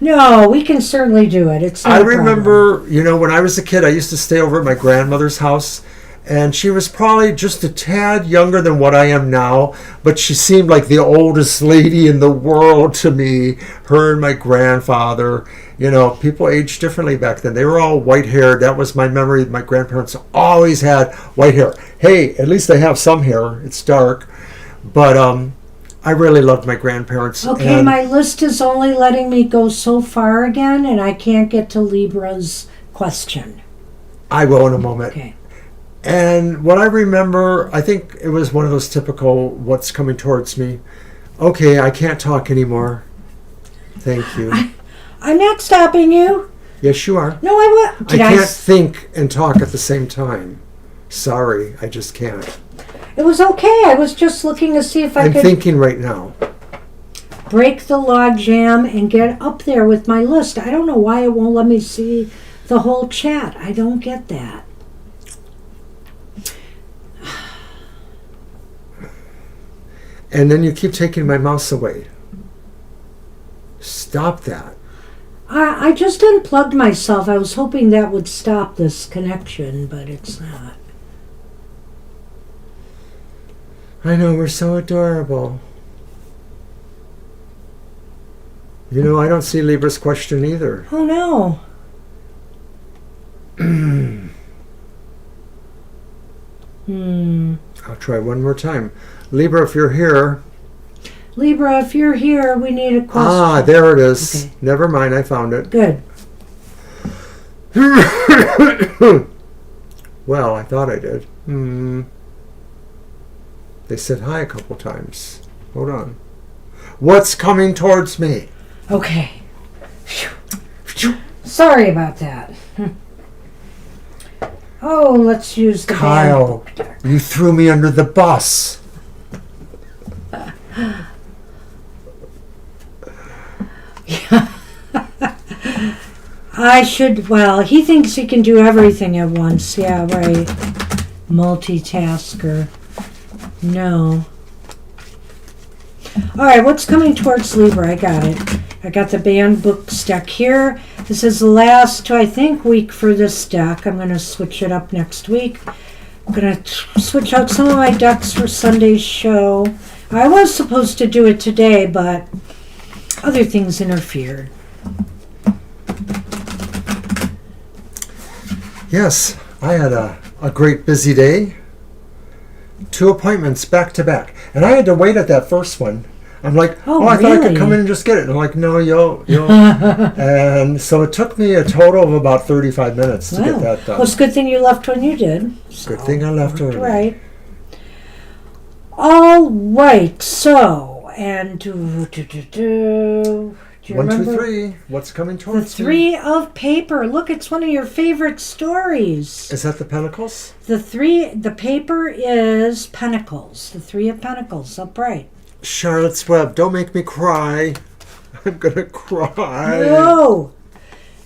[SPEAKER 2] No, we can certainly do it. It's not a problem.
[SPEAKER 1] remember, when I was a kid, I used to stay over at my grandmother's house, and she was probably just a tad younger than what I am now, but she seemed like the oldest lady in the world to me. Her and my grandfather. People aged differently back then. They were all white-haired. That was my memory. My grandparents always had white hair. Hey, at least they have some hair. It's dark. But I really loved my grandparents.
[SPEAKER 2] Okay, my list is only letting me go so far again, and I can't get to Libra's question.
[SPEAKER 1] I will in a moment.
[SPEAKER 2] Okay.
[SPEAKER 1] And what I remember, I think it was one of those typical what's coming towards me. Okay, I can't talk anymore. Thank you.
[SPEAKER 2] I'm not stopping you.
[SPEAKER 1] Yes, you are.
[SPEAKER 2] No, I will.
[SPEAKER 1] I can't think and talk at the same time. Sorry, I just can't.
[SPEAKER 2] It was okay. I was just looking to see if I
[SPEAKER 1] I'm
[SPEAKER 2] could
[SPEAKER 1] thinking right now.
[SPEAKER 2] break the log jam and get up there with my list. I don't know why it won't let me see the whole chat. I don't get that.
[SPEAKER 1] And then you keep taking my mouse away. Stop that.
[SPEAKER 2] I just unplugged myself. I was hoping that would stop this connection, but it's not.
[SPEAKER 1] I know, we're so adorable. I don't see Libra's question either.
[SPEAKER 2] Oh, no.
[SPEAKER 1] I'll try one more time. Libra, if you're here.
[SPEAKER 2] Libra, if you're here, we need a question.
[SPEAKER 1] Ah, there it is.
[SPEAKER 2] Okay.
[SPEAKER 1] Never mind, I found it.
[SPEAKER 2] Good.
[SPEAKER 1] Well, I thought I did. They said hi a couple times. Hold on. What's coming towards me?
[SPEAKER 2] Okay. Sorry about that. Oh, let's use the
[SPEAKER 1] Kyle,
[SPEAKER 2] band book deck.
[SPEAKER 1] you threw me under the bus.
[SPEAKER 2] I should, well, he thinks he can do everything at once. Yeah, right. Multitasker. No. All right, what's coming towards Libra? I got it. I got the banned books deck here. This is the last, I think, week for this deck. I'm going to switch it up next week. I'm going to switch out some of my decks for Sunday's show. I was supposed to do it today, but other things interfered.
[SPEAKER 1] Yes, I had a great busy day. 2 appointments back to back. And I had to wait at that first one. I'm like, I thought I could come in and just get it. And I'm like, no, you'll. And so it took me a total of about 35 minutes to get that done.
[SPEAKER 2] Well, it's a good thing you left when you did.
[SPEAKER 1] Good thing I left early.
[SPEAKER 2] Right. All right. So, and do you
[SPEAKER 1] 1, 2,
[SPEAKER 2] remember
[SPEAKER 1] 3. What's coming
[SPEAKER 2] the
[SPEAKER 1] towards you?
[SPEAKER 2] 3 of paper? Look, it's one of your favorite stories.
[SPEAKER 1] Is that the Pentacles?
[SPEAKER 2] The paper is Pentacles. The 3 of Pentacles, upright.
[SPEAKER 1] Charlotte's Web, don't make me cry. I'm gonna cry.
[SPEAKER 2] No.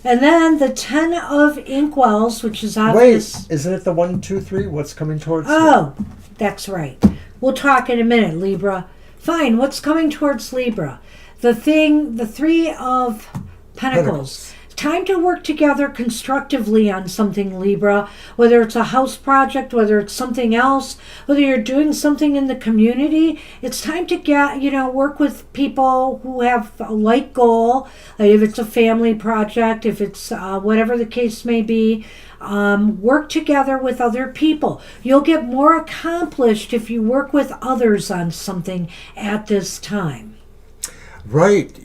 [SPEAKER 2] And then the 10 of Inkwells, which is obvious.
[SPEAKER 1] Wait, isn't it the 1, 2, 3? What's coming towards you?
[SPEAKER 2] Oh, that's right. We'll talk in a minute, Libra. Fine, what's coming towards Libra? The Three of Pentacles. Time to work together constructively on something, Libra, whether it's a house project, whether it's something else, whether you're doing something in the community. It's time to work with people who have a like goal. If it's a family project, if it's whatever the case may be, work together with other people. You'll get more accomplished if you work with others on something at this time.
[SPEAKER 1] Right.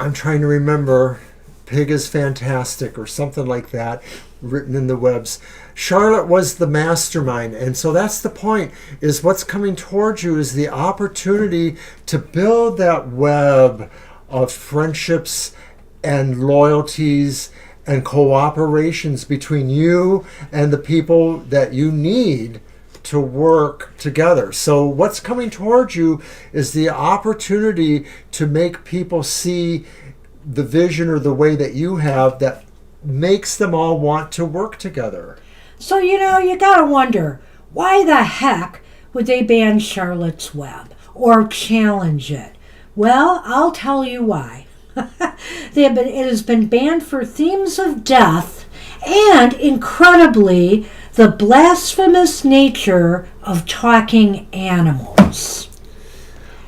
[SPEAKER 1] I'm trying to remember, Pig is Fantastic or something like that, written in the webs. Charlotte was the mastermind, and so that's the point, is what's coming towards you is the opportunity to build that web of friendships and loyalties and cooperations between you and the people that you need to work together. So what's coming towards you is the opportunity to make people see the vision or the way that you have that makes them all want to work together.
[SPEAKER 2] So, you gotta wonder, why the heck would they ban Charlotte's Web or challenge it? Well, I'll tell you why. It has been banned for themes of death and, incredibly, the blasphemous nature of talking animals.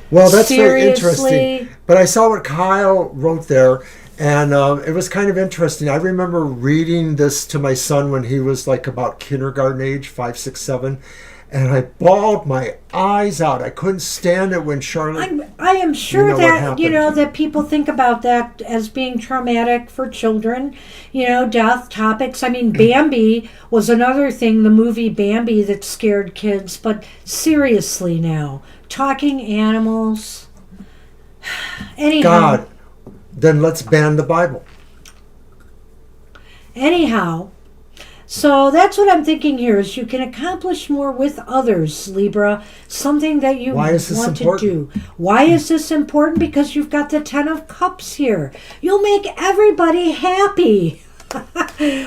[SPEAKER 1] Well, that's very interesting. But I saw what Kyle wrote there, and it was kind of interesting. I remember reading this to my son when he was like about kindergarten age, 5, 6, 7, and I bawled my eyes out. I couldn't stand it when Charlotte...
[SPEAKER 2] I am sure that, that people think about that as being traumatic for children, death topics. I mean, Bambi was another thing, the movie Bambi, that scared kids. But seriously now, talking animals... Anyhow...
[SPEAKER 1] God, then let's ban the Bible.
[SPEAKER 2] Anyhow... So that's what I'm thinking here, is you can accomplish more with others, Libra, something that you want to do. Why is this important? Because you've got the Ten of Cups here. You'll make everybody happy.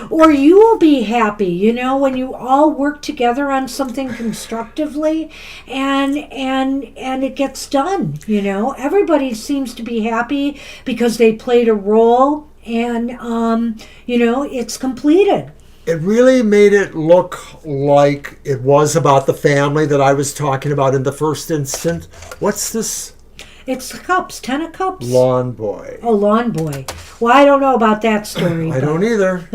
[SPEAKER 2] Or you will be happy, when you all work together on something constructively and it gets done, Everybody seems to be happy because they played a role and, it's completed.
[SPEAKER 1] It really made it look like it was about the family that I was talking about in the first instant. What's this?
[SPEAKER 2] It's cups, 10 of cups.
[SPEAKER 1] Lawn boy.
[SPEAKER 2] Oh, lawn boy. Well, I don't know about that story.
[SPEAKER 1] I don't either.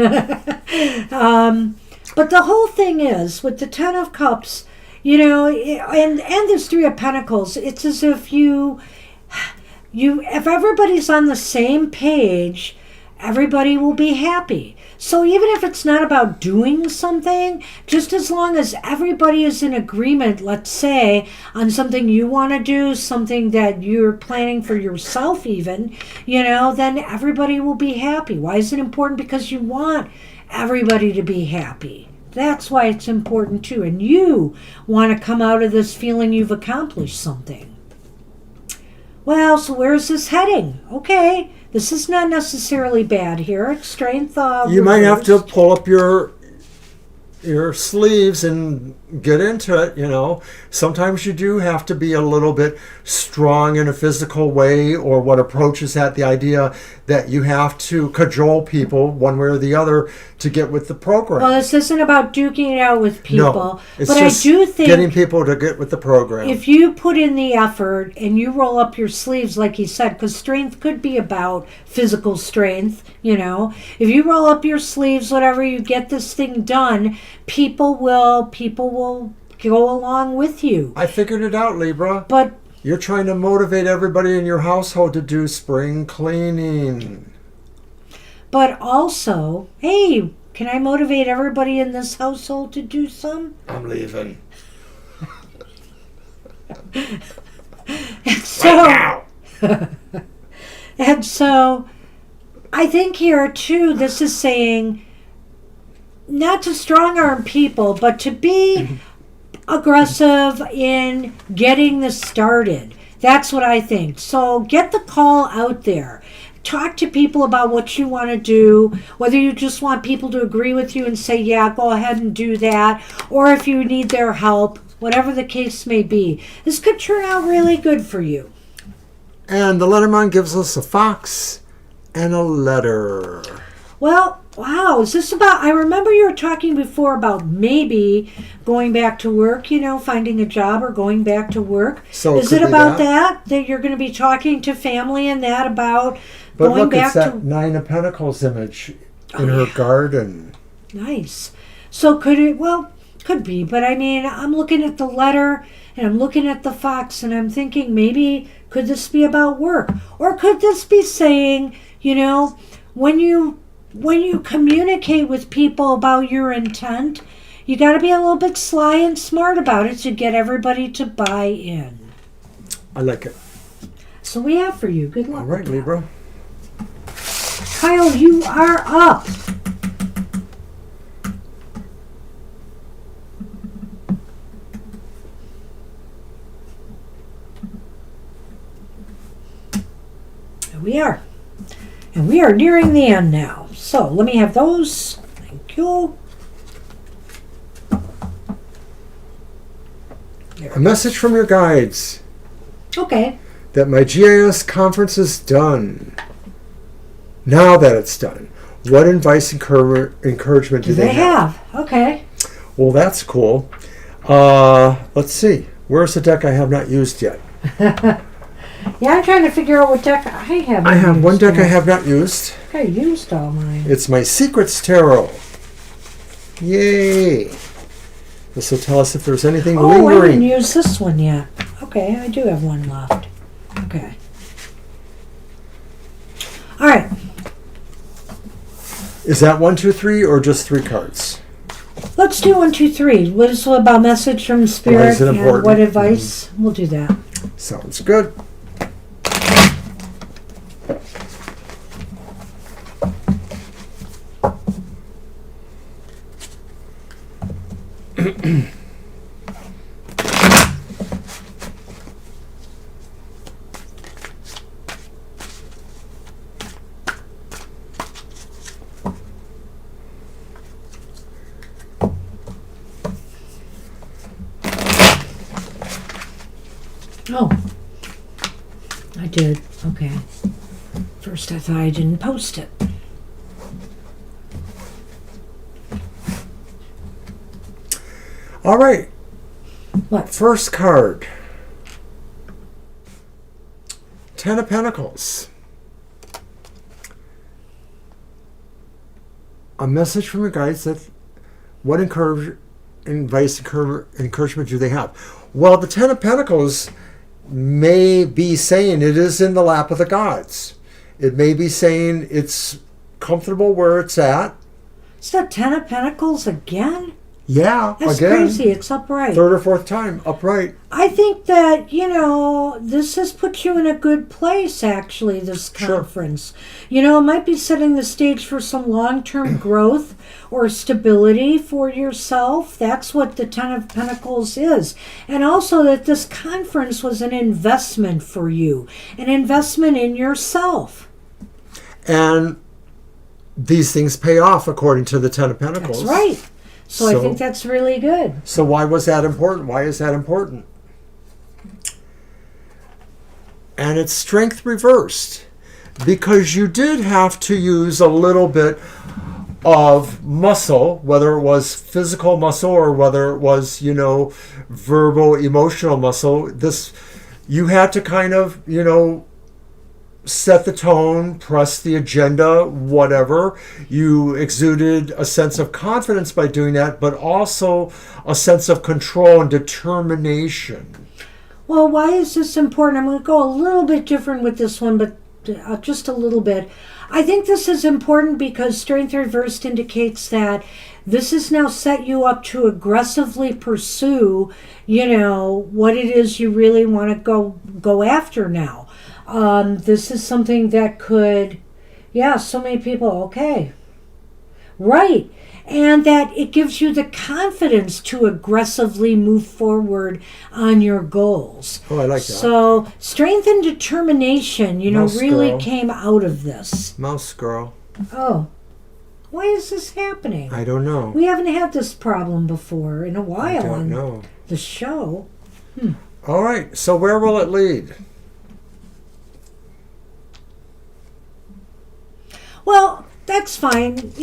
[SPEAKER 2] But the whole thing is, with the 10 of cups, and this 3 of pentacles, it's as if if everybody's on the same page, everybody will be happy. So even if it's not about doing something, just as long as everybody is in agreement, let's say, on something you want to do, something that you're planning for yourself even, then everybody will be happy. Why is it important? Because you want everybody to be happy. That's why it's important too. And you want to come out of this feeling you've accomplished something. Well, so where's this heading? Okay. This is not necessarily bad here. It's strength.
[SPEAKER 1] You might have to pull up your sleeves and get into it, Sometimes you do have to be a little bit strong in a physical way, or what approaches that, the idea that you have to cajole people one way or the other to get with the program.
[SPEAKER 2] Well, this isn't about duking it out with people.
[SPEAKER 1] No, it's
[SPEAKER 2] but
[SPEAKER 1] just
[SPEAKER 2] I do think
[SPEAKER 1] getting people to get with the program.
[SPEAKER 2] If you put in the effort and you roll up your sleeves, like he said, because strength could be about physical strength, If you roll up your sleeves, whatever, you get this thing done, people will go along with you.
[SPEAKER 1] I figured it out, Libra.
[SPEAKER 2] But
[SPEAKER 1] you're trying to motivate everybody in your household to do spring cleaning.
[SPEAKER 2] But also, hey, can I motivate everybody in this household to do some?
[SPEAKER 1] I'm leaving.
[SPEAKER 2] And so,
[SPEAKER 1] right now.
[SPEAKER 2] And so, I think here too, this is saying not to strong arm people, but to be aggressive in getting this started. That's what I think. So get the call out there. talk to people about what you want to do, whether you just want people to agree with you and say, yeah, go ahead and do that, or if you need their help, whatever the case may be. This could turn out really good for you.
[SPEAKER 1] And the Lenormand gives us a fox and a letter.
[SPEAKER 2] Well, wow, is this about, I remember you were talking before about maybe going back to work, finding a job or going back to work.
[SPEAKER 1] So
[SPEAKER 2] is it about that you're going to be talking to family and that about
[SPEAKER 1] but
[SPEAKER 2] going
[SPEAKER 1] look,
[SPEAKER 2] back
[SPEAKER 1] it's that Nine of Pentacles image in her
[SPEAKER 2] yeah.
[SPEAKER 1] garden.
[SPEAKER 2] Nice. So could be, but I mean, I'm looking at the letter and I'm looking at the fox and I'm thinking maybe could this be about work? Or could this be saying, when you communicate with people about your intent, you got to be a little bit sly and smart about it to get everybody to buy in.
[SPEAKER 1] I like it.
[SPEAKER 2] So we have for you. Good luck.
[SPEAKER 1] All right, Libra.
[SPEAKER 2] Kyle, you are up. There we are. And we are nearing the end now. So let me have those. Thank you.
[SPEAKER 1] A message from your guides.
[SPEAKER 2] Okay.
[SPEAKER 1] That my GIS conference is done. Now that it's done, what advice encouragement do they have?
[SPEAKER 2] Okay.
[SPEAKER 1] Well, that's cool. Let's see. Where's the deck I have not used yet?
[SPEAKER 2] Yeah, I'm trying to figure out what deck I have.
[SPEAKER 1] I have one deck I have not used.
[SPEAKER 2] I used all mine.
[SPEAKER 1] It's my Secrets Tarot. Yay! This will tell us if there's anything lingering.
[SPEAKER 2] I didn't use this one yet. Okay, I do have one left. Okay. All right.
[SPEAKER 1] Is that 1, 2, 3, or just 3 cards?
[SPEAKER 2] Let's do 1, 2, 3. What is it about message from Spirit?
[SPEAKER 1] Why is it important?
[SPEAKER 2] And what advice? Mm-hmm. We'll do that.
[SPEAKER 1] Sounds good.
[SPEAKER 2] Oh, I did. Okay. First, I thought I didn't post it.
[SPEAKER 1] All right.
[SPEAKER 2] What?
[SPEAKER 1] First card. 10 of Pentacles. A message from your guides that what encouragement do they have? Well, the 10 of Pentacles may be saying it is in the lap of the gods. It may be saying it's comfortable where it's at.
[SPEAKER 2] It's the 10 of Pentacles again?
[SPEAKER 1] Yeah,
[SPEAKER 2] That's
[SPEAKER 1] again.
[SPEAKER 2] crazy. It's upright.
[SPEAKER 1] Third or fourth time, upright.
[SPEAKER 2] I think that, this has put you in a good place, actually, this conference. Sure. It might be setting the stage for some long-term growth or stability for yourself. That's what the 10 of Pentacles is. And also that this conference was an investment for you, an investment in yourself.
[SPEAKER 1] And these things pay off, according to the 10 of Pentacles.
[SPEAKER 2] That's right. So I think that's really good.
[SPEAKER 1] So why was that important? Why is that important? And it's strength reversed. Because you did have to use a little bit of muscle, whether it was physical muscle or whether it was, verbal, emotional muscle. You had to kind of, set the tone, press the agenda, whatever. You exuded a sense of confidence by doing that, but also a sense of control and determination.
[SPEAKER 2] Well, why is this important? I'm going to go a little bit different with this one, but just a little bit. I think this is important because strength reversed indicates that this has now set you up to aggressively pursue, what it is you really want to go after now. This is something that could, so many people, okay, Right. And that it gives you the confidence to aggressively move forward on your goals.
[SPEAKER 1] Oh, I like that.
[SPEAKER 2] So, strength and determination,
[SPEAKER 1] Mouse
[SPEAKER 2] really
[SPEAKER 1] girl.
[SPEAKER 2] came out of this.
[SPEAKER 1] Mouse girl.
[SPEAKER 2] Oh, why is this happening?
[SPEAKER 1] I don't know.
[SPEAKER 2] We haven't had this problem before in a while
[SPEAKER 1] I don't
[SPEAKER 2] on
[SPEAKER 1] know.
[SPEAKER 2] the show.
[SPEAKER 1] All right, so where will it lead?
[SPEAKER 2] Well, that's fine,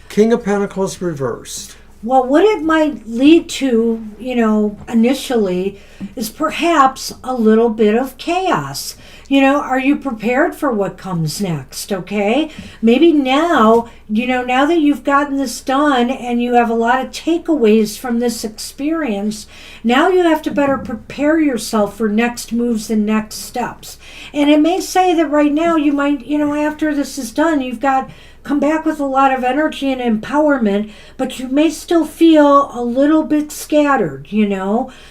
[SPEAKER 1] King of Pentacles reversed.
[SPEAKER 2] Well, what it might lead to, initially is perhaps a little bit of chaos. Are you prepared for what comes next? Okay. Maybe now, now that you've gotten this done and you have a lot of takeaways from this experience, now you have to better prepare yourself for next moves and next steps. And it may say that right now you might, after this is done, you've got come back with a lot of energy and empowerment, but you may still feel a little bit scattered,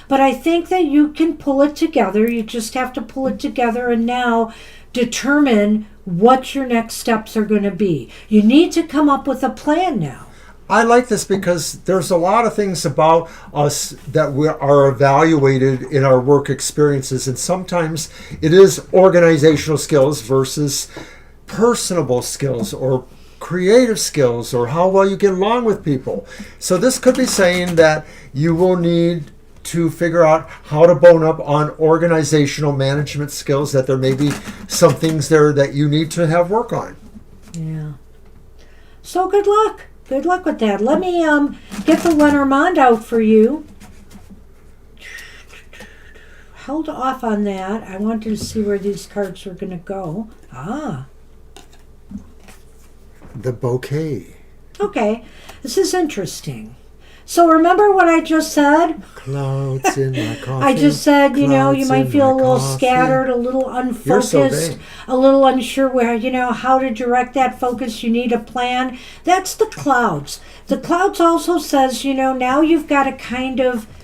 [SPEAKER 2] But I think that you can pull it together. You just have to pull it together and now determine what your next steps are going to be. You need to come up with a plan now.
[SPEAKER 1] I like this because there's a lot of things about us that we are evaluated in our work experiences, and sometimes it is organizational skills versus personable skills or creative skills or how well you get along with people. So this could be saying that you will need to figure out how to bone up on organizational management skills, that there may be some things there that you need to have work on.
[SPEAKER 2] Yeah. So good luck. Good luck with that. Let me get the Lenormand out for you. Held off on that. I wanted to see where these cards were going to go.
[SPEAKER 1] The bouquet.
[SPEAKER 2] Okay, this is interesting. So remember what I just said?
[SPEAKER 1] Clouds in my coffee.
[SPEAKER 2] I just said, you
[SPEAKER 1] Clouds
[SPEAKER 2] might
[SPEAKER 1] in
[SPEAKER 2] feel
[SPEAKER 1] my
[SPEAKER 2] a little
[SPEAKER 1] coffee.
[SPEAKER 2] scattered, a little
[SPEAKER 1] You're so
[SPEAKER 2] unfocused,
[SPEAKER 1] vain.
[SPEAKER 2] a little unsure where, how to direct that focus. You need a plan. That's the clouds. The clouds also says, now you've got to kind of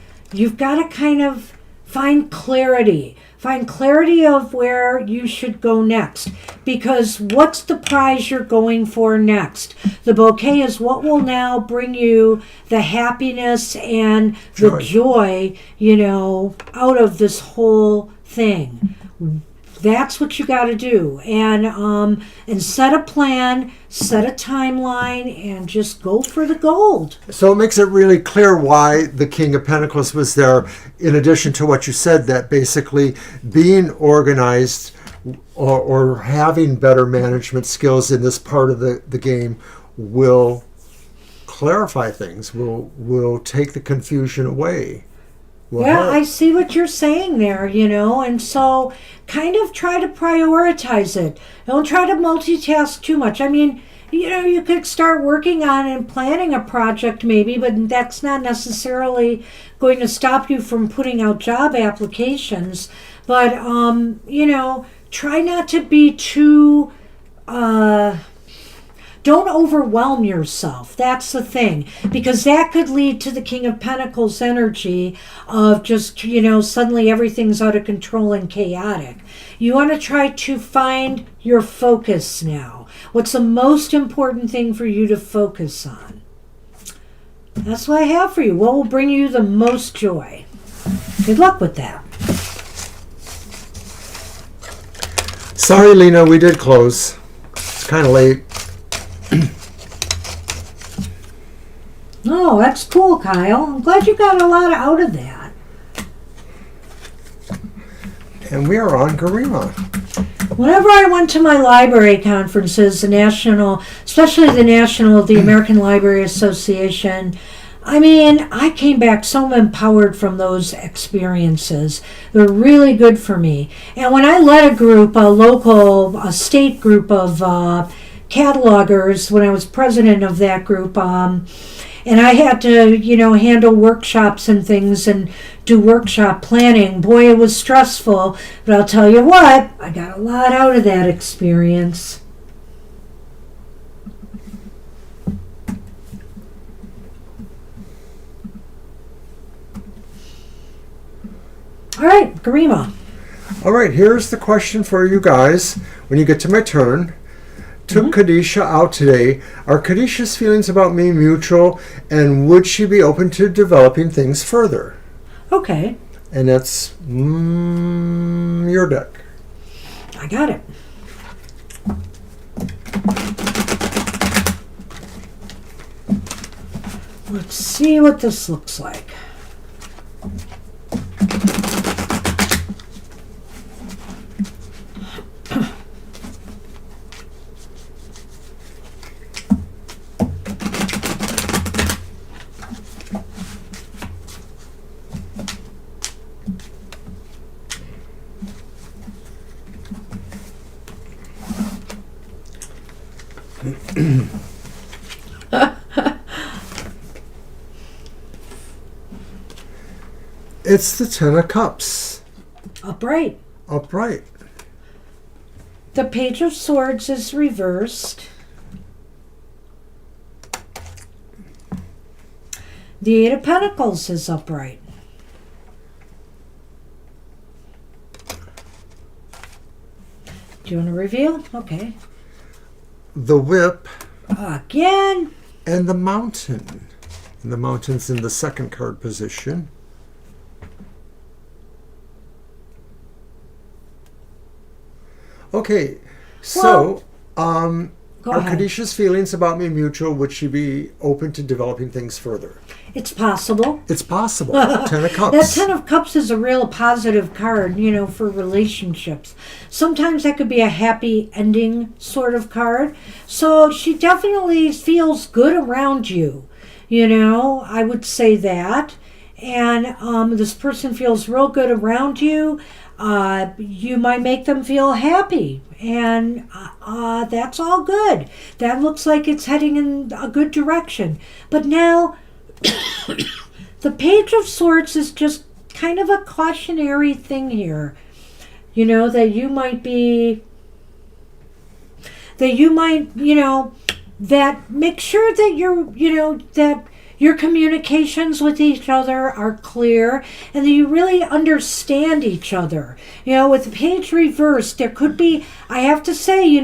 [SPEAKER 2] find clarity. Find clarity of where you should go next. Because what's the prize you're going for next? The bouquet is what will now bring you the happiness and the joy, out of this whole thing. That's what you got to do. And set a plan, set a timeline, and just go for the gold.
[SPEAKER 1] So it makes it really clear why the King of Pentacles was there, in addition to what you said, that basically being organized or having better management skills in this part of the game will clarify things, will take the confusion away.
[SPEAKER 2] I see what you're saying there, and so kind of try to prioritize it. Don't try to multitask too much. I mean, you could start working on and planning a project maybe, but that's not necessarily going to stop you from putting out job applications. But, try not to be too... Don't overwhelm yourself. That's the thing. Because that could lead to the King of Pentacles energy of just, suddenly everything's out of control and chaotic. You want to try to find your focus now. What's the most important thing for you to focus on? That's what I have for you. What will bring you the most joy? Good luck with that.
[SPEAKER 1] Sorry, Lena, we did close. It's kind of late.
[SPEAKER 2] Oh, that's cool, Kyle. I'm glad you got a lot out of that.
[SPEAKER 1] And we are on Garima.
[SPEAKER 2] Whenever I went to my library conferences, especially the American Library Association, I came back so empowered from those experiences. They're really good for me. And when I led a state group of catalogers, when I was president of that group, and I had to, handle workshops and things and do workshop planning. Boy, it was stressful, but I'll tell you what, I got a lot out of that experience. All right, Garima.
[SPEAKER 1] All right, here's the question for you guys when you get to my turn. took Kadisha out today. Are Kadisha's feelings about me mutual, and would she be open to developing things further?
[SPEAKER 2] Okay.
[SPEAKER 1] And that's your deck.
[SPEAKER 2] I got it. Let's see what this looks like.
[SPEAKER 1] It's the Ten of Cups.
[SPEAKER 2] Upright.
[SPEAKER 1] Upright.
[SPEAKER 2] The Page of Swords is reversed. The Eight of Pentacles is upright. Do you want to reveal? Okay.
[SPEAKER 1] The Whip.
[SPEAKER 2] Again.
[SPEAKER 1] And the Mountain. And the Mountain's in the second card position. Okay, so are Kadisha's feelings about me mutual? Would she be open to developing things further?
[SPEAKER 2] It's possible.
[SPEAKER 1] It's possible. Ten of Cups.
[SPEAKER 2] That Ten of Cups is a real positive card, for relationships. Sometimes that could be a happy ending sort of card. So she definitely feels good around you. I would say that. And this person feels real good around you. You might make them feel happy, and that's all good. That looks like it's heading in a good direction. But now, the Page of Swords is just kind of a cautionary thing here. That you might, that make sure that that your communications with each other are clear and that you really understand each other. With the page reversed, there could be, I have to say,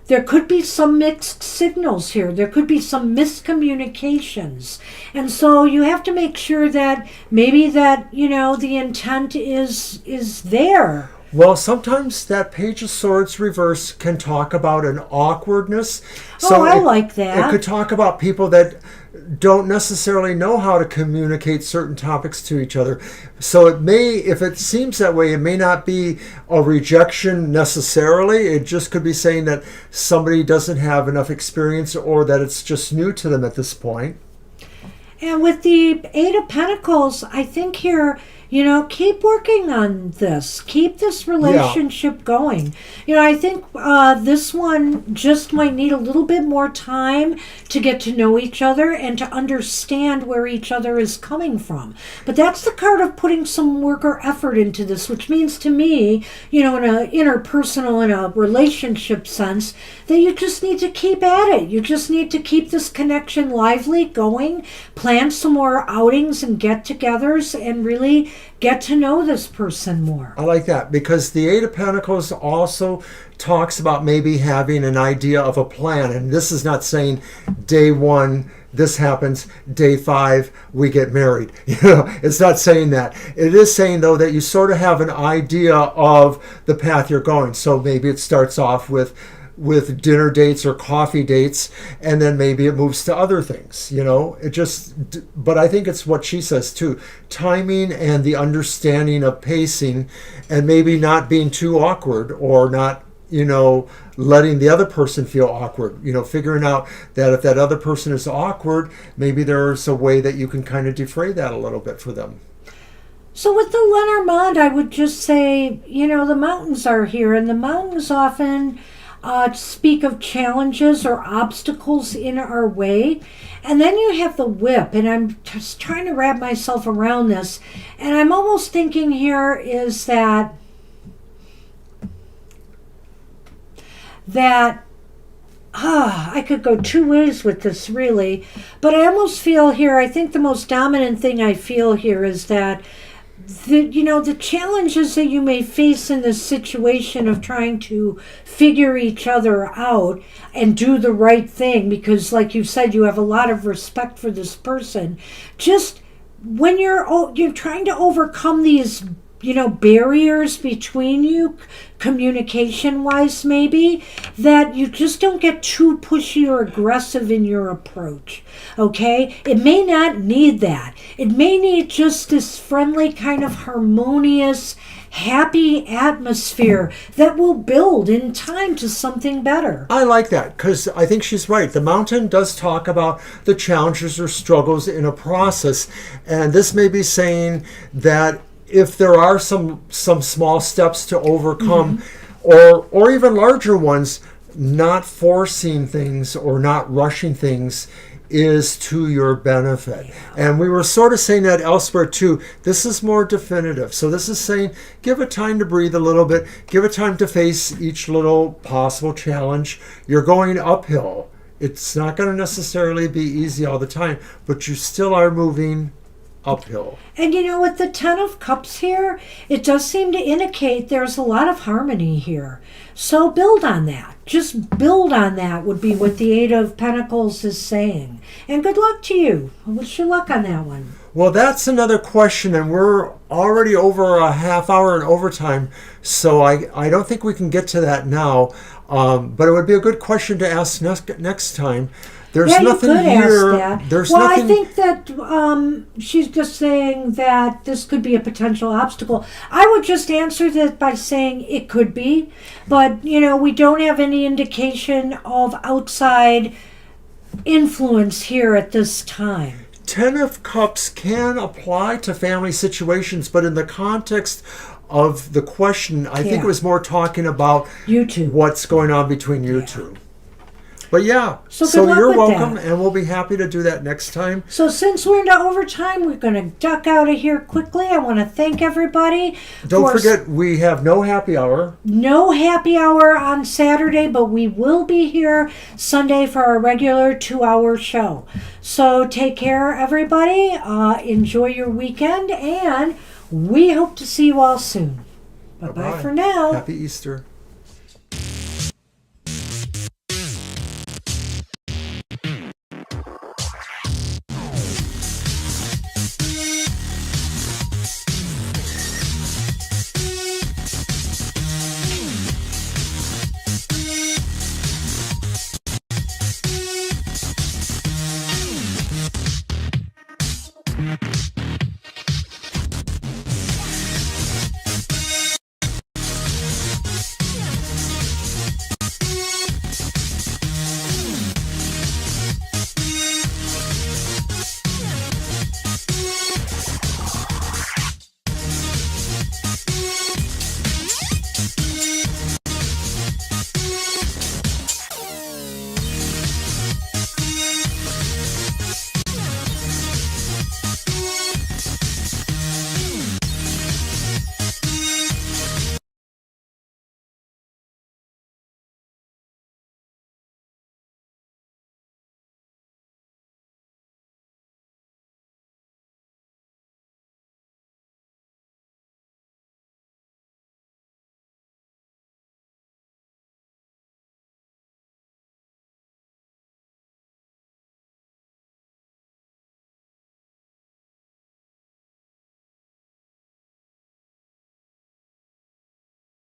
[SPEAKER 2] there could be some mixed signals here. There could be some miscommunications. And so you have to make sure that maybe that, the intent is there.
[SPEAKER 1] Well, sometimes that Page of Swords reverse can talk about an awkwardness. So
[SPEAKER 2] I like that.
[SPEAKER 1] It could talk about people that don't necessarily know how to communicate certain topics to each other. So it may, if it seems that way, it may not be a rejection necessarily. It just could be saying that somebody doesn't have enough experience or that it's just new to them at this point.
[SPEAKER 2] And with the Eight of Pentacles, I think here, keep working on this. Keep this relationship going. I think this one just might need a little bit more time to get to know each other and to understand where each other is coming from. But that's the card of putting some work or effort into this, which means to me, in a interpersonal, in a relationship sense, that you just need to keep at it. You just need to keep this connection lively, going, plan some more outings and get-togethers, and really get to know this person more.
[SPEAKER 1] I like that, because the Eight of Pentacles also talks about maybe having an idea of a plan. And this is not saying day one, this happens, day 5, we get married. It's not saying that. It is saying, though, that you sort of have an idea of the path you're going. So maybe it starts off with dinner dates or coffee dates, and then maybe it moves to other things, but I think it's what she says too, timing and the understanding of pacing, and maybe not being too awkward or not, letting the other person feel awkward, figuring out that if that other person is awkward, maybe there's a way that you can kind of defray that a little bit for them.
[SPEAKER 2] So with the Lenormand, I would just say, the mountains are here, and the mountains often speak of challenges or obstacles in our way. And then you have the Whip, and I'm just trying to wrap myself around this, and I'm almost thinking here is that I could go two ways with this really, but I almost feel here, I think the most dominant thing I feel here is that the challenges that you may face in this situation of trying to figure each other out and do the right thing, because like you said, you have a lot of respect for this person. Just when you're trying to overcome these barriers between you, communication wise, maybe, that you just don't get too pushy or aggressive in your approach. Okay? It may not need that. It may need just this friendly, kind of harmonious, happy atmosphere that will build in time to something better.
[SPEAKER 1] I like that, because I think she's right. The mountain does talk about the challenges or struggles in a process, and this may be saying that if there are some small steps to overcome, or even larger ones, not forcing things or not rushing things is to your benefit. And we were sort of saying that elsewhere too. This is more definitive. So this is saying give it time to breathe a little bit, give it time to face each little possible challenge. You're going uphill. It's not going to necessarily be easy all the time, but you still are moving uphill.
[SPEAKER 2] And with the Ten of Cups here, it does seem to indicate there's a lot of harmony here. So build on that. Just build on that would be what the Eight of Pentacles is saying. And good luck to you. I wish you luck on that one.
[SPEAKER 1] Well, that's another question, and we're already over a half hour in overtime, so I don't think we can get to that now. But it would be a good question to ask next time. There's nothing here.
[SPEAKER 2] Ask that.
[SPEAKER 1] There's
[SPEAKER 2] well,
[SPEAKER 1] nothing.
[SPEAKER 2] I think that she's just saying that this could be a potential obstacle. I would just answer that by saying it could be, but we don't have any indication of outside influence here at this time.
[SPEAKER 1] Ten of Cups can apply to family situations, but in the context of the question, I think it was more talking about
[SPEAKER 2] you two.
[SPEAKER 1] What's going on between you two. But
[SPEAKER 2] so
[SPEAKER 1] you're welcome, and we'll be happy to do that next time.
[SPEAKER 2] So since we're into overtime, we're going to duck out of here quickly. I want to thank everybody.
[SPEAKER 1] Don't forget, we have no happy hour.
[SPEAKER 2] No happy hour on Saturday, but we will be here Sunday for our regular 2-hour show. So take care, everybody. Enjoy your weekend, and we hope to see you all soon. Bye-bye for now.
[SPEAKER 1] Happy Easter.